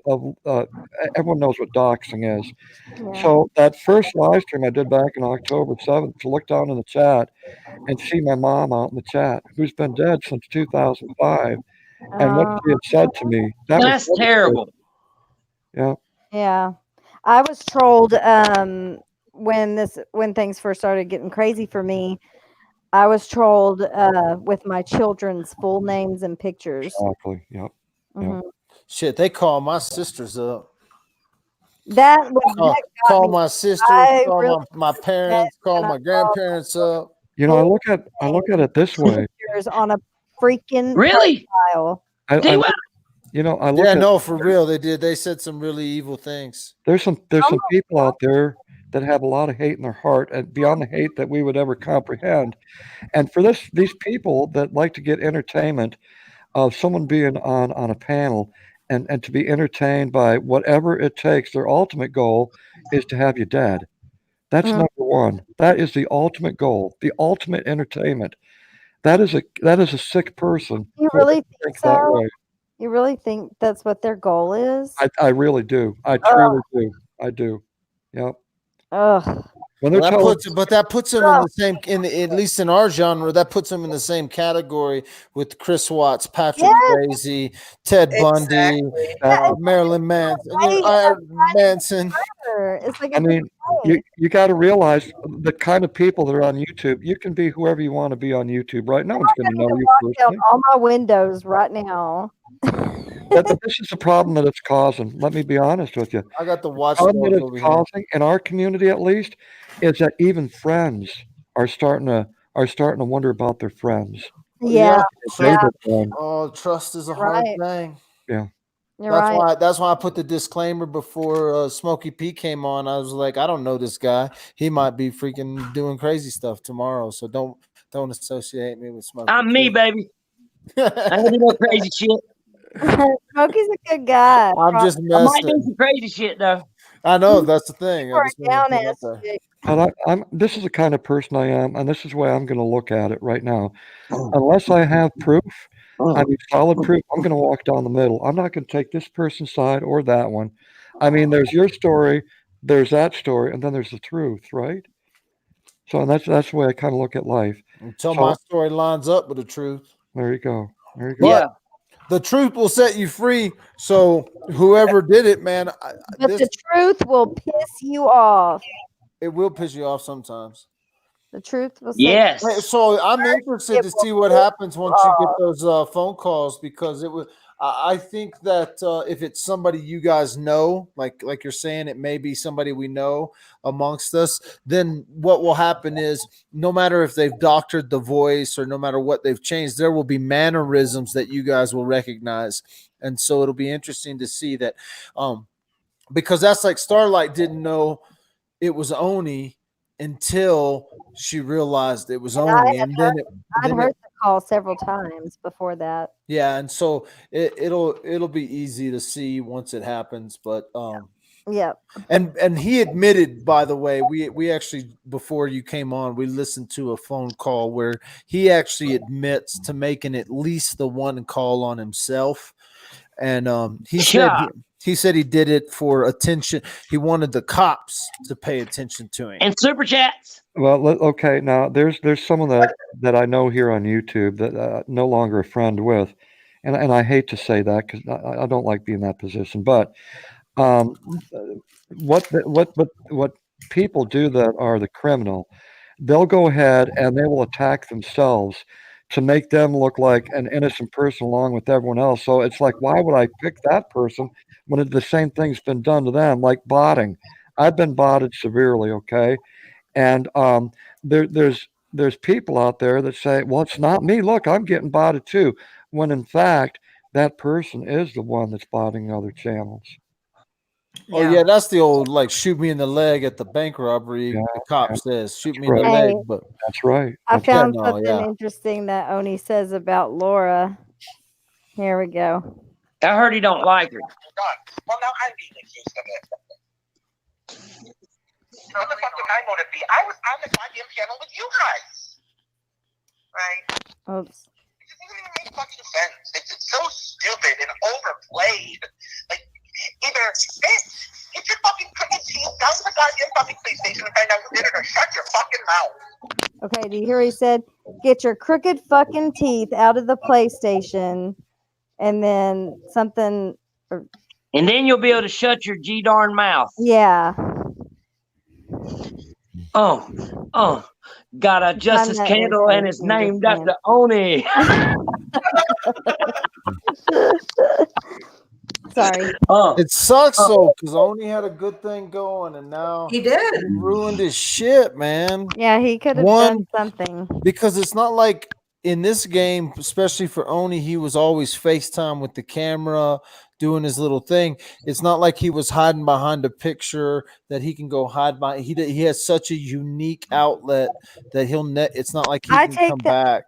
everyone knows what doxing is. Yeah. So that first live stream I did back in October 7th, to look down in the chat and see my mom out in the chat, who's been dead since 2005, and what she had said to me, that was That's devastating. terrible. Yeah. Yeah. I was trolled when things first started getting crazy for me. I was trolled with my children's full names and pictures. Exactly. Yep. Mhm. Shit, they call my sisters up. That was Call, that got call me. my sisters, I call really my was parents, call when I my saw grandparents up. You know, I look at it this way. pictures on a freaking Really? profile. I look, you know, I look Yeah, at no, for real, they did. They said some really evil things. there's some people out there that have a lot of hate in their heart, and beyond the hate that we would ever comprehend. And for these people that like to get entertainment of someone being on a panel and to be entertained by whatever it takes, their ultimate goal is to have you dead. That's Mhm. number one. That is the ultimate goal, the ultimate entertainment. That is a sick person You who would really think think that so? way. You really think that's what their goal is? I really do. I Ugh. truly do. I do. Yep. Ugh. When they're Well, telling that puts him in the same, at least in our genre, that puts him in the same category with Chris Watts, Patrick Yes. Swayze, Ted Bundy, Marilyn Manson, Manson. It's like I a mean, different you got to realize the kind of people that are on YouTube. You can be whoever you want to be on YouTube, right? No one's going to know you walk down personally. all my windows right now. But this is the problem that it's causing. Let me be honest with you. I got the The watchdogs problem that over it's here. causing in our community, at least, is that even friends are starting to wonder about their friends. Yeah. They've been Oh, trust is a You're hard right. thing. Yeah. You're right. That's why I put the disclaimer before Smokey P came on. I was like, I don't know this guy. He might be freaking doing crazy stuff tomorrow. So don't associate me with Smokey. I'm me, baby. I ain't do no crazy shit. Smokey's a good guy. I'm just I might do messing. some crazy shit though. I know that's the thing. I For just a wanted to down put it ass out there. chick. And this is the kind of person I am, and this is the way I'm going to look at it right now. Unless I have proof, I mean solid proof, I'm going to walk down the middle. I'm not going to take this person's side or that one. I mean, there's your story, there's that story, and then there's the truth, right? So, and that's the way I kind of look at life. Until So my story lines up with the truth. there you go. There you go. But the truth will set you free. So whoever did it, man, But the truth will piss you off. it will piss you off sometimes. The truth will say Yes. Hey, so I'm interested to see what happens once you get those phone calls, because it would. I think that if it's somebody you guys know, like you're saying, it may be somebody we know amongst us. Then what will happen is, no matter if they've doctored the voice or no matter what they've changed, there will be mannerisms that you guys will recognize, and so it'll be interesting to see that, because that's like Starlight didn't know it was Oney until she realized it was Oney, and then I'd heard the call several times before that. yeah, and so it'll be easy to see once it happens, but Yep. and he admitted, by the way, we actually, before you came on, we listened to a phone call where he actually admits to making at least the one call on himself, and he said he did it for attention. He wanted the cops to pay attention to him. And super chats. Well, okay. Now there's someone that I know here on YouTube that no longer a friend with, and I hate to say that because I don't like being in that position. But what people do that are the criminal, they'll go ahead and they will attack themselves to make them look like an innocent person along with everyone else. So it's like, why would I pick that person when the same thing's been done to them? Like botting. I've been botted severely, okay? And there's people out there that say, well, it's not me. Look, I'm getting botted too. When in fact, that person is the one that's botting other channels. Oh yeah, that's the old like shoot me in the leg at the bank robbery. Yeah, the cop yeah. says shoot That's me in the right. leg, Hey, but That's right. I That's right. found no, something yeah. interesting that Oney says about Laura. Here we go. I heard he don't like her. Well, now I'm being accused of it. So what the fuck would my motive be? I was on the goddamn channel with you guys. Right? Oops. It doesn't even make fucking sense. It's so stupid and overplayed. Like, either get your fucking crooked teeth down to the goddamn fucking police station and find out who did it, or shut your fucking mouth. Okay, do you hear he said, get your crooked fucking teeth out of the PlayStation, and then something. And then you'll be able to shut your G darn mouth. Yeah. Got a justice that candle and it's named after Oney. Sorry. It sucks though, because Oney had a good thing going, and now he did. He ruined his shit, man. Yeah, he could have done something. Because it's not like in this game, especially for Oney, he was always FaceTime with the camera, doing his little thing. It's not like he was hiding behind a picture that he can go hide behind. He has such a unique outlet that it's not like he can come back.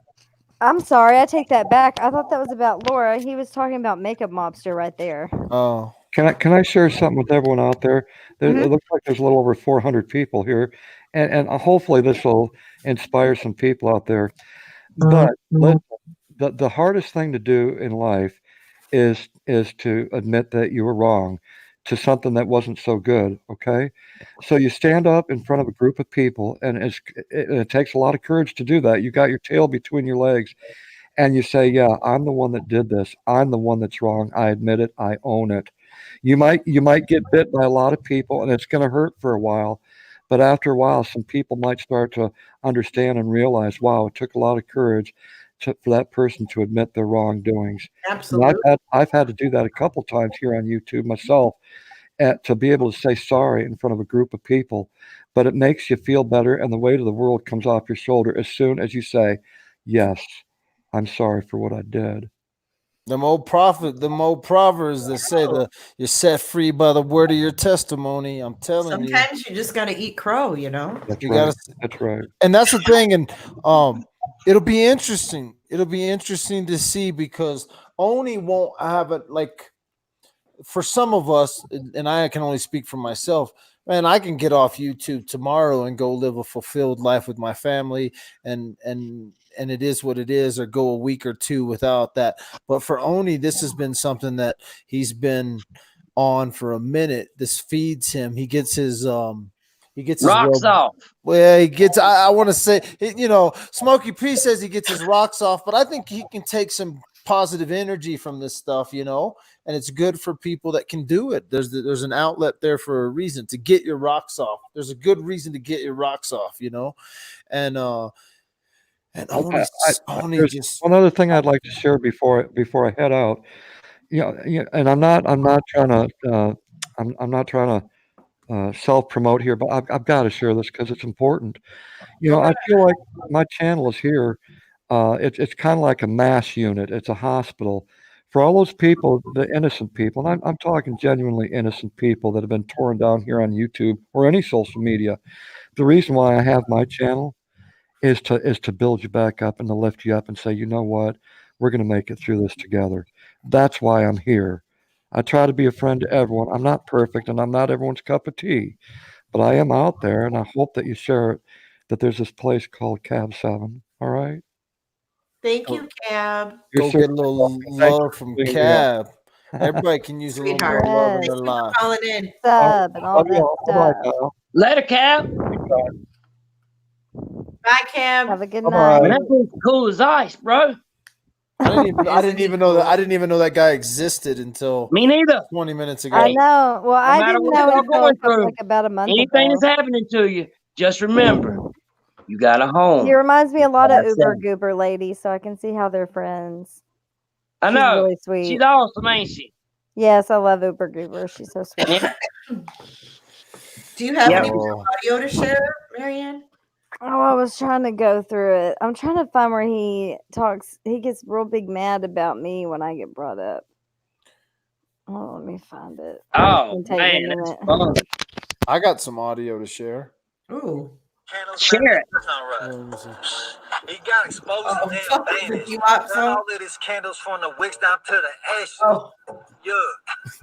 I'm sorry, I take that back. I thought that was about Laura. He was talking about Makeup Mobster right there. Oh. Can I share something with everyone out there? It looks like there's a little over 400 people here, and hopefully this will inspire some people out there. But listen, the hardest thing to do in life is to admit that you were wrong to something that wasn't so good. Okay, so you stand up in front of a group of people, and it takes a lot of courage to do that. You got your tail between your legs, and you say, "Yeah, I'm the one that did this. I'm the one that's wrong. I admit it. I own it." You might get bit by a lot of people, and it's going to hurt for a while. But after a while, some people might start to understand and realize, wow, it took a lot of courage for that person to admit their wrongdoings. Absolutely. And I've had to do that a couple times here on YouTube myself, to be able to say sorry in front of a group of people. But it makes you feel better, and the weight of the world comes off your shoulder as soon as you say, yes, I'm sorry for what I did. Them old proverbs that say you're set free by the word of your testimony. I'm telling you. Sometimes you just got to eat crow, you know. That's You right. gotta, That's right. and that's the thing. And it'll be interesting. It'll be interesting to see, because Oney won't have it like for some of us, and I can only speak for myself. Man, I can get off YouTube tomorrow and go live a fulfilled life with my family, and it is what it is, or go a week or two without that. But for Oney, this has been something that he's been on for a minute. This feeds him. He gets his rocks off. Well, he gets. I want to say, Smokey P says he gets his rocks off, but I think he can take some positive energy from this stuff, and it's good for people that can do it. There's an outlet there for a reason to get your rocks off. There's a good reason to get your rocks off, and Oney just one other thing I'd like to share before I head out. And I'm not trying to self promote here, but I've got to share this because it's important. I feel like my channel is here. It's kind of like a mass unit. It's a hospital for all those people, the innocent people, and I'm talking genuinely innocent people that have been torn down here on YouTube or any social media. The reason why I have my channel is to build you back up and to lift you up and say, you know what, we're going to make it through this together. That's why I'm here. I try to be a friend to everyone. I'm not perfect, and I'm not everyone's cup of tea, but I am out there, and I hope that you share it, that there's this place called Cab 7. All right? Thank you, Cab. Go get a little love from Cab. Everybody can use a little more love in their life. Calling in. Sub and all that stuff. Later, Cab. Bye, Cab. Have a good night. Man, that thing's cool as ice, bro. I didn't even know that guy existed until me neither. 20 minutes ago. I know. Well, I matter didn't what know y'all until going through, like about a month anything ago. that's happening to you, just remember, you got a home. He reminds me a lot of That's Uber it. Goober ladies, so I can see how they're friends. I She's know. really sweet. She's awesome, ain't she? Yes, I love Uber Goober. She's so sweet. Do you have Yep. any more audio to share? Marianne? Oh, I was trying to go through it. I'm trying to find where he talks. He gets real big mad about me when I get brought up. Oh, let me find it. Oh, Take me a man, that's minute. fun. I got some audio to share. Ooh. Share it. He got exposed and then vanished. You Burn all of his candles from the wicks down to the ashes. Yeah,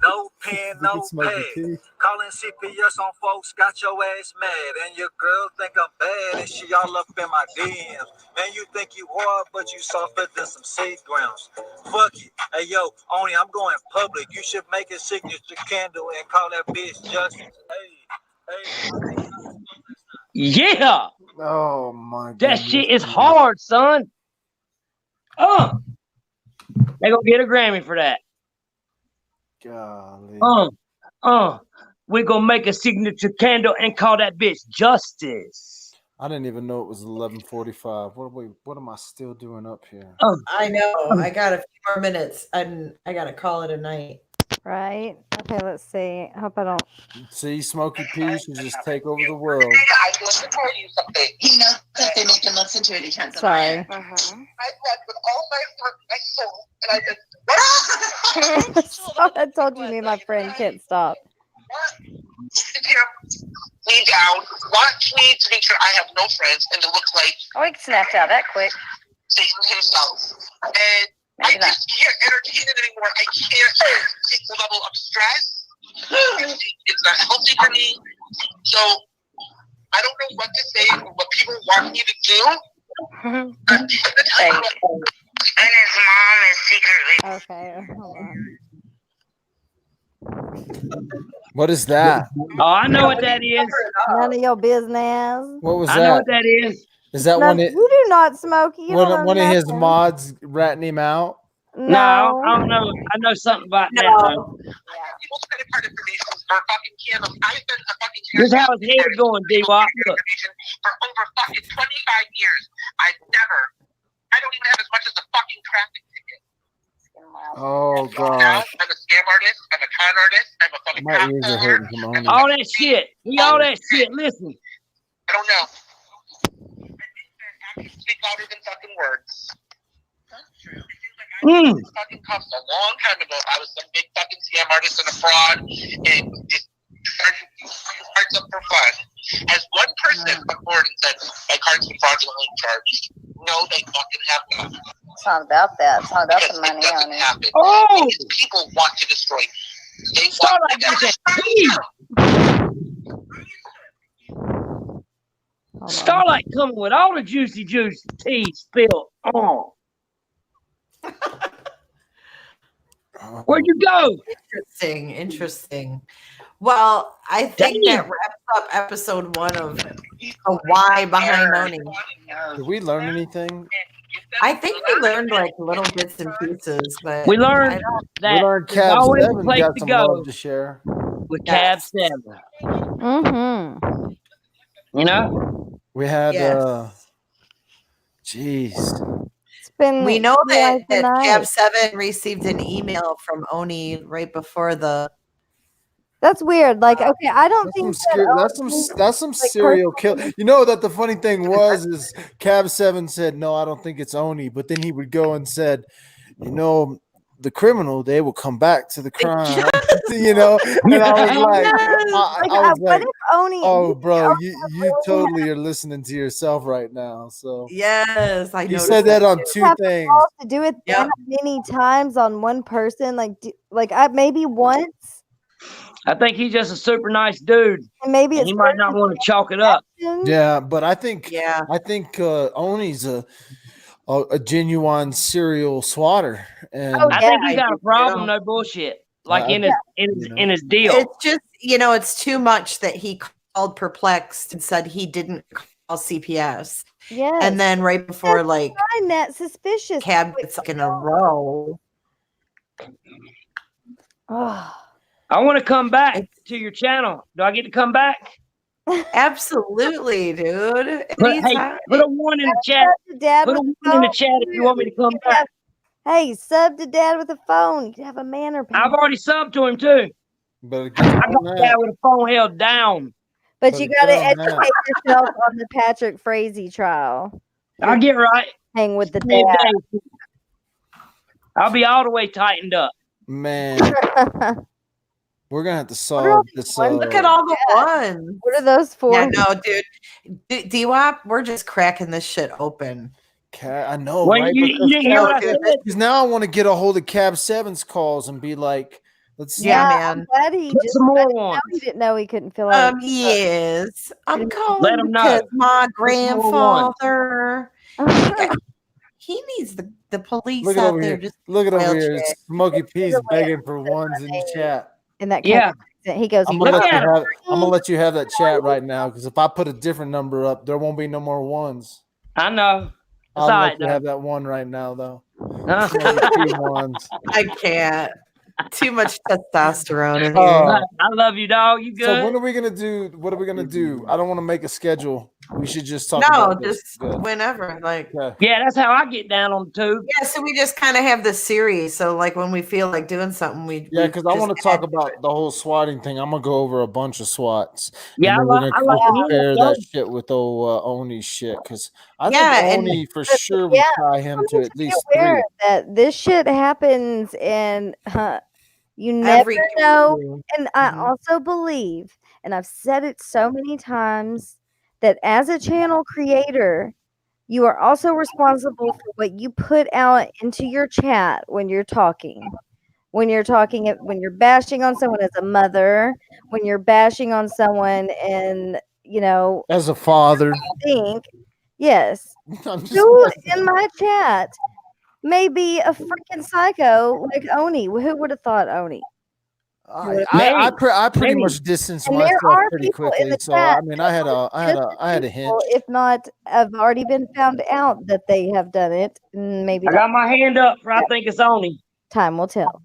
no pen, Look no at Smokey pad. P. Calling CPS on folks got your ass mad. And your girl think I'm bad and she all up in my DMs. Man, you think you hard, but you softer than some seed grounds. Fuck it. Hey, yo, Oney, I'm going public. You should make a signature candle and call that bitch Justice. Hey. Yeah. Oh my god. That shit is hard, son. They gonna get a Grammy for that. Golly. We're gonna make a signature candle and call that bitch Justice. I didn't even know it was 11:45. What am I still doing up here? I know. I got a few more minutes and I gotta call it a night. Right? Okay, let's see. I hope I don't. See, Smokey P should just take over the world. I want to tell you something. He knows if they make him listen to it, he turns Sorry. I've read with all my heart, my soul, and I've been. I told you me and my friend can't stop. Me down, watch me to make sure I have no friends and to look like Oh, he snapped out that quick. Satan himself. And I just can't entertain it anymore. I can't take the level of stress. It's not healthy for me. So I don't know what to say or what people want me to do. I'm gonna tell you what. And his mom is secretly. Okay, hold on. What is that? Oh, I know what that is. None of your business. What was I that? know what that is. Is that No, one? you do not, Smokey. You don't know One of his nothing. mods ratting him out? No, I don't know. I know something about that though. People's credit card information for fucking candles. I've been a fucking This how his head going, Dwap. Look. for over fucking 25 years. I don't even have as much as a fucking traffic ticket. Oh Now, god. I'm a scam artist. I'm a con artist. I'm a fucking My cop ears are killer. hurting from Oney. All that shit. All that shit. Listen. I don't know. Actions speak louder than fucking words. That's true. Fucking cuffs a long time ago. I was some big fucking scam artist and a fraud, and just started cards up for fun. As one person come forward and said, "My card's been fraudulently charged." No, they fucking have not. It's not about that. It's not about the money, It doesn't honey. happen. Oh! These people want to destroy you. They Start want like to that. Starlight coming with all the juicy tea spilled on. Where'd you go? Interesting. Well, I think that wraps up episode 1 of a why behind Oney. Did we learn anything? I think we learned like little bits and pieces, but We learned that We learned there's Cab always a 7 place got to some go love to share. with Cab 7. Mm-hmm. You know? We had jeez. It's been we know that, the night. Cab 7 received an email from Oney right before the. That's weird. Like, okay, I don't think That's some serial kill. You know that the funny thing was is Cab 7 said, "No, I don't think it's Oney," but then he would go and said, "You know, the criminal, they will come back to the crime." You know, and I was like, I was like, "Oh, bro, you totally are listening to yourself right now." So yes, I. He said that on two things. To do it that many times on one person, like I maybe once. I think he's just a super nice dude. And maybe he might not want to chalk it up. Yeah, but I think Oney's a genuine serial swatter, and I think he got a problem, no bullshit. Like in his deal. It's just it's too much that he called perplexed and said he didn't call CPS. Yes. And then right before I find that suspicious. Cab gets in a row. I want to come back to your channel. Do I get to come back? Absolutely, dude. Put a 1 in the chat. Put a 1 in the chat if you want me to come back. Hey, sub to Dad with a phone. You have a manner. I've already subbed to him too. But I got Dad with a phone held down. But you got to educate yourself on the Patrick Frazee trial. I'll get right. Hang with the Give me a dad. day. I'll be all the way tightened up. Man, we're gonna have to solve this. Look at all the ones. What are those for? Yeah, no, dude. Dwap, we're just cracking this shit open. I know, Well, right? you didn't hear what I said? Because now I want to get a hold of Cab 7's calls and be like, let's see. Yeah, man. I'm glad he Put just some more I didn't know ones. he didn't know he couldn't fill out. Yes. I'm calling Let 'em know. because my Put some more ones. grandfather he needs the police Look at out over there here. just Look at over here. check. Smoky P's begging for ones in the chat. In that Yeah. accent, he goes. I'm Look gonna, let at you him. have, I'm gonna let you have that chat right now because if I put a different number up, there won't be no more ones. I know. It's I'll all let right, you though. have that one right now, though. Huh? Smoky P ones. I can't. Too much testosterone in Uh, here. I love you, dog. You good? So when are we gonna do? What are we gonna do? I don't want to make a schedule. We should just talk No, about this. just Good. whenever. Like Yeah, that's how I get down on the tube. yeah, so we just kind of have this series. So like when we feel like doing something, Yeah, because I want to talk about the whole swatting thing. I'm gonna go over a bunch of swats. Yeah, and then we're gonna I like to hear compare it, that though. shit with old Oney shit. Because I Yeah, think and- Oney for sure would tie him to at least Aware 3. that this shit happens, and you never Every- know. And I Mhm. also believe, and I've said it so many times, that as a channel creator, you are also responsible for what you put out into your chat when you're talking. When you're bashing on someone as a mother, when you're bashing on someone and, As a father, think, yes, I'm just who in my chat may be a freaking psycho like Oney. Who would have thought Oney? I pretty much distanced And there myself are pretty people in quickly. the So chat I mean, I had a hint. If not, have already been found out that they have done it. Maybe I got my hand up for I think it's Oney. time will tell.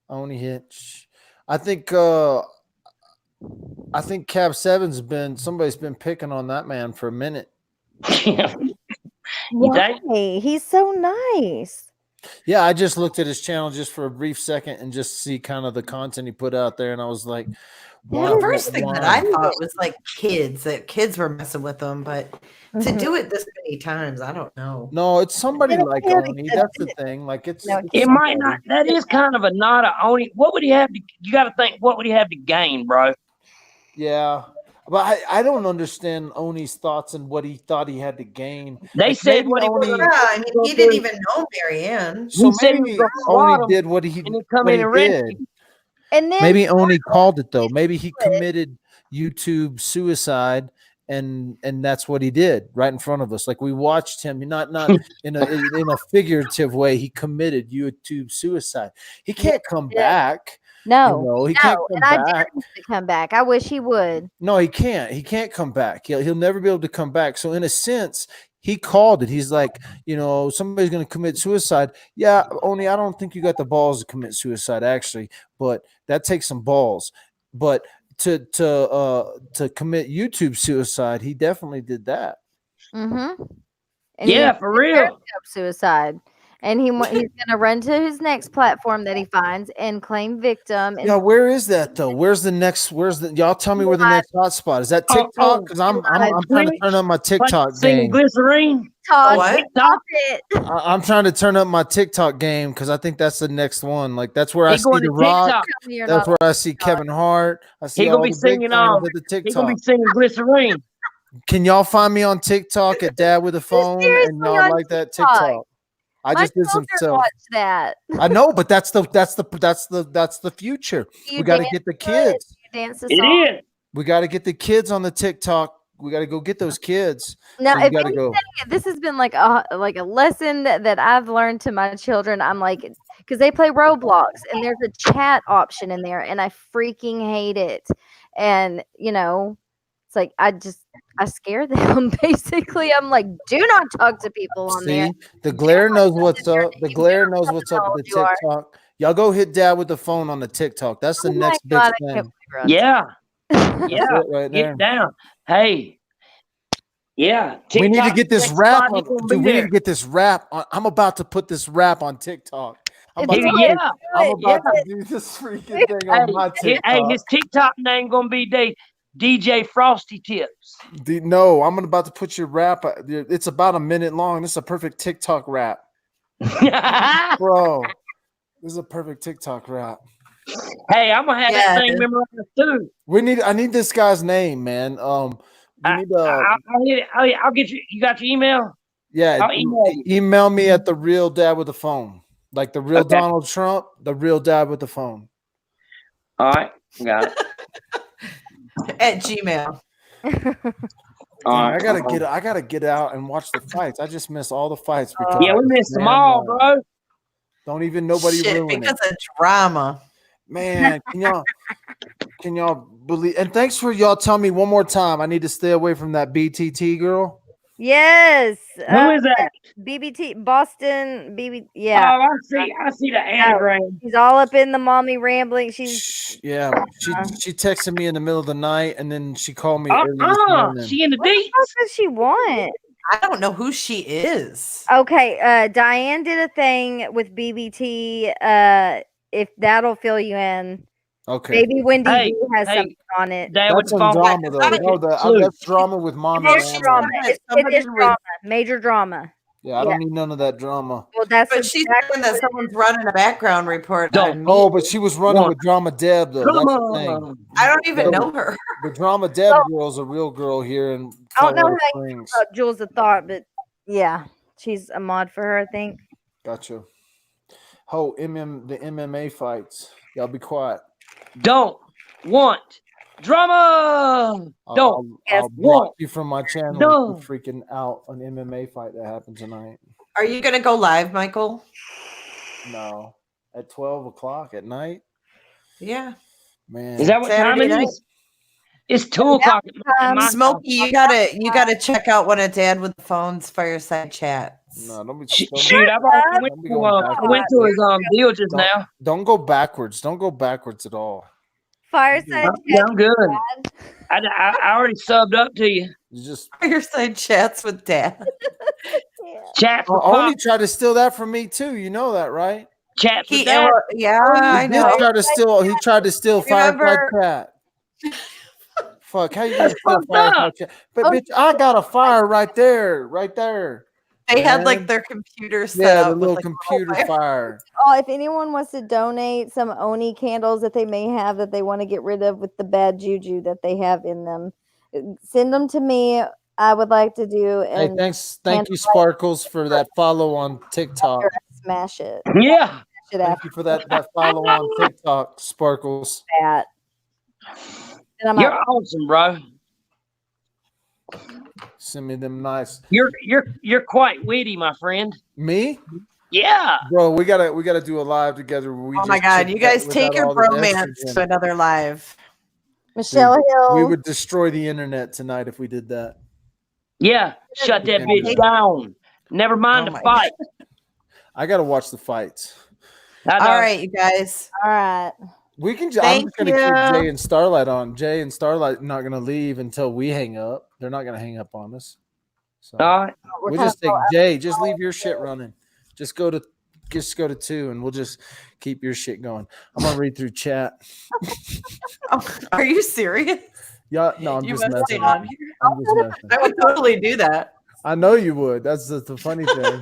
Only hitch. I think Cab 7's somebody's been picking on that man for a minute. Why? He's so nice. Yeah, I just looked at his channel just for a brief second and just see kind of the content he put out there, and I was like, The first thing that I thought was like that kids were messing with them, but to do it this many times, I don't know. No, it's somebody like Oney. That's the thing. Like it's It might not. That is kind of a nod of Oney. What would he have to? You got to think. What would he have to gain, bro? Yeah, but I don't understand Oney's thoughts and what he thought he had to gain. They Like, said maybe what he Oney. Yeah, I mean, he didn't even know Marianne. So He said he maybe was gonna swat Oney him did what he and then come what in he and did. rescue. And then Maybe Oney called it though. Maybe he committed YouTube suicide, and that's what he did right in front of us. Like we watched him, not in a figurative way. He committed YouTube suicide. He can't come back. No, he can't come and I back. did to come back. I wish he would. No, he can't. He can't come back. He'll never be able to come back. So in a sense, he called it. He's like, somebody's going to commit suicide. Yeah, Oney, I don't think you got the balls to commit suicide actually, but that takes some balls. But to commit YouTube suicide, he definitely did that. Mm-hmm. Yeah, for real. Suicide. And he's going to run to his next platform that he finds and claim victim. And Yeah, where is that though? Y'all tell me where the next hotspot is. That TikTok? Because I'm trying to turn up my TikTok Singing game. Glycerine. Stop it. I'm trying to turn up my TikTok game because I think that's the next one. Like that's where I He see going The to Rock. TikTok. That's where I see Kevin Hart. I see He all gonna be the big singing names at the He TikTok. gonna be singing Glycerine. Can y'all find me on TikTok at Dad with a Phone? And seriously y'all on like that TikTok? TikTok? I My just did some children stuff. watch that. I know, but that's the future. You We got to dance get the to it? kids. You dance the It song? is. We got to get the kids on the TikTok. We got to go get those kids. Now, So you if got to go. anything, this has been like a lesson that I've learned to my children. I'm like, because they play Roblox and there's a chat option in there, and I freaking hate it. And it's like I scare them. Basically, I'm like, do not talk to people on there. See, the glare knows what's up. The glare knows what's up with the you are. TikTok. Y'all go hit Dad with the Phone on the TikTok. That's the Oh my next big God, I can't thing. believe it. Yeah. That's Yeah. it right there. Get down. Hey. Yeah. We need to TikTok, get this next rap spot, he on. gonna Dude, be we need there. to get this rap on. I'm about to put this rap on TikTok. I'm about, Yeah. I'm about to do this freaking thing on my Hey, TikTok. his TikTok name gonna be DJ Frosty Tips. No, I'm about to put your rap. It's about a minute long. This is a perfect TikTok rap. Bro, this is a perfect TikTok rap. Hey, I'm gonna have that thing memorized too. I need this guy's name, man. You need I'll get you. You got your email? Yeah, I'll email you. email me at the real dad with the phone, like the real Donald Trump, the real dad with the phone. All right, got it. At Gmail. I gotta get out and watch the fights. I just miss all the fights because we missed them all, bro. Don't even nobody ruin because it. of drama. Man, can y'all believe? And thanks for y'all telling me one more time. I need to stay away from that BTT girl. Yes. Who is that? BBT Boston BB. Yeah. Oh, I see the anagram. She's all up in the mommy rambling. She's she texted me in the middle of the night and then she called me early this morning. She in the deep. What does she want? I don't know who she is. Okay, Diane did a thing with BBT. If that'll fill you in. Okay. Maybe Wendy V has something on it. That's some drama though. That's drama with mommy. It's drama. It is drama. Major drama. Yeah, I don't need none of that drama. Well, that's but she's saying that someone's running a background report. Oh, but she was running with Drama Deb though. That's the thing. I don't even know her. The Drama Deb girl is a real girl here in I don't know Colorado how you Springs. feel about Jules the Thought, but yeah, she's a mod for her, I think. Gotcha. Oh, the MMA fights. Y'all be quiet. Don't want drama. I'll block you from my channel. No. If you're freaking out an MMA fight that happened tonight. Are you gonna go live, Michael? No, at 12 o'clock at night. Yeah, man. Is that what Saturday time it night? is? It's 2 o'clock. Smokey, you gotta check out one of Dad with the Phone's fireside chats. No, don't be. Shoot, I went to his deal just now. Don't go backwards. Don't go backwards at all. Fireside Yeah, I'm good. I already subbed up to you. You just fireside chats with Dad. Chat for Oney tried to steal that from me too. You know that, right? Chat for Yeah, I know. He tried to steal fireside chat. Fuck, how you gonna steal fireside chat? But bitch, I got a fire right there. They had like their computer set Yeah, up the little with, like, computer fire. Oh, if anyone wants to donate some Oney candles that they may have that they want to get rid of with the bad juju that they have in them, send them to me. I would like to do. Hey, thank you, Sparkles, for that follow on TikTok. Smash it. Yeah. Thank you for that follow on TikTok, Sparkles. That. You're awesome, bro. Send me them nice. You're quite witty, my friend. Me? Yeah. Bro, we gotta do a live together. Where we Oh my God, you guys take your bromance to another live. Michelle Hill. We would destroy the internet tonight if we did that. Yeah, shut that bitch down. Never mind the fight. I gotta watch the fights. All right, you guys. All right. We can. I'm just gonna keep Jay and Starlight on. Jay and Starlight not gonna leave until we hang up. They're not gonna hang up on us. So all right. We'll just take Jay. Just leave your shit running. Just go to 2, and we'll just keep your shit going. I'm gonna read through chat. Are you serious? Yeah, no, I'm just messing. I would totally do that. I know you would. That's the funny thing.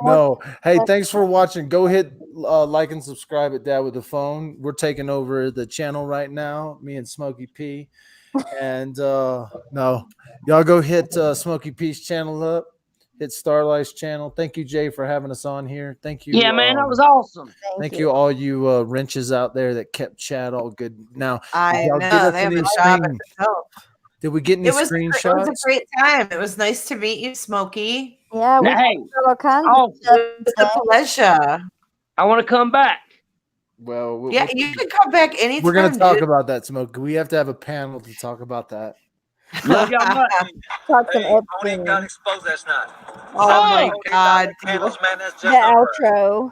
No, hey, thanks for watching. Go hit like and subscribe at Dad with the Phone. We're taking over the channel right now, me and Smokey P. And no, y'all go hit Smokey P's channel up. Hit Starlight's channel. Thank you, Jay, for having us on here. Thank you. Yeah, man, that was awesome. Thank you, all you wrenches out there that kept chat all good. Now, I know they have a job at themselves. Did we get any screenshots? It was a great time. It was nice to meet you, Smokey. Yeah, we hey, all kinds of stuff. It was a pleasure. I want to come back. Well, yeah, you can come back anytime. We're gonna talk about that, Smokey. We have to have a panel to talk about that. Love y'all much. Talk some Oney got exposed last night. Oh my God. Candles, man, that's just the outro.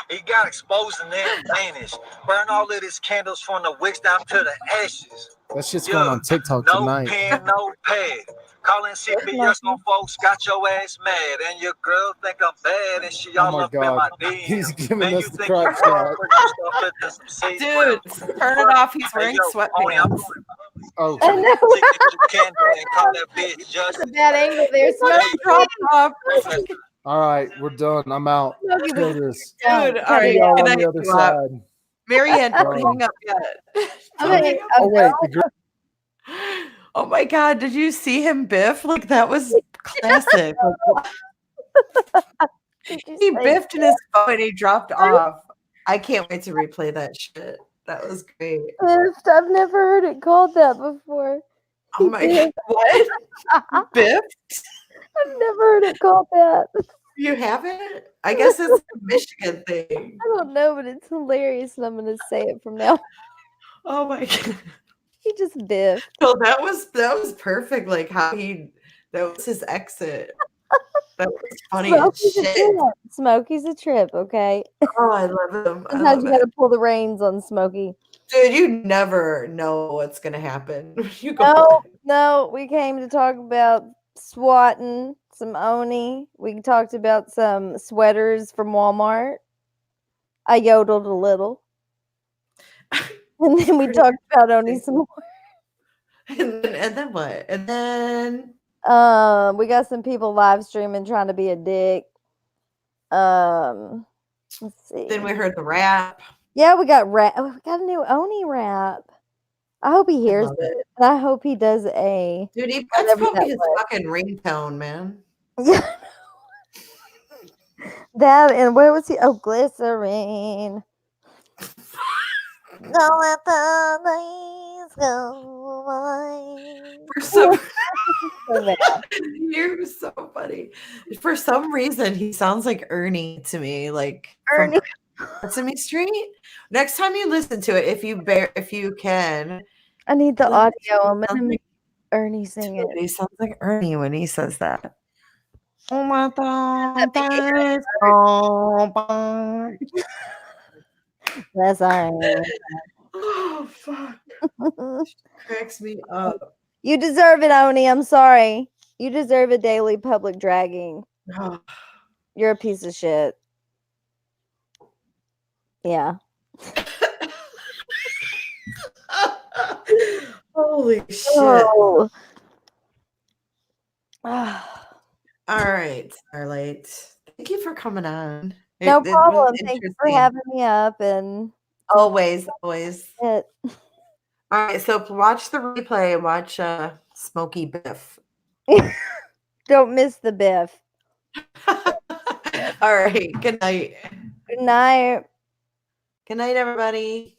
He got exposed and then vanished. Burn all of his candles from the wicks down to the ashes. That shit's going on TikTok no tonight. Pen, no pad. Calling CPS on folks, got your ass mad. And your girl think I'm bad, and she all up in my DMs. He's giving Man, us you the think crotch you shot. put your stuff into some seats? Dude, turn it off. He's wearing Oney, I'm sweatpants. going Oh, I know. Signature candle and call that bitch It's Justice. a bad angle there. Smokey. Dropped off. all right, we're done. I'm out. Smokey, Let's go this. Dude, all cut right. it out. Y'all Good on the night, other Dwap. side. Marianne, don't hang up yet. Okay. Oh wait, the girl. Oh my God, did you see him biff? Like, that was classic. He biffed in his phone and he dropped off. I can't wait to replay that shit. That was great. Biffed. I've never heard it called that before. Oh my God. What? Biffed? I've never heard it called that. You haven't? I guess it's a Michigan thing. I don't know, but it's hilarious, and I'm going to say it from now. Oh my God. He just biffed. So that was perfect. Like how that was his exit. That was funny as Smokey's a shit. trip. Smokey's a trip, okay? Oh, I love him. I Sometimes love you got it. to pull the reins on Smokey. Dude, you never know what's gonna happen. You go. No, we came to talk about swatting some Oney. We talked about some sweaters from Walmart. I yodeled a little. And then we talked about Oney some more. And then what? And then We got some people live streaming trying to be a dick. Let's see. then we heard the rap. Yeah, we got rap. We got a new Oney rap. I hope he hears love it. And I hope he does a Dude, that's whatever probably that his was. fucking ringtone, man. Yeah. That and where was he? Oh, glycerine. Don't let the days go by. For some You're so funny. For some reason, he sounds like Ernie to me, like Ernie. from Sesame Street. Next time you listen to it, if you can, I need the listen audio. I'm sounds gonna like- make Ernie sing it. He sounds like Ernie when he says that. Oh my God. That's all right. Oh fuck. Cracks me up. You deserve it, Oney. I'm sorry. You deserve a daily public dragging. Oh. You're a piece of shit. Yeah. Holy shit. Oh. All right, Starlight. Thank you for coming on. No It was problem. Thank you for interesting. having me up and Always. it. All right, so watch the replay and watch Smokey Biff. Don't miss the biff. All right. Good night. Good night. Good night, everybody.